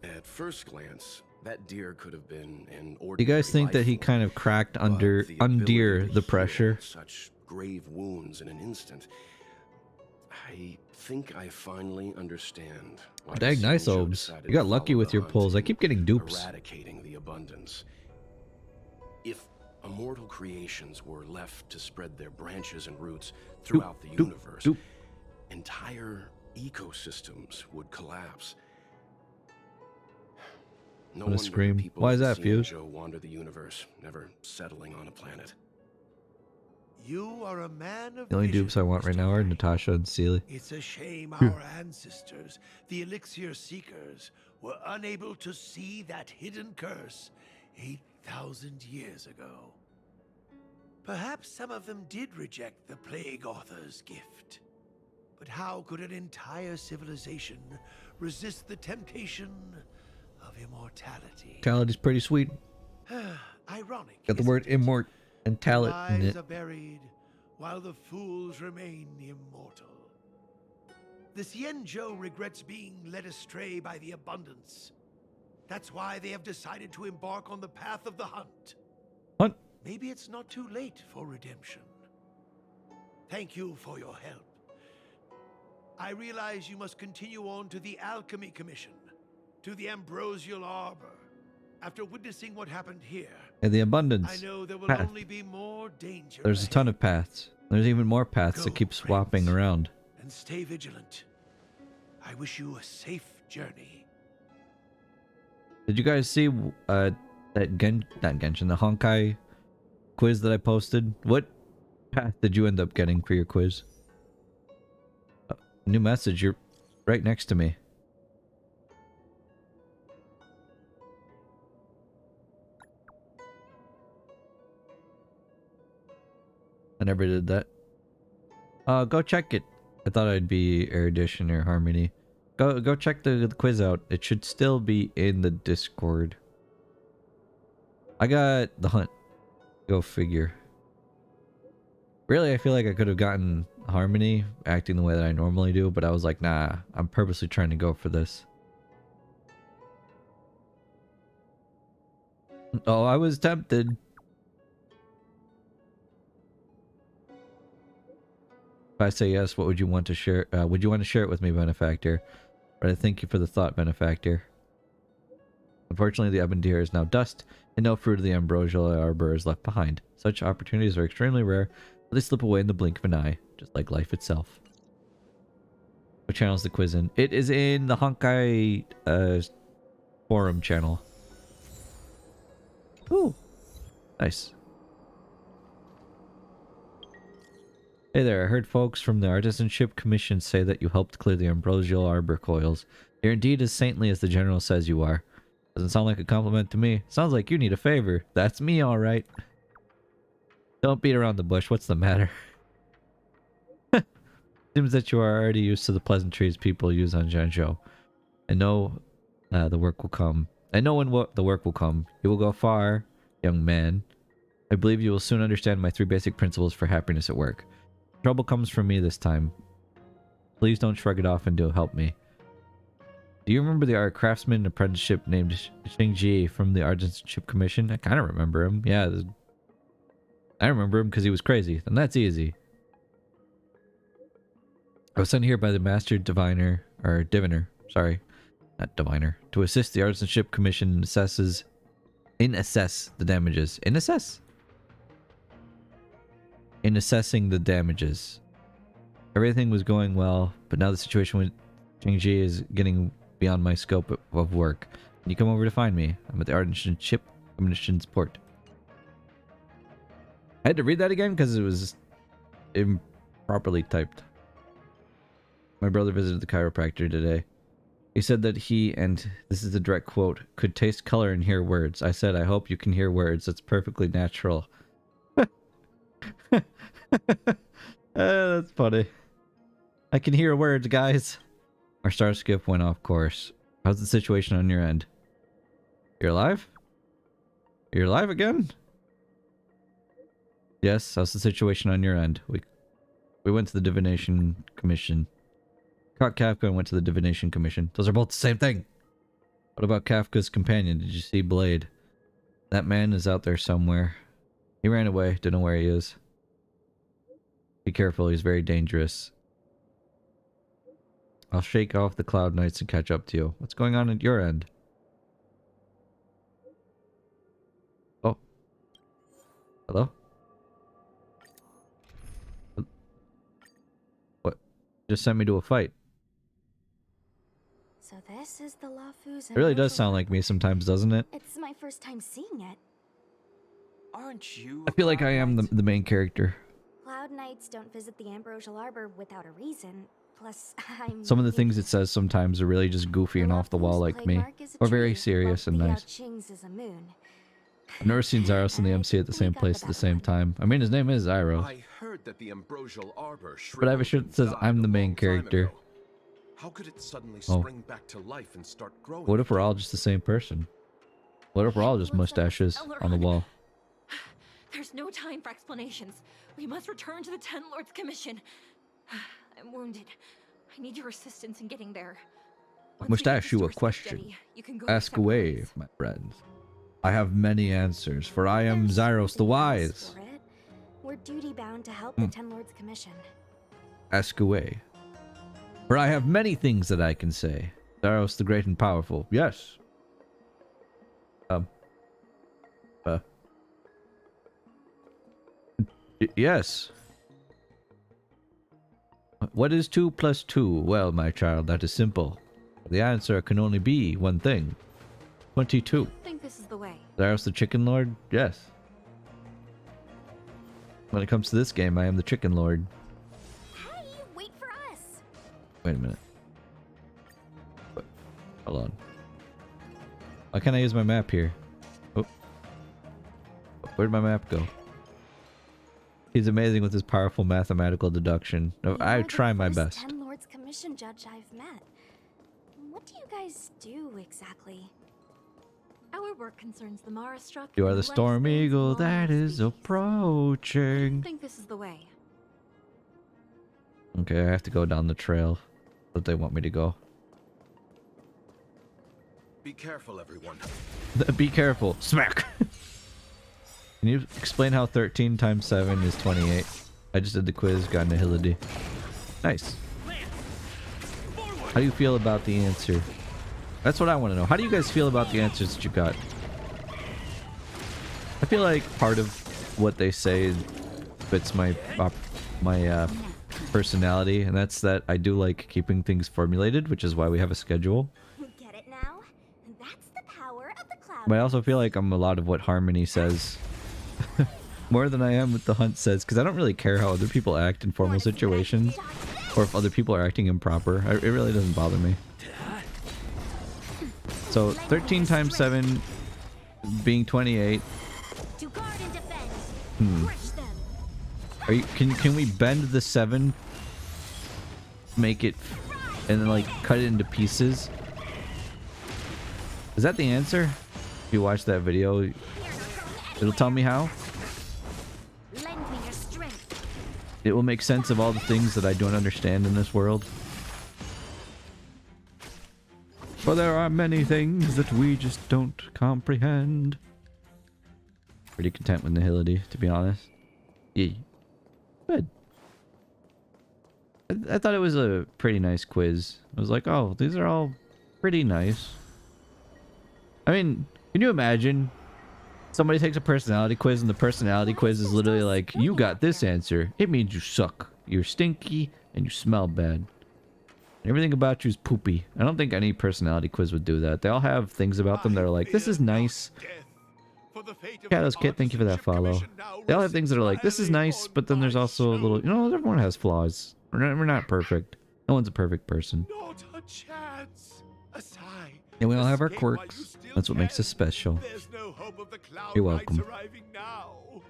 At first glance, That deer could have been an
Do you
ordinary
guys think that he
life
kind
form,
of cracked
but
under
the
undeer
ability to
the
heal
pressure?
such grave wounds in an instant. I think I finally understand why the
Dang, nice
Sanjo
obes.
decided
You got
to
lucky
follow
with
the
your
hunt
pulls. I
in
keep getting dupes.
eradicating the abundance. If immortal creations were left to spread their branches and roots throughout the universe, entire ecosystems would collapse. No
I'm gonna
wonder
scream.
people
Why
of
is
the
that, Fuse?
Sanjo wander the universe, never settling on a planet.
You are a man of
The only
vision,
dupes I want right
Mr.
now are
Knight.
Natasha and Seely.
It's a shame our ancestors, the Elixir Seekers, were unable to see that hidden curse 8,000 years ago. Perhaps some of them did reject the Plague Author's gift. But how could an entire civilization resist the temptation of immortality?
Mortality's pretty sweet.
Ironic.
Got the
isn't
word
it?
immort and
The
talent in
wise
it.
are buried, while the fools remain immortal. The Xianzhou regrets being led astray by the abundance. That's why they have decided to embark on the path of the hunt.
Hunt?
Maybe it's not too late for redemption. Thank you for your help. I realize you must continue on to the Alchemy Commission, to the Ambrosial Arbor. After witnessing what happened here,
And the
I
abundance.
know there will
Path.
only be more danger.
There's a ton
ahead.
of paths. There's even more paths
Go,
that keep swapping
friends.
around.
And stay vigilant. I wish you a safe journey.
Did you guys see that not Genshin, the Honkai quiz that I posted? What path did you end up getting for your quiz? New message, you're right next to me. I never did that. Go check it. I thought I'd be Erudition or Harmony. Go check the quiz out. It should still be in the Discord. I got the hunt. Go figure. Really, I feel like I could have gotten Harmony acting the way that I normally do, but I was like, nah, I'm purposely trying to go for this. Oh, I was tempted. If I say yes, what would you want to share? Would you want to share it with me, Benefactor? But I thank you for the thought, Benefactor. Unfortunately, the ebon deer is now dust, and no fruit of the ambrosial arbor is left behind. Such opportunities are extremely rare, but they slip away in the blink of an eye, just like life itself. What channel is the quiz in? It is in the Honkai forum channel. Ooh, nice. Hey there, I heard folks from the Artisanship Commission say that you helped clear the ambrosial arbor coils. You're indeed as saintly as the general says you are. Doesn't sound like a compliment to me. Sounds like you need a favor. That's me, alright. Don't beat around the bush, what's the matter? Seems that you are already used to the pleasantries people use on Zhenzhou. I know the work will come. I know when the work will come. You will go far, young man. I believe you will soon understand my 3 basic principles for happiness at work. Trouble comes from me this time. Please don't shrug it off and do help me. Do you remember the art craftsman apprenticeship named Xingji from the Artisanship Commission? I kind of remember him. Yeah, I remember him because he was crazy. And that's easy. I was sent here by the Master Diviner, or Diviner, sorry, not Diviner, to assist the Artisanship Commission in assess the damages. In assessing the damages. Everything was going well, but now the situation with Xingji is getting beyond my scope of work. Can you come over to find me? I'm at the Artisanship Commission's port. I had to read that again because it was improperly typed. My brother visited the chiropractor today. He said that he, and this is a direct quote, could taste color and hear words. I said, I hope you can hear words. That's perfectly natural. That's funny. I can hear words, guys. Our star skip went off course. How's the situation on your end? You're alive? You're alive again? Yes, how's the situation on your end? We went to the Divination Commission. Caught Kafka and went to the Divination Commission. Those are both the same thing. What about Kafka's companion? Did you see Blade? That man is out there somewhere. He ran away. Don't know where he is. Be careful. He's very dangerous. I'll shake off the Cloud Knights and catch up to you. What's going on at your end? Oh. Hello? What? Just sent me to a fight.
So this is the Lafu's.
It really does sound like me sometimes, doesn't it?
It's my first time seeing it.
Aren't you?
I feel like I am the main character.
Cloud Knights don't visit the Ambrosial Arbor without a reason. Plus, I'm.
Some of the things it says sometimes are really just goofy and off the wall like me. Or very serious and nice. I've never seen Zyros and the MC at the same place at the same time. I mean, his name is Zyros.
I heard that the Ambrosial Arbor
But I have a shirt that says I'm the main character.
How could it suddenly spring back to life and start growing?
What if we're all just the same person? What if we're all just mustaches on the wall?
There's no time for explanations. We must return to the Ten Lords Commission. I'm wounded. I need your assistance in getting there.
I must ask you a question. Ask away, my friends. I have many answers, for I am Zyros the Wise.
We're duty bound to help the Ten Lords Commission.
Ask away. For I have many things that I can say. Zyros the Great and Powerful. Yes. Yes. What is 2 plus 2? Well, my child, that is simple. The answer can only be one thing. 22.
I think this is the way.
Zyros the Chicken Lord? Yes. When it comes to this game, I am the Chicken Lord.
Hey, wait for us.
Wait a minute. What? Hold on. Why can't I use my map here? Oh. Where'd my map go? He's amazing with his powerful mathematical deduction. I try my best.
Ten Lords Commission judge I've met. What do you guys do exactly?
Our work concerns the Mara struck.
You are the storm eagle that is approaching.
I think this is the way.
Okay, I have to go down the trail that they want me to go.
Be careful, everyone.
Be careful. Smack! Can you explain how 13 times 7 is 28? I just did the quiz, got an agility. Nice. How do you feel about the answer? That's what I want to know. How do you guys feel about the answers that you got? I feel like part of what they say fits my personality, and that's that I do like keeping things formulated, which is why we have a schedule.
Get it now? That's the power of the cloud.
But I also feel like I'm a lot of what Harmony says. More than I am what the Hunt says, because I don't really care how other people act in formal situations, or if other people are acting improper. It really doesn't bother me. So 13 times 7 being 28.
To guard and defend. Crush them.
Are you, can we bend the 7, make it, and then like cut it into pieces? Is that the answer? If you watch that video, it'll tell me how.
Lend me your strength.
It will make sense of all the things that I don't understand in this world. For there are many things that we just don't comprehend. Pretty content with Nihility, to be honest. Yeah. Good. I thought it was a pretty nice quiz. I was like, oh, these are all pretty nice. I mean, can you imagine somebody takes a personality quiz and the personality quiz is literally like, you got this answer. It means you suck. You're stinky and you smell bad. Everything about you is poopy. I don't think any personality quiz would do that. They all have things about them that are like, this is nice. Shadows Kit, thank you for that follow. They all have things that are like, this is nice, but then there's also a little, you know, everyone has flaws. We're not perfect. No one's a perfect person.
Not a chance. Aside.
And we all have our quirks. That's what makes us special.
There's no hope of the Cloud
You're
Knights
welcome.
arriving now.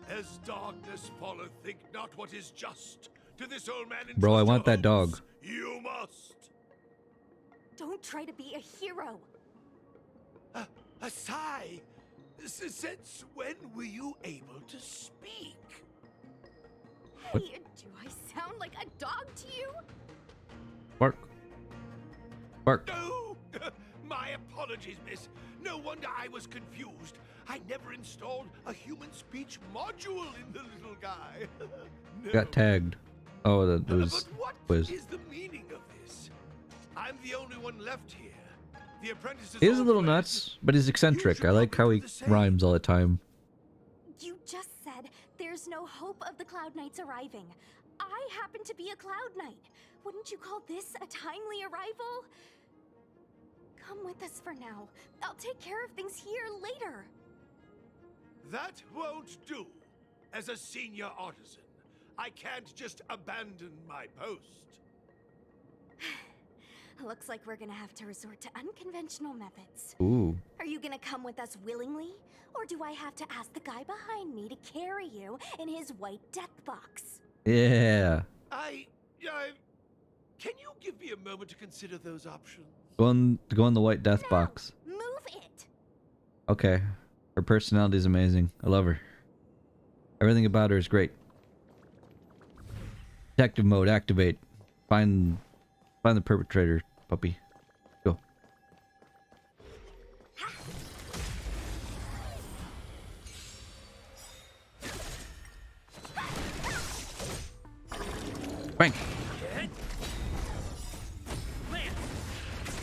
As darkness followeth, think not what is just. To this old man
Bro, I want that dog.
You must.
Don't try to be a hero.
Asai, since when were you able to speak?
What?
Hey, do I sound like a dog to you?
Bark. Bark.
No, my apologies. apologies, miss. No wonder I was confused. I never installed a human speech module in the little guy. No.
Got tagged. Oh, that was
But what
quiz.
is the meaning of this? I'm the only one left here. The apprentices
He is a
all
little
fled.
nuts, but he's eccentric.
should
I like how
probably
he
do the same.
rhymes all the time.
You just said there's no hope of the Cloud Knights arriving. I happen to be a Cloud Knight. Wouldn't you call this a timely arrival? Come with us for now. I'll take care of things here later.
That won't do. As a senior artisan, I can't just abandon my post.
Looks like we're gonna have to resort to unconventional methods.
Ooh.
Are you gonna come with us willingly? Or do I have to ask the guy behind me to carry you in his white death box?
Yeah.
Can you give me a moment to consider those options?
Go on the white death box.
Move it!
Okay. Her personality is amazing. I love her. Everything about her is great. Detective mode activate. Find the perpetrator, puppy. Go. Frank.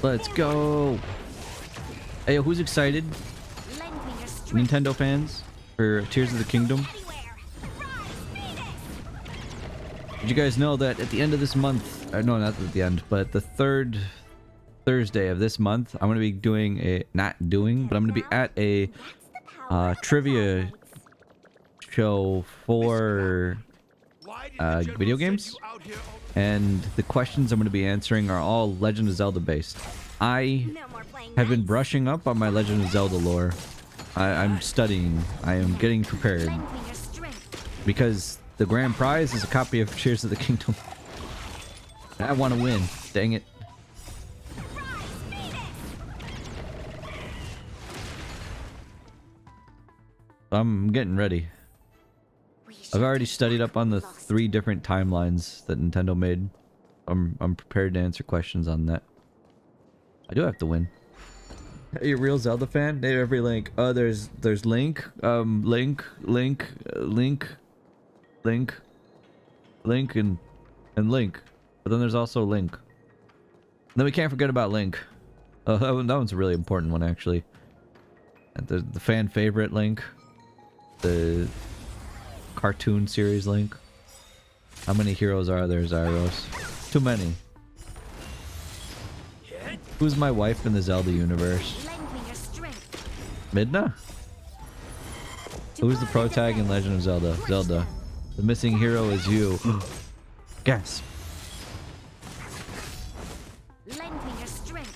Let's go. Hey, who's excited? Nintendo fans for Tears of the Kingdom? Did you guys know that at the end of this month, no, not at the end, but the third Thursday of this month, I'm going to be doing but I'm going to be at a trivia show for video games. And the questions I'm going to be answering are all Legend of Zelda based. I have been brushing up on my Legend of Zelda lore. I'm studying. I am getting prepared. Because the grand prize is a copy of Tears of the Kingdom. I want to win. Dang it. I'm getting ready. I've already studied up on the 3 different timelines that Nintendo made. I'm prepared to answer questions on that. I do have to win. Are you a real Zelda fan? Name every Link. Oh, there's Link, Link, and Link. But then there's also Link. And then we can't forget about Link. Oh, that one's a really important one, actually. And the fan favorite Link. The cartoon series Link. How many heroes are there, Zyros? Too many. Who's my wife in the Zelda universe? Midna? Who's the pro tag in Legend of Zelda? Zelda. The missing hero is you. Gasp.
Lend me your strength.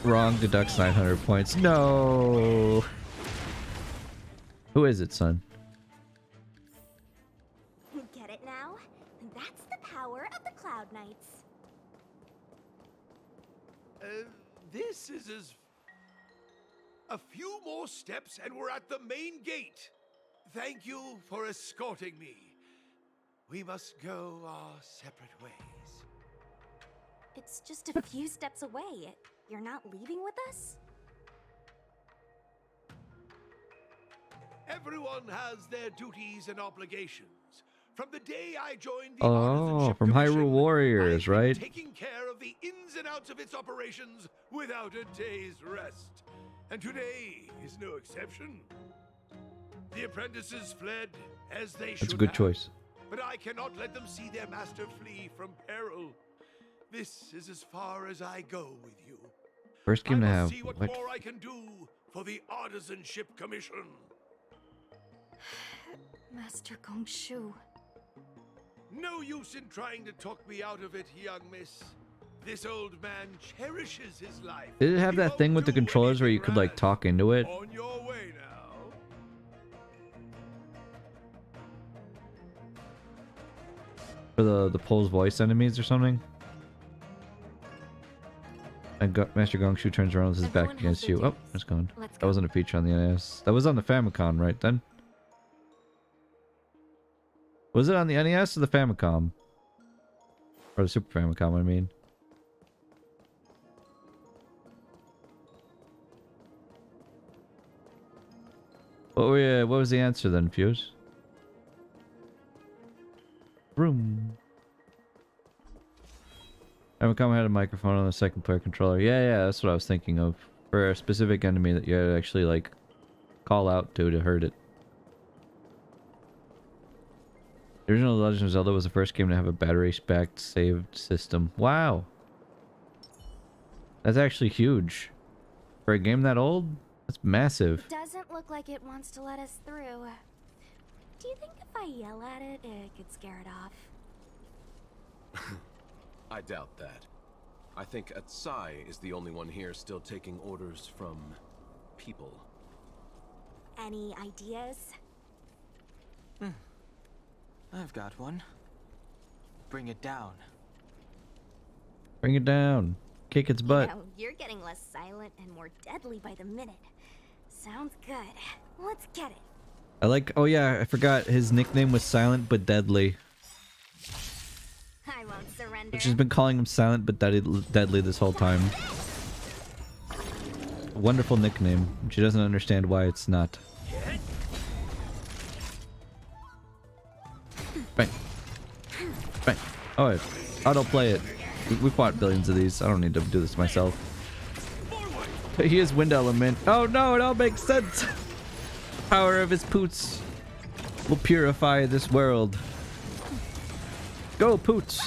Wrong, deducts 900 points. No. Who is it, son?
Get it now? That's the power of the Cloud Knights.
This is as... A few more steps and we're at the main gate. Thank you for escorting me. We must go our separate ways.
It's just a few steps away. You're not leaving with us?
Everyone has their duties and obligations. From the day I joined the
Oh,
Artisanship
from
Commission,
Hyrule Warriors,
I've been
right?
taking care of the ins and outs of its operations without a day's rest. And today is no exception. The apprentices fled as they should
That's a good
have,
choice.
but I cannot let them see their master flee from peril. This is as far as I go with you.
First game to
I
have.
must see what more I can do for the Artisanship Commission.
Master Gongshu.
No use in trying to talk me out of it, young miss. This old man cherishes his life.
Did it have
He
that
won't
thing with the
do
controllers where you
anything
could like
rash.
talk into it?
On your way now.
For the Pole's voice enemies or something? And Master Gongshu turns around with his back
Everyone has
against
their
you. Oh,
duties.
it's gone.
Let's
That
go.
wasn't a feature on the NES. That was on the Famicom, right then? Was it on the NES or the Famicom? Or the Super Famicom, I mean. What was the answer then, Fuse? Room. Famicom had a microphone on the second player controller. Yeah, that's what I was thinking of. For a specific enemy that you had to actually, like, call out to hurt it. The original Legend of Zelda was the first game to have a battery-backed saved system. Wow! That's actually huge. For a game that old, that's massive.
Doesn't look like it wants to let us through. Do you think if I yell at it, it could scare it off?
I doubt that. I think Atsai is the only one here still taking orders from people.
Any ideas?
I've got one. Bring it down.
Bring it down. Kick its butt.
You know, you're getting less silent and more deadly by the minute. Sounds good. Let's get it.
I like... Oh yeah, I forgot. His nickname was Silent but Deadly.
I won't surrender.
Which has been calling him Silent but Deadly this whole time. A wonderful nickname. She doesn't understand why it's not. Bang. Bang. Oh, autoplay it. We fought billions of these. I don't need to do this myself. He is wind element. Oh no, it all makes sense. Power of his poots will purify this world. Go, poots.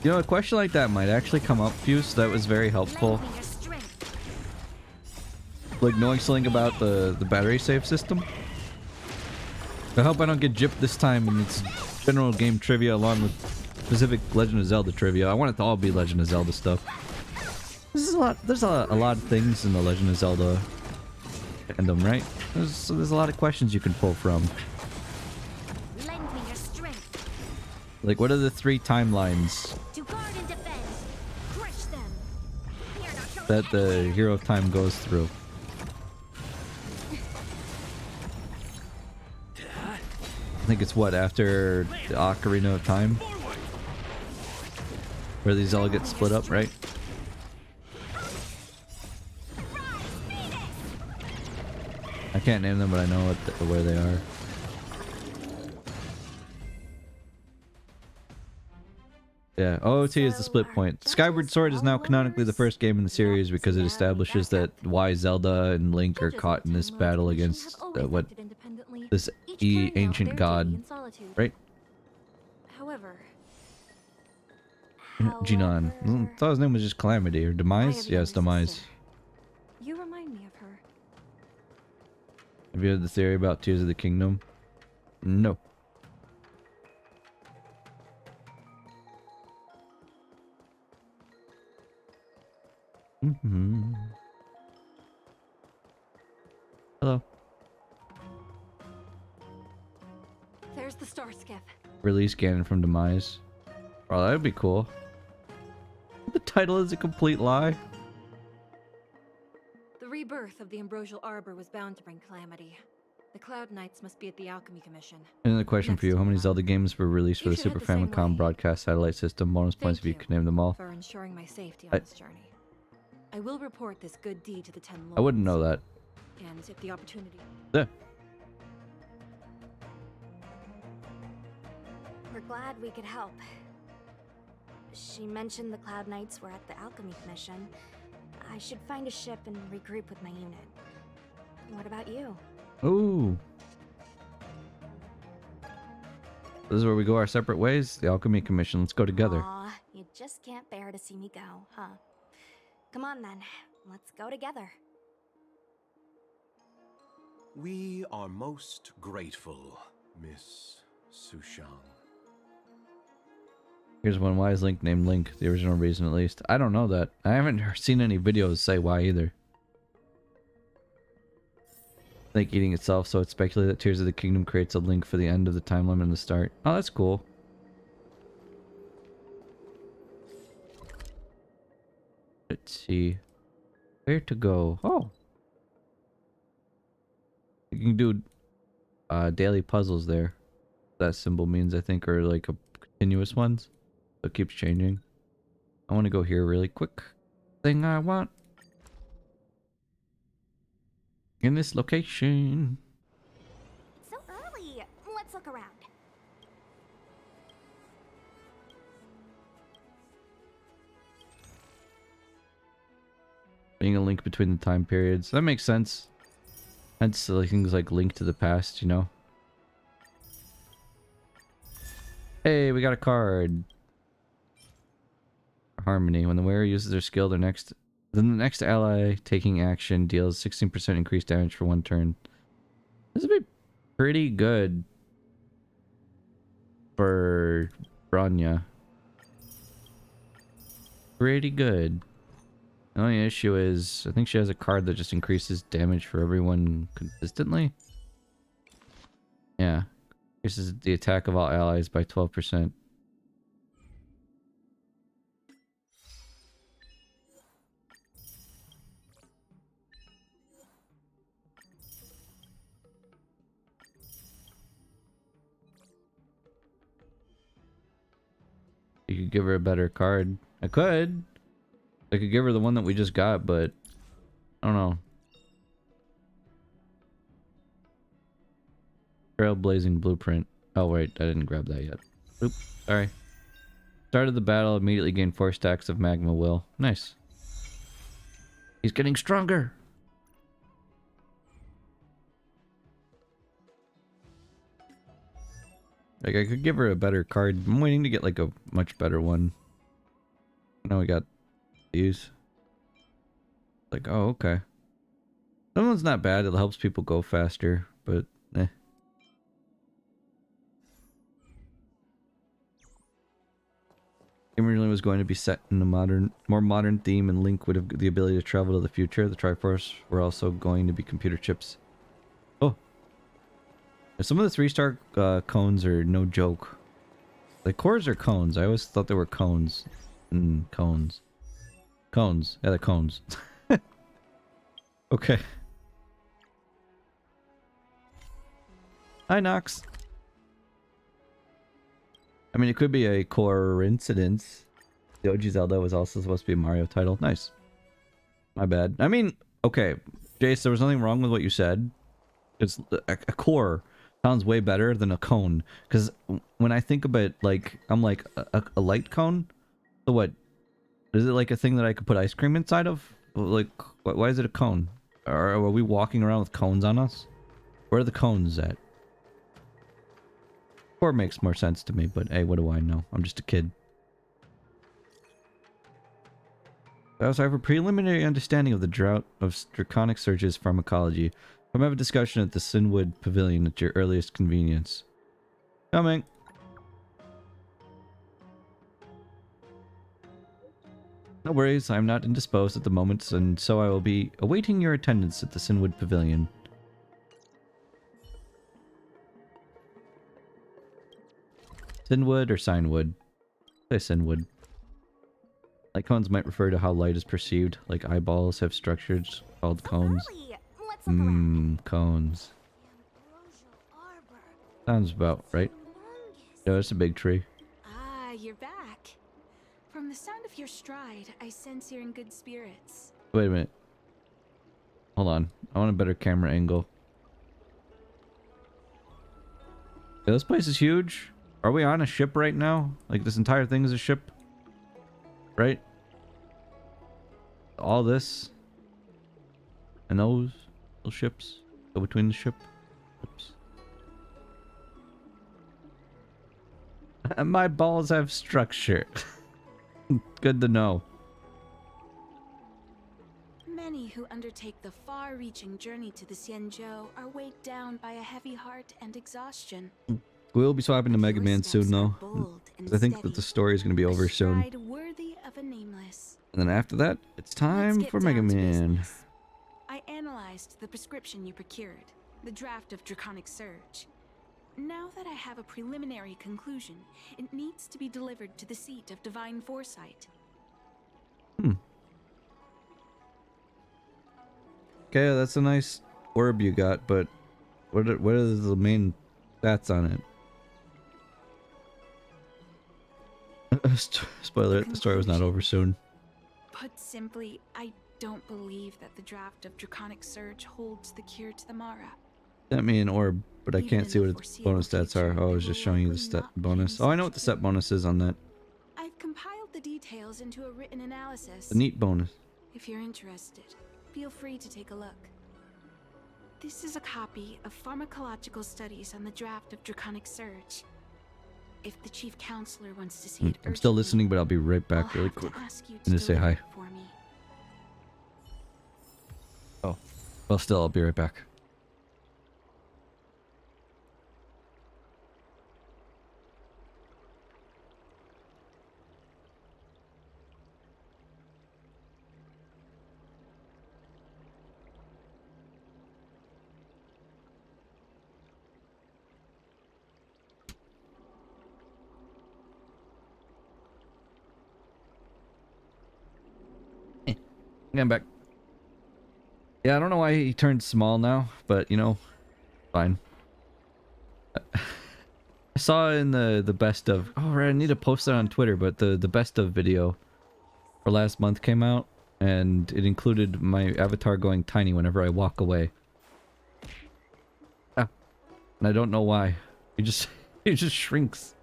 You know, a question like that might actually come up, Fuse. That was very helpful. Like knowing something about the battery save system. I hope I don't get gypped this time in its general game trivia along with specific Legend of Zelda trivia. I want it to all be Legend of Zelda stuff. There's a lot of things in the Legend of Zelda fandom, right? There's a lot of questions you can pull from.
Lend me your strength.
Like, what are the 3 timelines
To guard and defend. Crush them. We are not going
that the Hero of Time goes through? I think it's what, after the Ocarina of Time? Where these all get split up, right? I can't name them, but I know where they are. Yeah, OOT is the split point. Skyward Sword is now canonically the first game in the series because it establishes that why Zelda and Link are caught in this battle against this ancient god, right?
However,
Jinan. I thought his name was just Calamity or Demise. Yes, Demise.
you remind me of her.
Have you heard the theory about Tears of the Kingdom? No. Hello.
There's the star skiff.
Release Ganon from Demise. Oh, that'd be cool. The title is a complete lie.
The rebirth of the Ambrosial Arbor was bound to bring calamity. The Cloud Knights must be at the Alchemy Commission.
Another question for you. How many Zelda games were released for
You
the
should
Super
head the same
Famicom
way.
broadcast satellite system? Bonus points if you could name them all.
For ensuring my safety on this journey. I will report this good deed to the Ten Lords.
I wouldn't know that.
And if the opportunity...
Yeah.
We're glad we could help. She mentioned the Cloud Knights were at the Alchemy Commission. I should find a ship and regroup with my unit. What about you?
Ooh. This is where we go our separate ways. The Alchemy Commission. Let's go together.
Aw, you just can't bear to see me go, huh? Come on then, let's go together.
We are most grateful, Miss Sushang.
Here's one. Why is Link named Link? The original reason, at least. I don't know that. I haven't seen any videos say why either. Link eating itself, so it's speculated that Tears of the Kingdom creates a link for the end of the time limit and the start. Oh, that's cool. Let's see. Where to go? Oh. You can do daily puzzles there. that symbol means, I think, are like a continuous ones. So it keeps changing. I want to go here really quick. Thing I want in this location.
It's so early. Let's look around.
Being a link between the time periods. That makes sense. Hence like things like Link to the Past, you know? Hey, we got a card. Harmony. When the wearer uses their skill, then the next ally taking action deals 16% increased damage for 1 turn. This would be pretty good for Bronya. Pretty good. The only issue is, I think she has a card that just increases damage for everyone consistently. Yeah. Increases the attack of all allies by 12%. You could give her a better card. I could. I could give her the one that we just got, but I don't know. Trailblazing Blueprint. Oh wait, I didn't grab that yet. Oops, sorry. Started the battle, immediately gained 4 stacks of magma will. Nice. He's getting stronger. Like, I could give her a better card. I'm waiting to get like a much better one. Now we got these. Like, oh, okay. That one's not bad. It helps people go faster, but eh. Game originally was going to be set in a more modern theme, and Link would have the ability to travel to the future. The Triforce were also going to be computer chips. Oh. Some of the 3-star cones are no joke. Like, cores are cones. I always thought they were cones. Cones. Cones. Yeah, they're cones. Okay. Hi, Nox. I mean, it could be a coincidence. The OG Zelda was also supposed to be a Mario title. Nice. My bad. I mean, okay. Jace, there was nothing wrong with what you said. It's a core sounds way better than a cone. Because when I think about, like, I'm like, a light cone? So what? Is it like a thing that I could put ice cream inside of? Like, why is it a cone? Or are we walking around with cones on us? Where are the cones at? Core makes more sense to me, but hey, what do I know? I'm just a kid. I also have a preliminary understanding of the drought of Draconic Surge's pharmacology. Come have a discussion at the Sinwood Pavilion at your earliest convenience. Coming. No worries, I'm not indisposed at the moment, and so I will be awaiting your attendance at the Sinwood Pavilion. Sinwood or Signwood? Say Sinwood. Light cones might refer to how light is perceived, like eyeballs have structures called cones. Cones. Sounds about right. No, it's a big tree.
Ah, you're back. From the sound of your stride, I sense you're in good spirits.
Wait a minute. Hold on. I want a better camera angle. Yeah, this place is huge. Are we on a ship right now? Like, this entire thing is a ship? Right? All this. And those little ships. Go between the ship. Oops. My balls have structure. Good to know.
Many who undertake the far-reaching journey to the Xianzhou are weighed down by a heavy heart and exhaustion.
We'll be swapping to Mega Man soon, though. I think that the story is going to be over soon.
Worthy of a nameless.
And then after that, it's time for Mega Man.
I analyzed the prescription you procured, the draft of Draconic Surge. Now that I have a preliminary conclusion, it needs to be delivered to the seat of Divine Foresight.
Okay, that's a nice orb you got, but what are the main stats on it? Spoiler, the story was not over soon.
Put simply, I don't believe that the draft of Draconic Surge holds the cure to the Mara.
Sent me an orb, but I can't see what its bonus stats are. Oh, I was just showing you the stat bonus. Oh, I know what the set bonus is on that.
I've compiled the details into a written analysis.
The neat bonus.
If you're interested, feel free to take a look. This is a copy of pharmacological studies on the draft of Draconic Surge. If the chief counselor wants to see it
I'm still
urgently,
listening, but I'll be right back really quick. And just say hi.
For me.
Oh, well, still, I'll be right back. I'm back. Yeah, I don't know why he turned small now, but you know, fine. I saw in the best of. Oh, right, I need to post that on Twitter, but the best of video for last month came out, and it included my avatar going tiny whenever I walk away. Ah, and I don't know why. He just he just shrinks.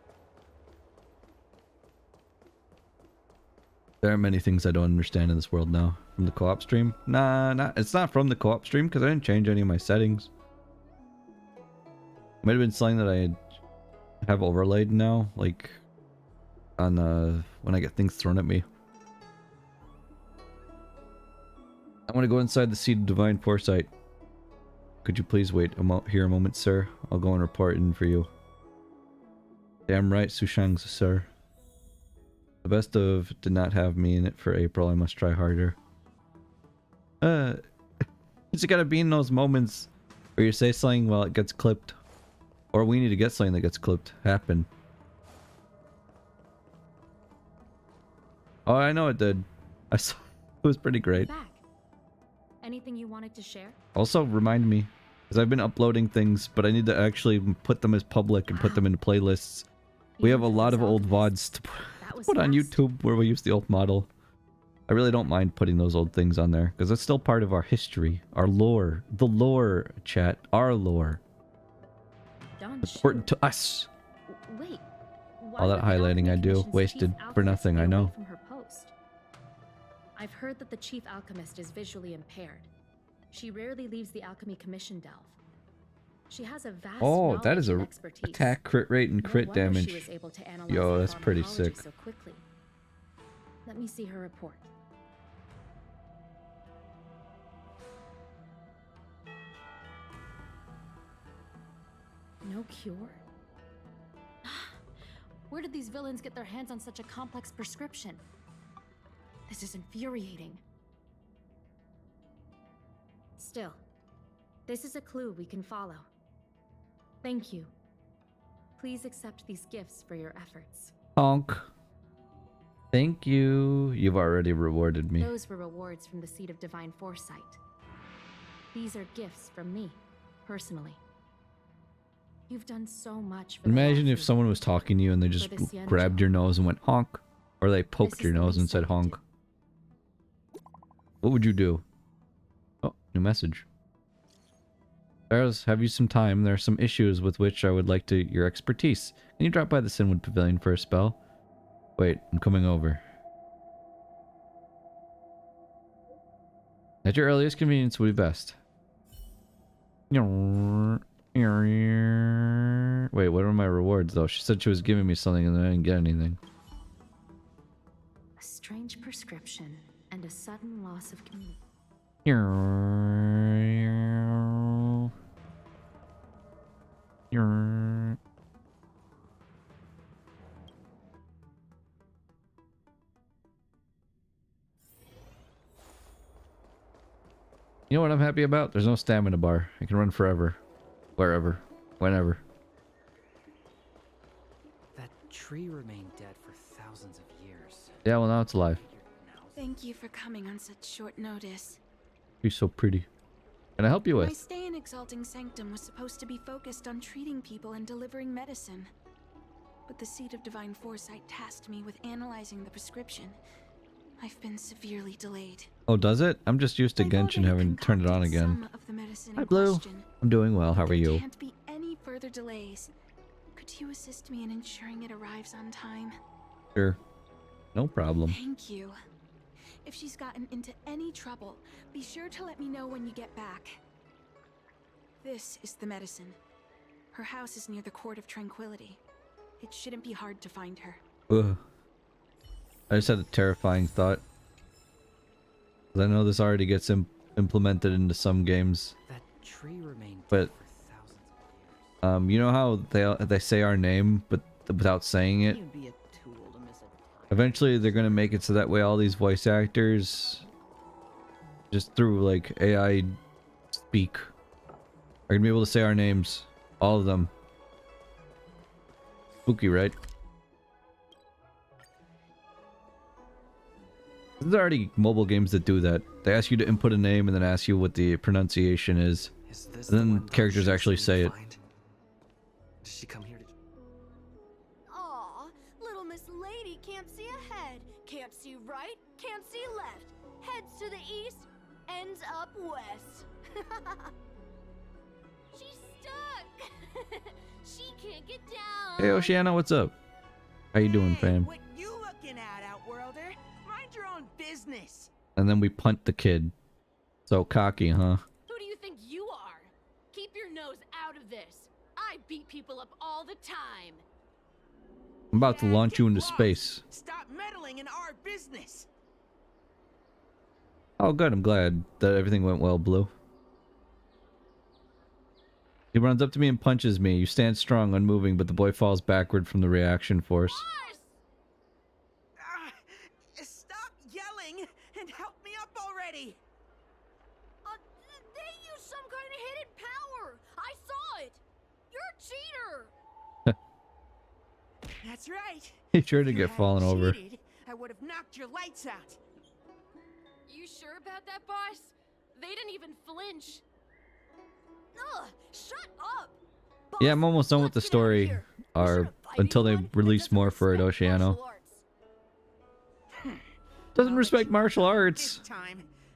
There are many things I don't understand in this world now. From the co-op stream? Nah, it's not from the co-op stream because I didn't change any of my settings. Might have been something that I have overlaid now, like on when I get things thrown at me. I want to go inside the seat of divine foresight. Could you please wait here a moment, sir? I'll go and report in for you. Damn right, Sushang, sir. The best of did not have me in it for April. I must try harder. It's gotta be in those moments where you say something while it gets clipped. Or we need to get something that gets clipped happen. Oh, I know it did. I saw it was pretty great.
Back. Anything you wanted to share?
Also, remind me, because I've been uploading things, but I need to actually put them as public and put them into playlists. We have a lot of old VODs to put on YouTube where we use the old model. I really don't mind putting those old things on there, because it's still part of our history, our lore. The lore, chat. Our lore. Important to us.
Wait.
All that highlighting I do, wasted for nothing, I know.
From her post. I've heard that the chief alchemist is visually impaired. She rarely leaves the alchemy commission delve. She has a vast
Oh, that is a
expertise.
attack crit rate and crit
No wonder
damage.
She was able to analyze
Yo, that's pretty
pharmacology
sick.
so quickly. Let me see her report. No cure? Where did these villains get their hands on such a complex prescription? This is infuriating. Still, this is a clue we can follow. Thank you. Please accept these gifts for your efforts.
Honk. Thank you. You've already rewarded me.
Those were rewards from the Seat of Divine Foresight. These are gifts from me, personally. You've done so much for
Imagine if someone was talking to you and they just grabbed your nose and went honk. Or they poked your nose and said honk. What would you do? Oh, new message. Barrows, have you some time? There are some issues with which I would like your expertise. Can you drop by the Sinwood Pavilion for a spell? Wait, I'm coming over. At your earliest convenience would be best. Wait, what are my rewards though? She said she was giving me something and then I didn't get anything.
A strange prescription and a sudden loss of communication.
You know what I'm happy about? There's no stamina bar. I can run forever. Wherever. Whenever.
That tree remained dead for thousands of years.
Yeah, well now it's alive.
Thank you for coming on such short notice.
She's so pretty. Can I help you
My
with?
stay in Exalting Sanctum was supposed to be focused on treating people and delivering medicine. but the seat of divine foresight tasked me with analyzing the prescription. I've been severely delayed.
Oh, does it? I'm just used to Genshin having turned it on again.
Some of the medicine
Hi,
in
Blue.
question,
I'm doing well. How are
there
you?
can't be any further delays. Could you assist me in ensuring it arrives on time?
Sure. No problem.
Thank you. If she's gotten into any trouble, be sure to let me know when you get back. This is the medicine. Her house is near the Court of Tranquility. It shouldn't be hard to find her.
Ugh. I just had a terrifying thought. 'Cause I know this already gets implemented into some games.
That tree remained
But
dead for thousands of years.
you know how they say our name but without saying it?
You'd be a tool to miss a
Eventually they're gonna make it so that way all these voice actors, just through like AI speak, are gonna be able to say our names. All of them. Spooky, right? There's already mobile games that do that. They ask you to input a name and then ask you what the pronunciation is. And then characters actually say it.
Did she come here to...
Aw, little Miss Lady can't see ahead, can't see right, can't see left. Heads to the east, ends up west.
She's stuck! She can't get down!
Hey Oceana, what's up? How you doing, fam?
What you looking at, Outworlder? Mind your own business.
And then we punt the kid. So cocky, huh?
Who do you think you are? Keep your nose out of this. I beat people up all the time.
I'm about to launch you into space.
Stop meddling in our business.
Oh good, I'm glad that everything went well, Blue. He runs up to me and punches me. You stand strong, unmoving, but the boy falls backward from the reaction force.
Stop yelling and help me up already.
They use some kind of hidden power. I saw it. You're a cheater.
That's right.
He sure to
If you
get
hadn't
fallen over.
cheated, I would have knocked your lights out.
You sure about that, boss? They didn't even flinch.
Ugh, shut up.
Yeah, I'm almost done with the story. Until they release more for it, Oceano. Doesn't respect martial arts.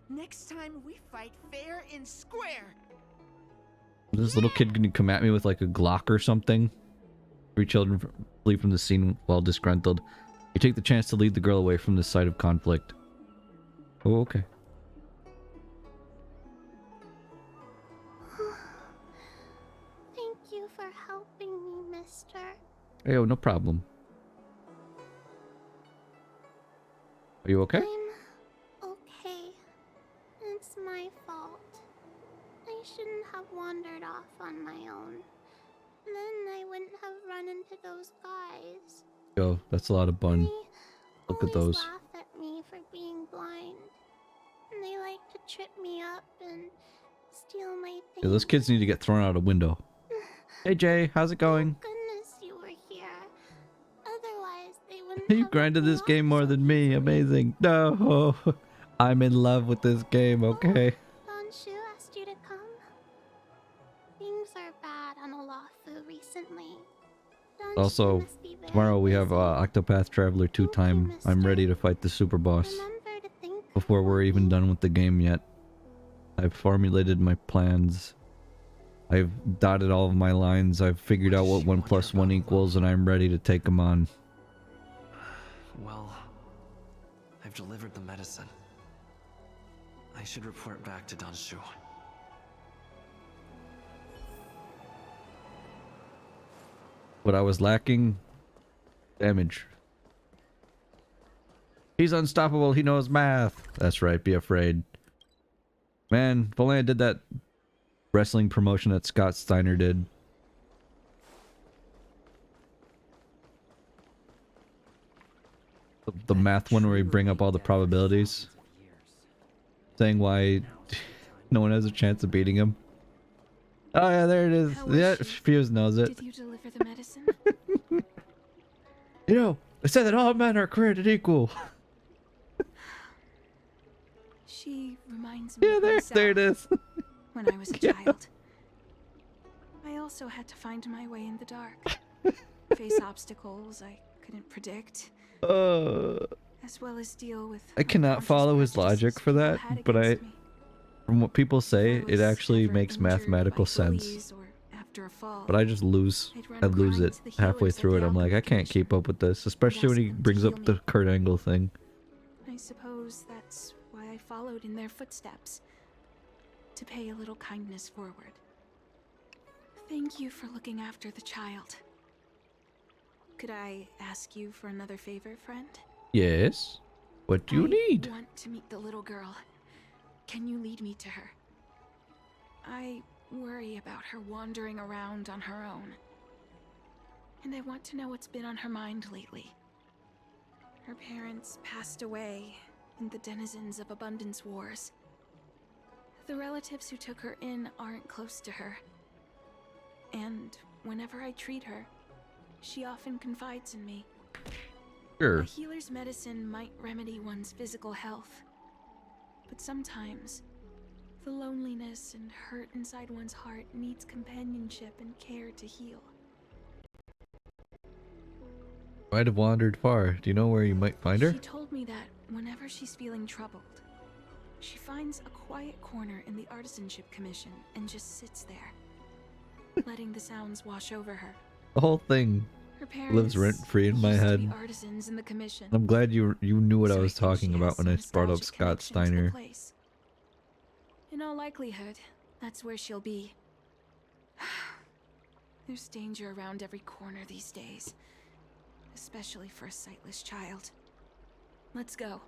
Next time we fight fair and square.
Is this little kid gonna come at me with like a Glock or something? 3 children flee from the scene while disgruntled. You take the chance to lead the girl away from the site of conflict. Oh, okay.
Thank you for helping me, mister.
Hey, oh, no problem. Are you okay?
I'm okay. It's my fault. I shouldn't have wandered off on my own. Then I wouldn't have run into those guys.
Yo, that's a lot of bun. Look at those.
Laugh at me for being blind. And they like to trip me up and steal my things.
Yeah, those kids need to get thrown out a window. Hey Jay, how's it going?
Goodness you were here. Otherwise they wouldn't
You grinded this game more than me. Amazing. No, I'm in love with this game. Okay.
Shu asked you to come. Things are bad on Olafu recently.
Also, tomorrow we have Octopath Traveler 2 time. I'm ready to fight the super boss. Before we're even done with the game yet. I've formulated my plans. I've dotted all of my lines. I've figured out what 1 + 1 equals, and I'm ready to take them on.
Well, I've delivered the medicine. I should report back to Danshu.
What I was lacking? Damage. He's unstoppable. He knows math. That's right. Be afraid. Man, if only I did that wrestling promotion that Scott Steiner did. The math one where we bring up all the probabilities. Saying why no one has a chance of beating him. Oh yeah, there it is. Yeah, Fuse knows it.
Did you deliver the medicine?
You know, they said that all men are created equal.
She reminds me of myself.
There it is.
When I was a child. I also had to find my way in the dark. face obstacles I couldn't predict, as well as deal with
I cannot follow his logic for that, but from what people say, it actually makes mathematical sense. But I just lose. I lose it halfway through it. I'm like, I can't keep up with this, especially when he brings up the Kurt Angle thing.
I suppose that's why I followed in their footsteps, to pay a little kindness forward. Thank you for looking after the child. Could I ask you for another favor, friend?
Yes? What do you need?
I want to meet the little girl. Can you lead me to her? I worry about her wandering around on her own. And I want to know what's been on her mind lately. Her parents passed away in the denizens of Abundance Wars. The relatives who took her in aren't close to her. And whenever I treat her, she often confides in me.
Sure.
A healer's medicine might remedy one's physical health, but sometimes the loneliness and hurt inside one's heart needs companionship and care to heal.
Might have wandered far. Do you know where you might find her?
She told me that whenever she's feeling troubled, she finds a quiet corner in the Artisanship Commission and just sits there, letting the sounds wash over her.
The whole thing lives rent-free in my head.
Artisans in the commission.
I'm glad you knew what I was talking about when I brought up Scott Steiner.
In all likelihood, that's where she'll be. There's danger around every corner these days, especially for a sightless child. Let's go.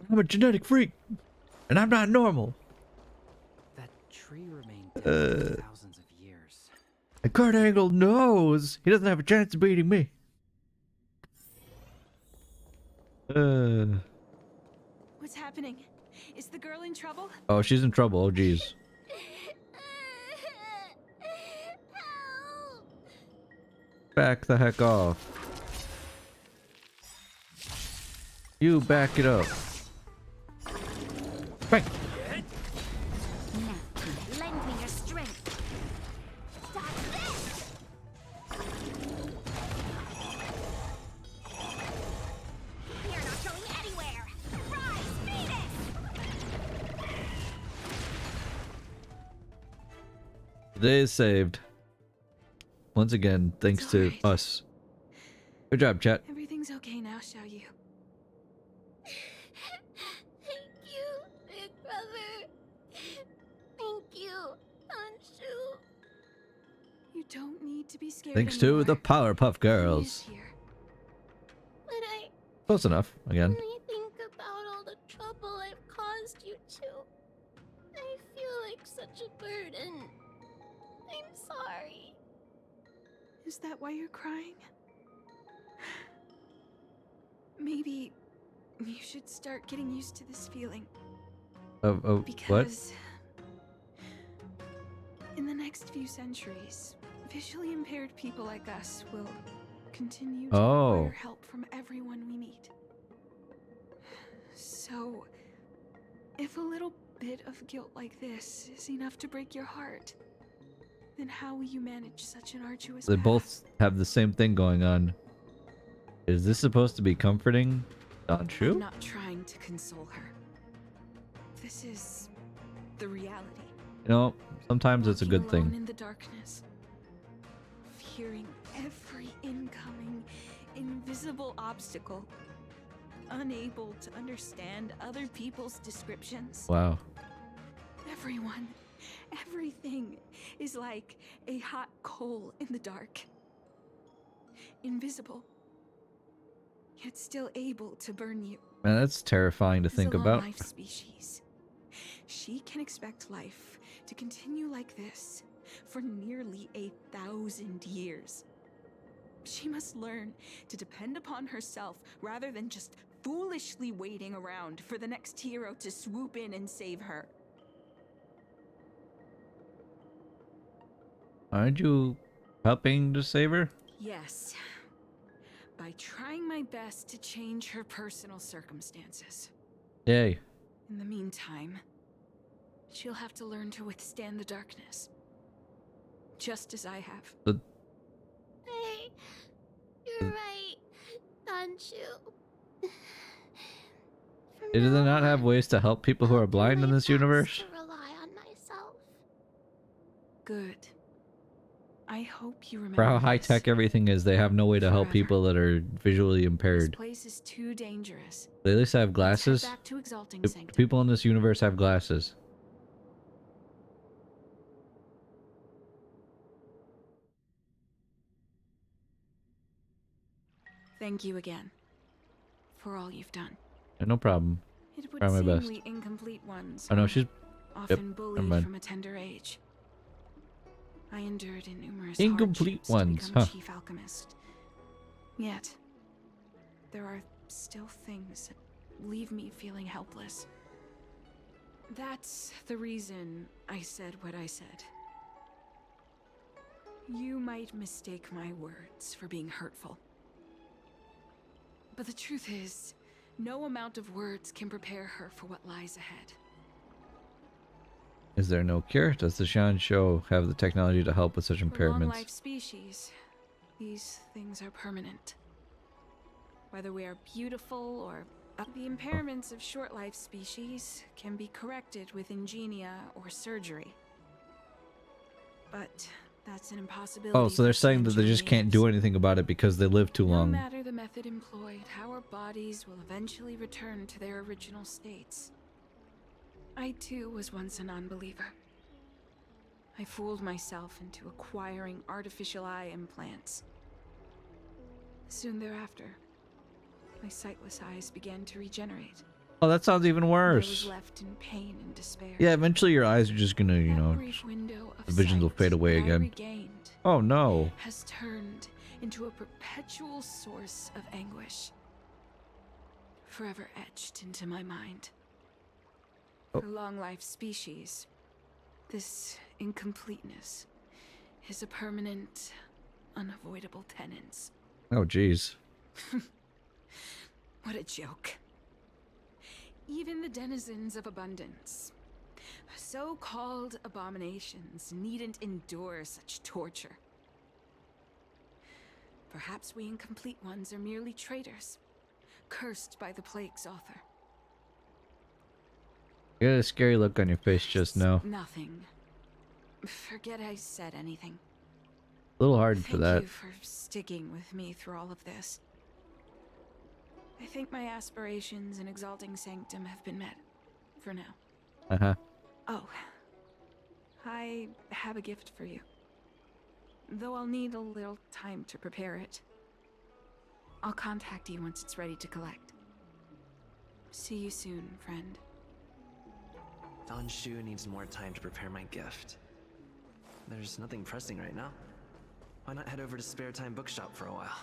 I'm a genetic freak, and I'm not normal.
That tree remained dead for thousands of years.
And Kurt Angle knows he doesn't have a chance of beating me.
What's happening? Is the girl in trouble?
Oh, she's in trouble. Oh, jeez. Back the heck off. You back it up. Bang.
Now, lend me your strength. Stop this! You're not going anywhere. Rise, Venus!
The day is saved. Once again, thanks to us. Good job, chat.
Everything's okay now, shall you?
Thank you, Big Brother. Thank you, Anshu.
You don't need to be scared
Thanks
anymore.
to the Powerpuff Girls.
But I
Close enough, again.
only think about all the trouble I've caused you two. I feel like such a burden. I'm sorry.
Is that why you're crying? Maybe you should start getting used to this feeling.
Of what?
Because in the next few centuries, visually impaired people like us will continue to require help from everyone we meet. So, if a little bit of guilt like this is enough to break your heart, then how will you manage such an arduous
They
path?
both have the same thing going on. Is this supposed to be comforting Anshu?
I'm not trying to console her. This is the reality.
You know, sometimes it's a good
Alone
thing.
in the darkness, fearing every incoming, invisible obstacle, unable to understand other people's descriptions.
Wow.
Everyone, everything is like a hot coal in the dark. Invisible, yet still able to burn you.
Man, that's terrifying to think
As a
about.
lone-life species, she can expect life to continue like this for nearly 1,000 years. She must learn to depend upon herself rather than just foolishly waiting around for the next hero to swoop in and save her.
Aren't you helping to save her?
Yes, by trying my best to change her personal circumstances.
Yay.
In the meantime, she'll have to learn to withstand the darkness. just as I have.
But
Hey, you're right, Danshu.
do they not have ways to help people who are blind in this universe?
Rely on myself.
Good. I hope you remember
For how high
this.
tech everything is, they have no way to help
Forever.
people that are visually
This
impaired.
place is too dangerous.
They at least have
Let's
glasses.
head back to Exalting
Do
Sanctum.
people in this universe have glasses?
Thank you again for all you've done.
Yeah, no problem.
It would
Try my
seem
best.
we incomplete ones
Oh no,
are
she's
often
never
bullied
mind.
from a tender age. I endured numerous
Incomplete
hardships
ones,
to become
huh?
chief alchemist. Yet, there are still things that leave me feeling helpless. That's the reason I said what I said. You might mistake my words for being hurtful. But the truth is, no amount of words can prepare her for what lies ahead.
Is there no cure? Does the Shan show have the technology to help with such
For
impairments?
long-life species, these things are permanent. Whether we are beautiful or... The impairments of short-life species can be corrected with ingenia or surgery. But that's an impossibility.
Oh, so they're
for
saying that they
Sancho
just can't
beings.
do anything about it because they live too
No
long.
matter the method employed, our bodies will eventually return to their original states. I too was once a non-believer. I fooled myself into acquiring artificial eye implants. Soon thereafter, my sightless eyes began to regenerate.
Oh, that sounds even
I was
worse.
left in pain and despair.
Yeah, eventually your eyes are just gonna, you
That
know,
brief window of
the visions will
sight
fade away
that I
again.
regained
Oh no.
has turned into a perpetual source of anguish, forever etched into my mind.
Oh.
For long-life species, this incompleteness is a permanent, unavoidable tenance.
Oh jeez.
What a joke. Even the denizens of abundance, so-called abominations, needn't endure such torture. Perhaps we incomplete ones are merely traitors, cursed by the plague's author.
You got a scary look on your face just now.
Nothing. Forget I said anything.
A little hard for
Thank
that.
you for sticking with me through all of this. I think my aspirations in Exalting Sanctum have been met. For now.
Uh-huh.
Oh. I have a gift for you. Though I'll need a little time to prepare it. I'll contact you once it's ready to collect. See you soon, friend.
Danshu needs more time to prepare my gift. There's nothing pressing right now. Why not head over to Spare Time Bookshop for a while?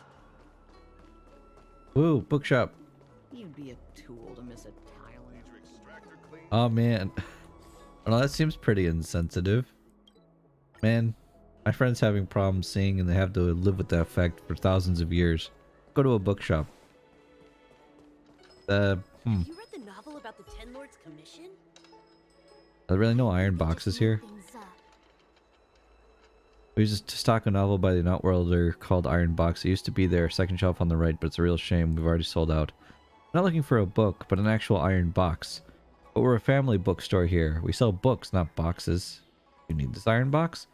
Woo, bookshop.
You'd be a tool to miss a tile.
Oh man. Well, that seems pretty insensitive. Man, my friend's having problems seeing and they have to live with that effect for thousands of years. Go to a bookshop.
Have you read the novel about the Ten Lords Commission?
Are there really no iron boxes here? We just stock a novel by the Outworlder called Iron Box. It used to be there, second shelf on the right, but it's a real shame. We've already sold out. I'm not looking for a book, but an actual iron box. But we're a family bookstore here. We sell books, not boxes. You need this iron box?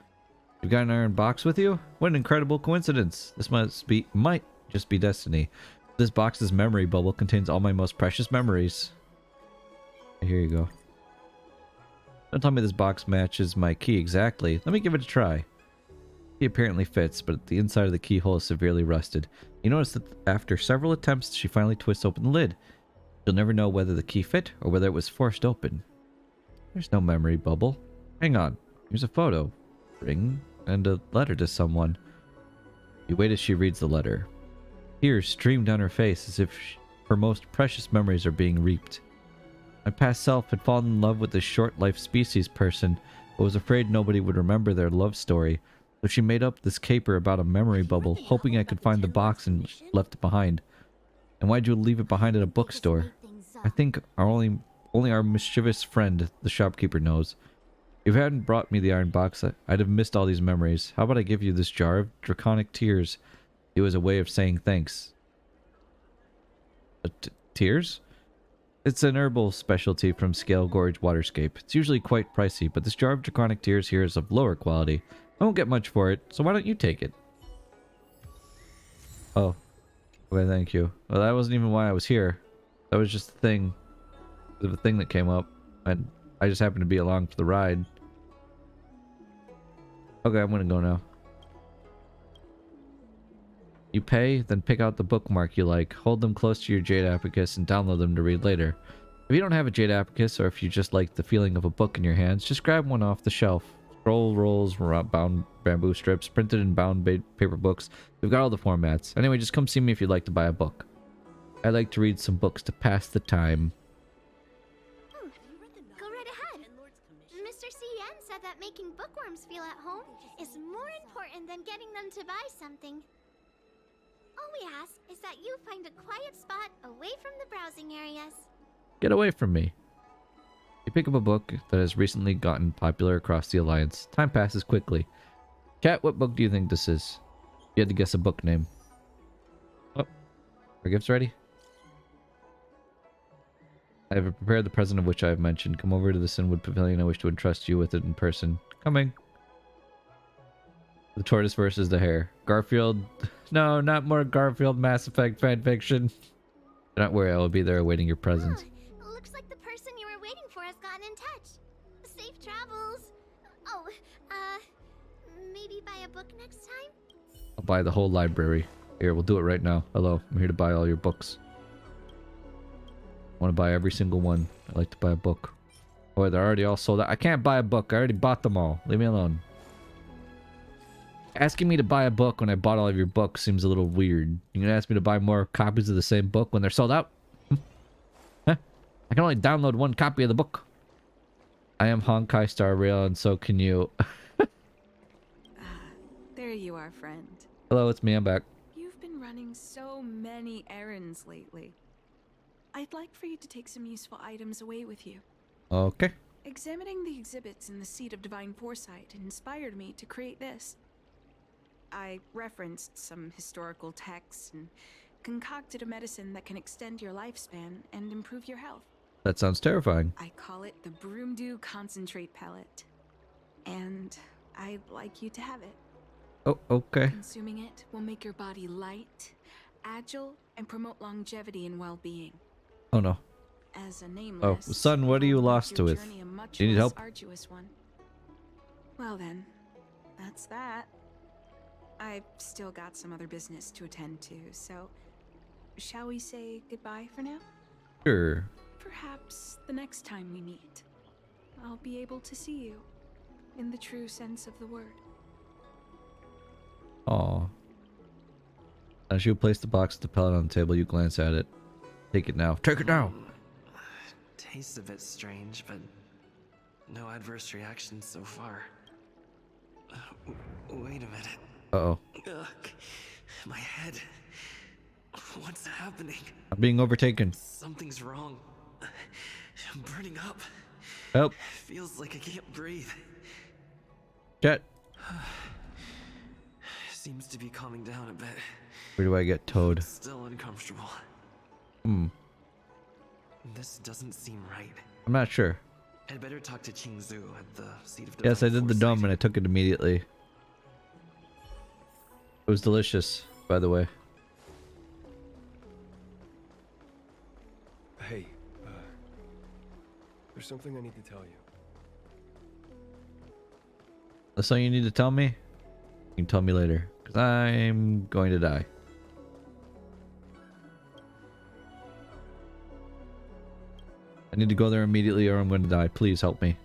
You've got an iron box with you? What an incredible coincidence. This might just be destiny. This box's memory bubble contains all my most precious memories. Here you go. Don't tell me this box matches my key exactly. Let me give it a try. Key apparently fits, but the inside of the keyhole is severely rusted. You notice that after several attempts, she finally twists open the lid. You'll never know whether the key fit or whether it was forced open. There's no memory bubble. Hang on. Here's a photo. Ring and a letter to someone. You wait as she reads the letter. Tears stream down her face as if her most precious memories are being reaped. My past self had fallen in love with this short-life species person, but was afraid nobody would remember their love story. So she made up this caper about a memory bubble, hoping I could find the box and left it behind. And why'd you leave it behind at a bookstore? I think only our mischievous friend, the shopkeeper, knows. If you hadn't brought me the iron box, I'd have missed all these memories. How about I give you this jar of draconic tears? It was a way of saying thanks. Tears? It's an herbal specialty from Scale Gorge Waterscape. It's usually quite pricey, but this jar of draconic tears here is of lower quality. I won't get much for it, so why don't you take it? Oh. Okay, thank you. Well, that wasn't even why I was here. That was just a thing. The thing that came up. And I just happened to be along for the ride. Okay, I'm gonna go now. You pay, then pick out the bookmark you like. Hold them close to your Jade Abacus and download them to read later. If you don't have a Jade Abacus, or if you just like the feeling of a book in your hands, just grab one off the shelf. Scroll rolls, bound bamboo strips, printed and bound paper books. We've got all the formats. Anyway, just come see me if you'd like to buy a book. I like to read some books to pass the time.
Go right ahead. Mr. CN said that making bookworms feel at home is more important than getting them to buy something. All we ask is that you find a quiet spot away from the browsing areas.
Get away from me. You pick up a book that has recently gotten popular across the Alliance. Time passes quickly. Cat, what book do you think this is? You had to guess a book name. Oh, our gifts ready? I have prepared the present of which I have mentioned. Come over to the Sinwood Pavilion. I wish to entrust you with it in person. Coming. The tortoise versus the hare. Garfield. No, not more Garfield Mass Effect fanfiction. Do not worry, I will be there awaiting your presence.
Looks like the person you were waiting for has gotten in touch. Safe travels. Oh, maybe buy a book next time?
I'll buy the whole library. Here, we'll do it right now. Hello, I'm here to buy all your books. I want to buy every single one. I like to buy a book. Oh, they're already all sold out. I can't buy a book. I already bought them all. Leave me alone. Asking me to buy a book when I bought all of your books seems a little weird. You're gonna ask me to buy more copies of the same book when they're sold out? Huh? I can only download one copy of the book. I am Honkai Star Rail, and so can you.
There you are, friend.
Hello, it's me. I'm back.
You've been running so many errands lately. I'd like for you to take some useful items away with you.
Okay.
Examining the exhibits in the Seat of Divine Foresight inspired me to create this. I referenced some historical texts and concocted a medicine that can extend your lifespan and improve your health.
That sounds terrifying.
I call it the Broomdew Concentrate Pellet. And I'd like you to have it.
Oh, okay.
Consuming it will make your body light, agile, and promote longevity and well-being.
Oh no.
As a nameless,
oh, son, what are you lost to with? Do you need help?
Arduous one. Well then, that's that. I've still got some other business to attend to, so shall we say goodbye for now?
Sure.
Perhaps the next time we meet, I'll be able to see you in the true sense of the word.
Aw. As you place the box of the pellet on the table, you glance at it. Take it now. Take it now!
Tastes a bit strange, but no adverse reactions so far. Wait a minute.
Uh-oh.
Ugh, my head. What's happening?
I'm being overtaken.
Something's wrong. I'm burning up.
Help.
Feels like I can't breathe.
Jet.
Seems to be calming down a bit.
Where do I get towed?
Still uncomfortable. This doesn't seem right.
I'm not sure.
I'd better talk to Qingzu at the Seat of Divine
Yes, I did the
Foresight.
dome and I took it immediately. It was delicious, by the way.
Hey, there's something I need to tell you.
That's all you need to tell me? You can tell me later, because I'm going to die. I need to go there immediately or I'm going to die. Please help me.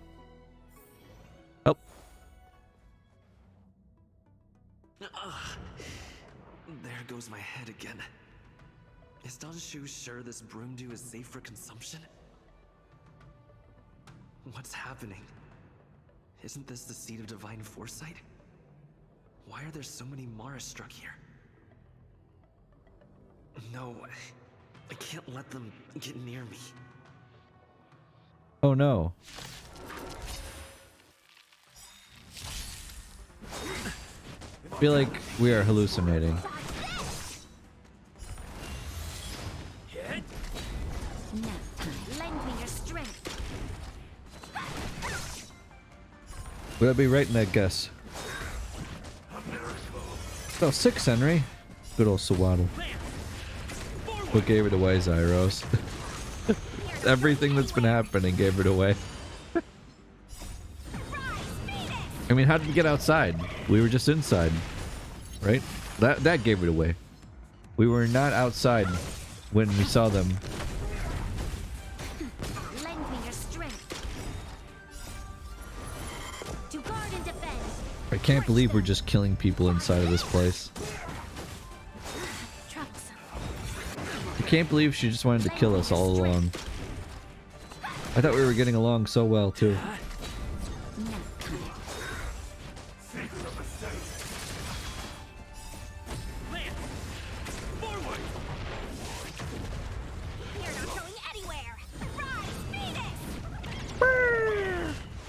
Help.
There goes my head again. Is Danshu sure this broomdew is safe for consumption? What's happening? Isn't this the Seat of Divine Foresight? Why are there so many Mara struck here? No, I can't let them get near me.
Oh no. feel like we are hallucinating.
Lend me your strength.
Would I be right in that guess? Oh, 6, Henry. Good old Sawaddle. What gave it away, Zyros? Everything that's been happening gave it away. I mean, how did we get outside? We were just inside, right? That gave it away. We were not outside when we saw them.
Lend me your strength. To guard and defend.
I can't believe we're just killing people inside of this place. I can't believe she just wanted to kill us all along. I thought we were getting along so well, too.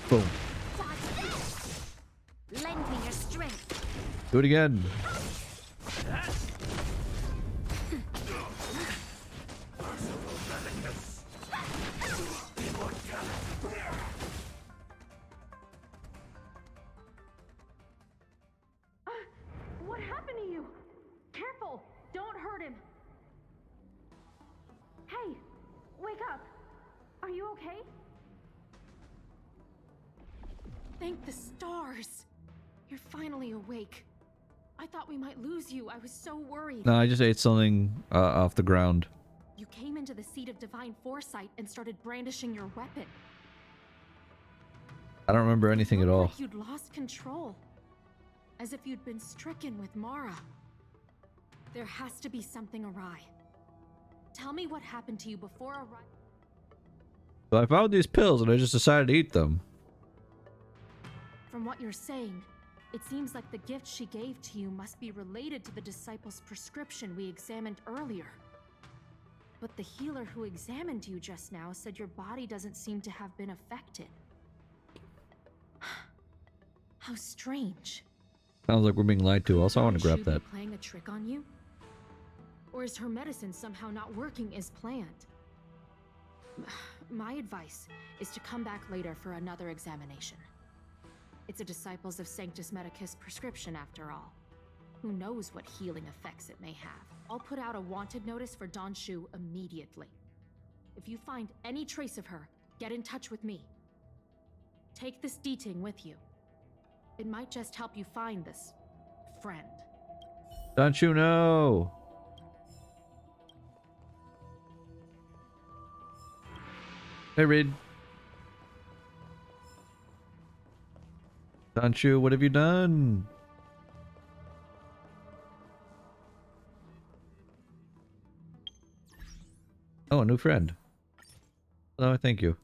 Boom.
Lend me your strength.
Do it again.
What happened to you? Careful! Don't hurt him! Hey! Wake up! Are you okay? Thank the stars! You're finally awake. I thought we might lose you. I was so worried.
No, I just ate something off the ground.
You came into the seat of divine foresight and started brandishing your weapon.
I don't remember anything at all.
Like you'd lost control. As if you'd been stricken with Mara. There has to be something awry. Tell me what happened to you before arriving.
So I found these pills and I just decided to eat them.
From what you're saying, it seems like the gift she gave to you must be related to the disciple's prescription we examined earlier. But the healer who examined you just now said your body doesn't seem to have been affected. How strange.
Sounds like we're being lied to. Also, I want to grab
Should
that.
be playing a trick on you? Or is her medicine somehow not working as planned? My advice is to come back later for another examination. It's a Disciples of Sanctus Medicus prescription after all. Who knows what healing effects it may have. I'll put out a wanted notice for Don Shu immediately. If you find any trace of her, get in touch with me. Take this D-Ting with you. It might just help you find this friend.
Don't you know? Hey, Reed. Don't you? What have you done? Oh, a new friend. Oh, thank you.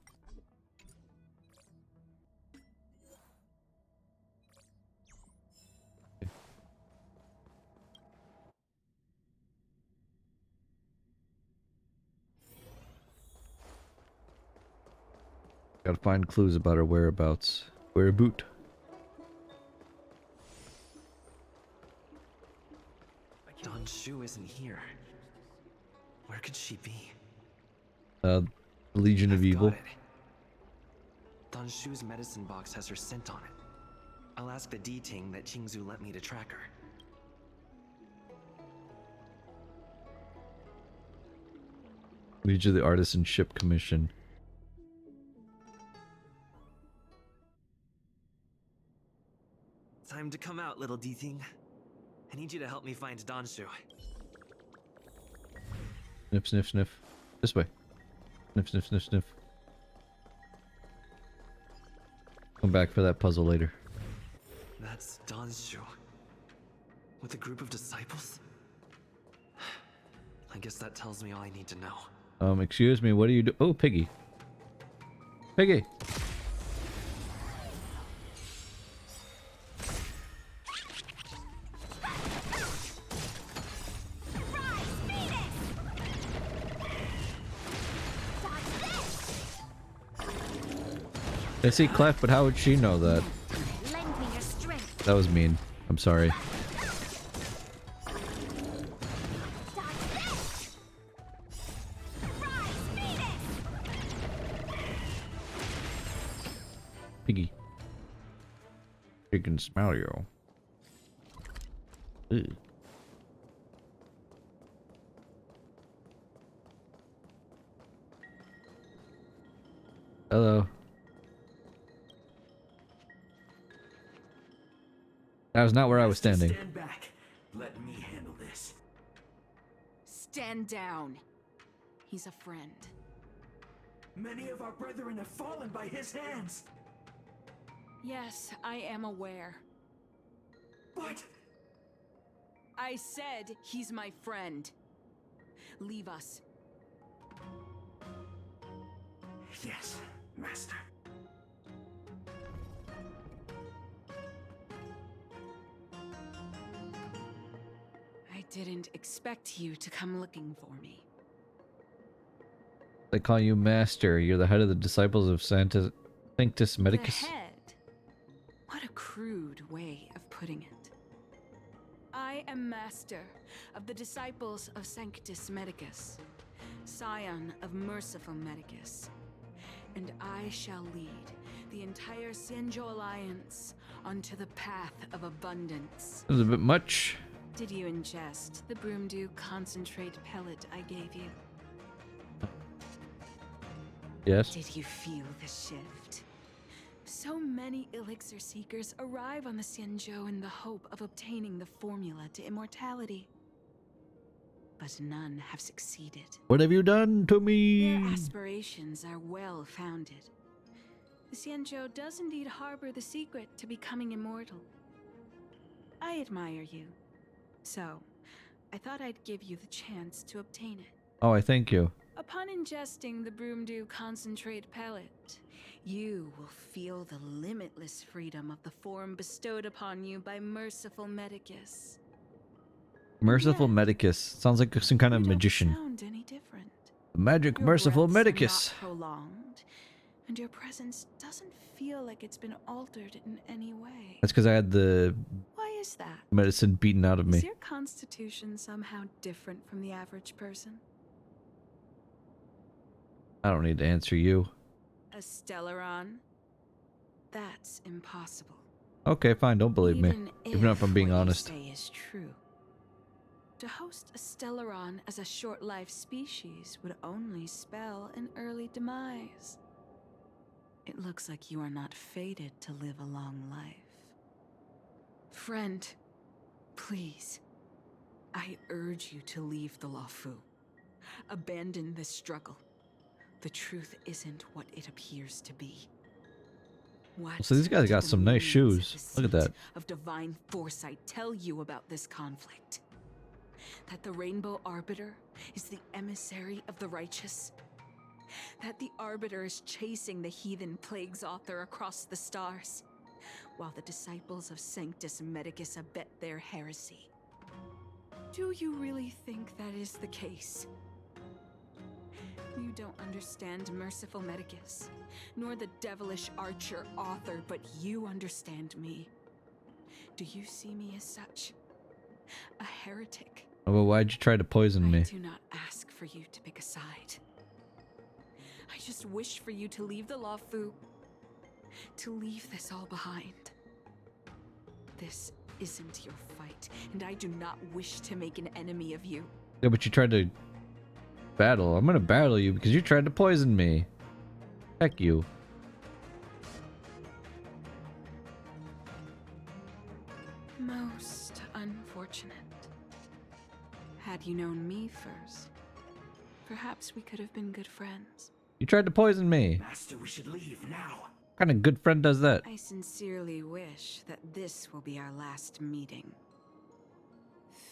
Gotta find clues about her whereabouts. Where a boot.
Don Shu isn't here. Where could she be?
Legion of Evil.
Got it. Don Shu's medicine box has her scent on it. I'll ask the D-Ting that Qingzu lent me to track her.
Legion of the Artisanship Commission.
Time to come out, little D-Ting. I need you to help me find Don Shu.
Sniff, sniff, sniff. This way. Sniff, sniff, sniff, sniff. Come back for that puzzle later.
That's Don Shu. With a group of disciples? I guess that tells me all I need to know.
Excuse me, what do you do? Oh, Piggy. Piggy! I see Clef, but how would she know that?
Lend me your strength.
That was mean. I'm sorry. Piggy. She can smell you. Ew. Hello. That was not where I was standing.
Stand back. Let me handle this.
Stand down. He's a friend.
Many of our brethren have fallen by his hands.
Yes, I am aware.
But
I said he's my friend. Leave us.
yes, Master.
I didn't expect you to come looking for me.
They call you Master. You're the head of the disciples of Sanctus Medicus.
The head? What a crude way of putting it. I am Master of the disciples of Sanctus Medicus, scion of Merciful Medicus, and I shall lead the entire Xianzhou Alliance onto the path of abundance.
That was a bit much.
Did you ingest the Broomdew concentrate pellet I gave you?
Yes.
Did you feel the shift? So many elixir seekers arrive on the Xianzhou in the hope of obtaining the formula to immortality. But none have succeeded.
What have you done to me?
Their aspirations are well founded. The Xianzhou does indeed harbor the secret to becoming immortal. I admire you. So, I thought I'd give you the chance to obtain it.
Oh, I thank you.
Upon ingesting the Broomdew concentrate pellet, you will feel the limitless freedom of the form bestowed upon you by Merciful Medicus.
Merciful Medicus. Sounds like some kind of magician.
Sound any different?
Magic
Your
Merciful
breaths are
Medicus.
not prolonged, and your presence doesn't feel like it's been altered in any way.
That's because I had the
Why is that?
medicine beaten out of
Is
me.
your constitution somehow different from the average person?
I don't need to answer you.
A Stellaron? That's impossible.
Okay, fine. Don't believe me. Even if I'm being
what
honest.
You say is true. To host a Stellaron as a short-life species would only spell an early demise. It looks like you are not fated to live a long life. Friend, please. I urge you to leave the Luofu. Abandon this struggle. The truth isn't what it appears to be. What
So these guys got
do
some
the
nice
means
shoes.
of the
Look at
seat
that.
Of divine foresight tell you about this conflict. That the Rainbow Arbiter is the emissary of the righteous. That the Arbiter is chasing the heathen plagues author across the stars, while the disciples of Sanctus Medicus abet their heresy. Do you really think that is the case? You don't understand Merciful Medicus, nor the devilish archer author, but you understand me. Do you see me as such? A heretic?
Oh, well, why'd you try to poison me?
I do not ask for you to pick a side. I just wish for you to leave the Luofu, to leave this all behind. This isn't your fight, and I do not wish to make an enemy of you.
Yeah, but you tried to battle. I'm gonna battle you because you tried to poison me. Heck you.
Most unfortunate. Had you known me first, perhaps we could have been good friends.
You tried to poison me.
Master, we should leave now.
What kind of good friend does that?
I sincerely wish that this will be our last meeting.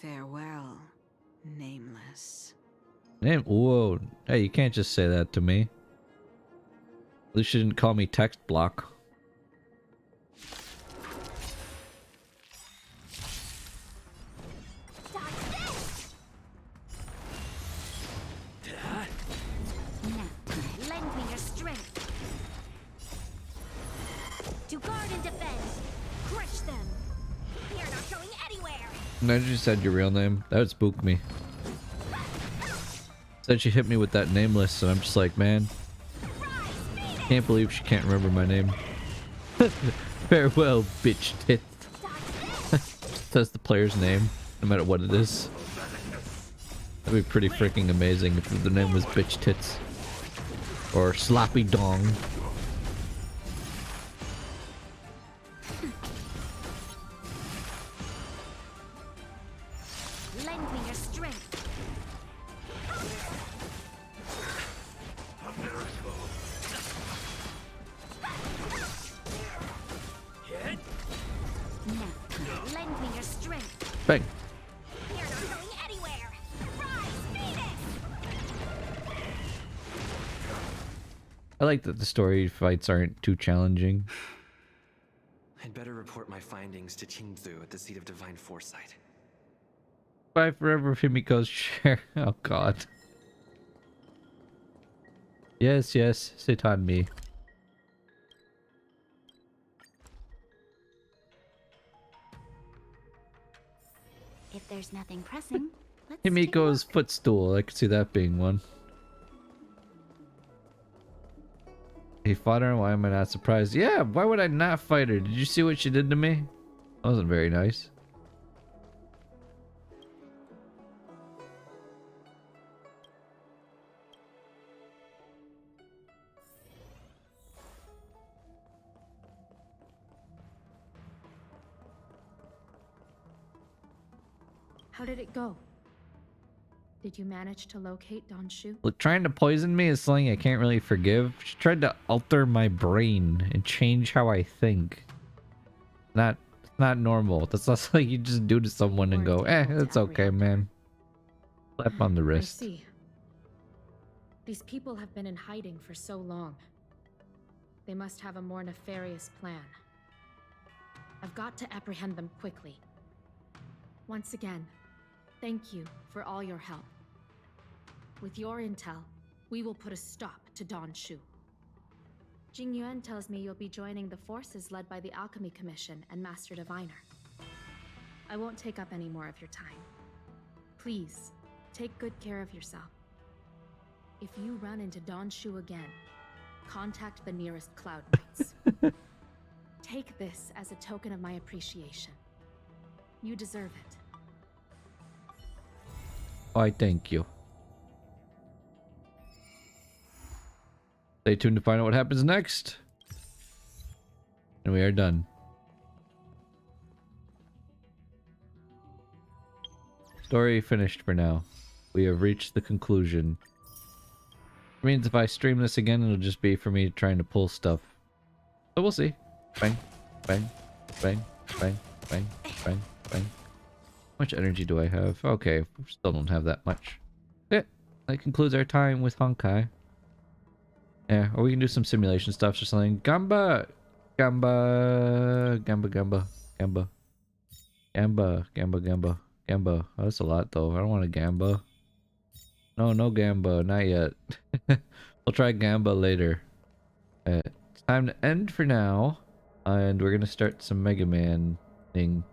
Farewell, Nameless.
Name? Whoa. Hey, you can't just say that to me. At least you didn't call me text block.
Lend me your strength. To guard and defend. Crush them. You're not going anywhere.
And I just said your real name. That would spook me. Said she hit me with that nameless, and I'm just like, man, can't believe she can't remember my name. Farewell, bitch tits. That's the player's name, no matter what it is. That'd be pretty freaking amazing if the name was bitch tits. Or sloppy dong.
Lend me your strength. Now, lend me your strength.
Bang.
You're not going anywhere. Rise, Phoenix!
I like that the story fights aren't too challenging.
I'd better report my findings to Qingzu at the seat of divine foresight.
Bye forever, Himiko's share. Oh god. Yes, yes, sit on me.
If there's nothing pressing, let's
Himiko's footstool. I could see that being one. He fought her. Why am I not surprised? Yeah, why would I not fight her? Did you see what she did to me? That wasn't very nice.
How did it go? Did you manage to locate Donshu?
Look, trying to poison me is something I can't really forgive. She tried to alter my brain and change how I think. Not normal. That's not something you just do to someone and go, it's okay, man. Slap on the
I
wrist.
see. These people have been in hiding for so long. They must have a more nefarious plan. I've got to apprehend them quickly. Once again, thank you for all your help. With your intel, we will put a stop to Donshu. Jing Yuan tells me you'll be joining the forces led by the Alchemy Commission and Master Diviner. I won't take up any more of your time. Please, take good care of yourself. If you run into Donshu again, contact the nearest Cloud Knights. Take this as a token of my appreciation. You deserve it.
Why, thank you. Stay tuned to find out what happens next. And we are done. Story finished for now. We have reached the conclusion. It means if I stream this again, it'll just be for me trying to pull stuff. So we'll see. Bang, bang, bang, bang, bang, bang, bang. How much energy do I have? Okay, still don't have that much. Yeah, that concludes our time with Honkai. Yeah, or we can do some simulation stuff or something. Gamba! Gamba! Gamba, gamba, gamba. Gamba, gamba, gamba, gamba. Oh, that's a lot though. I don't want a gamba. No, no gamba, not yet. We'll try gamba later. It's time to end for now. And we're gonna start some Mega Man thing.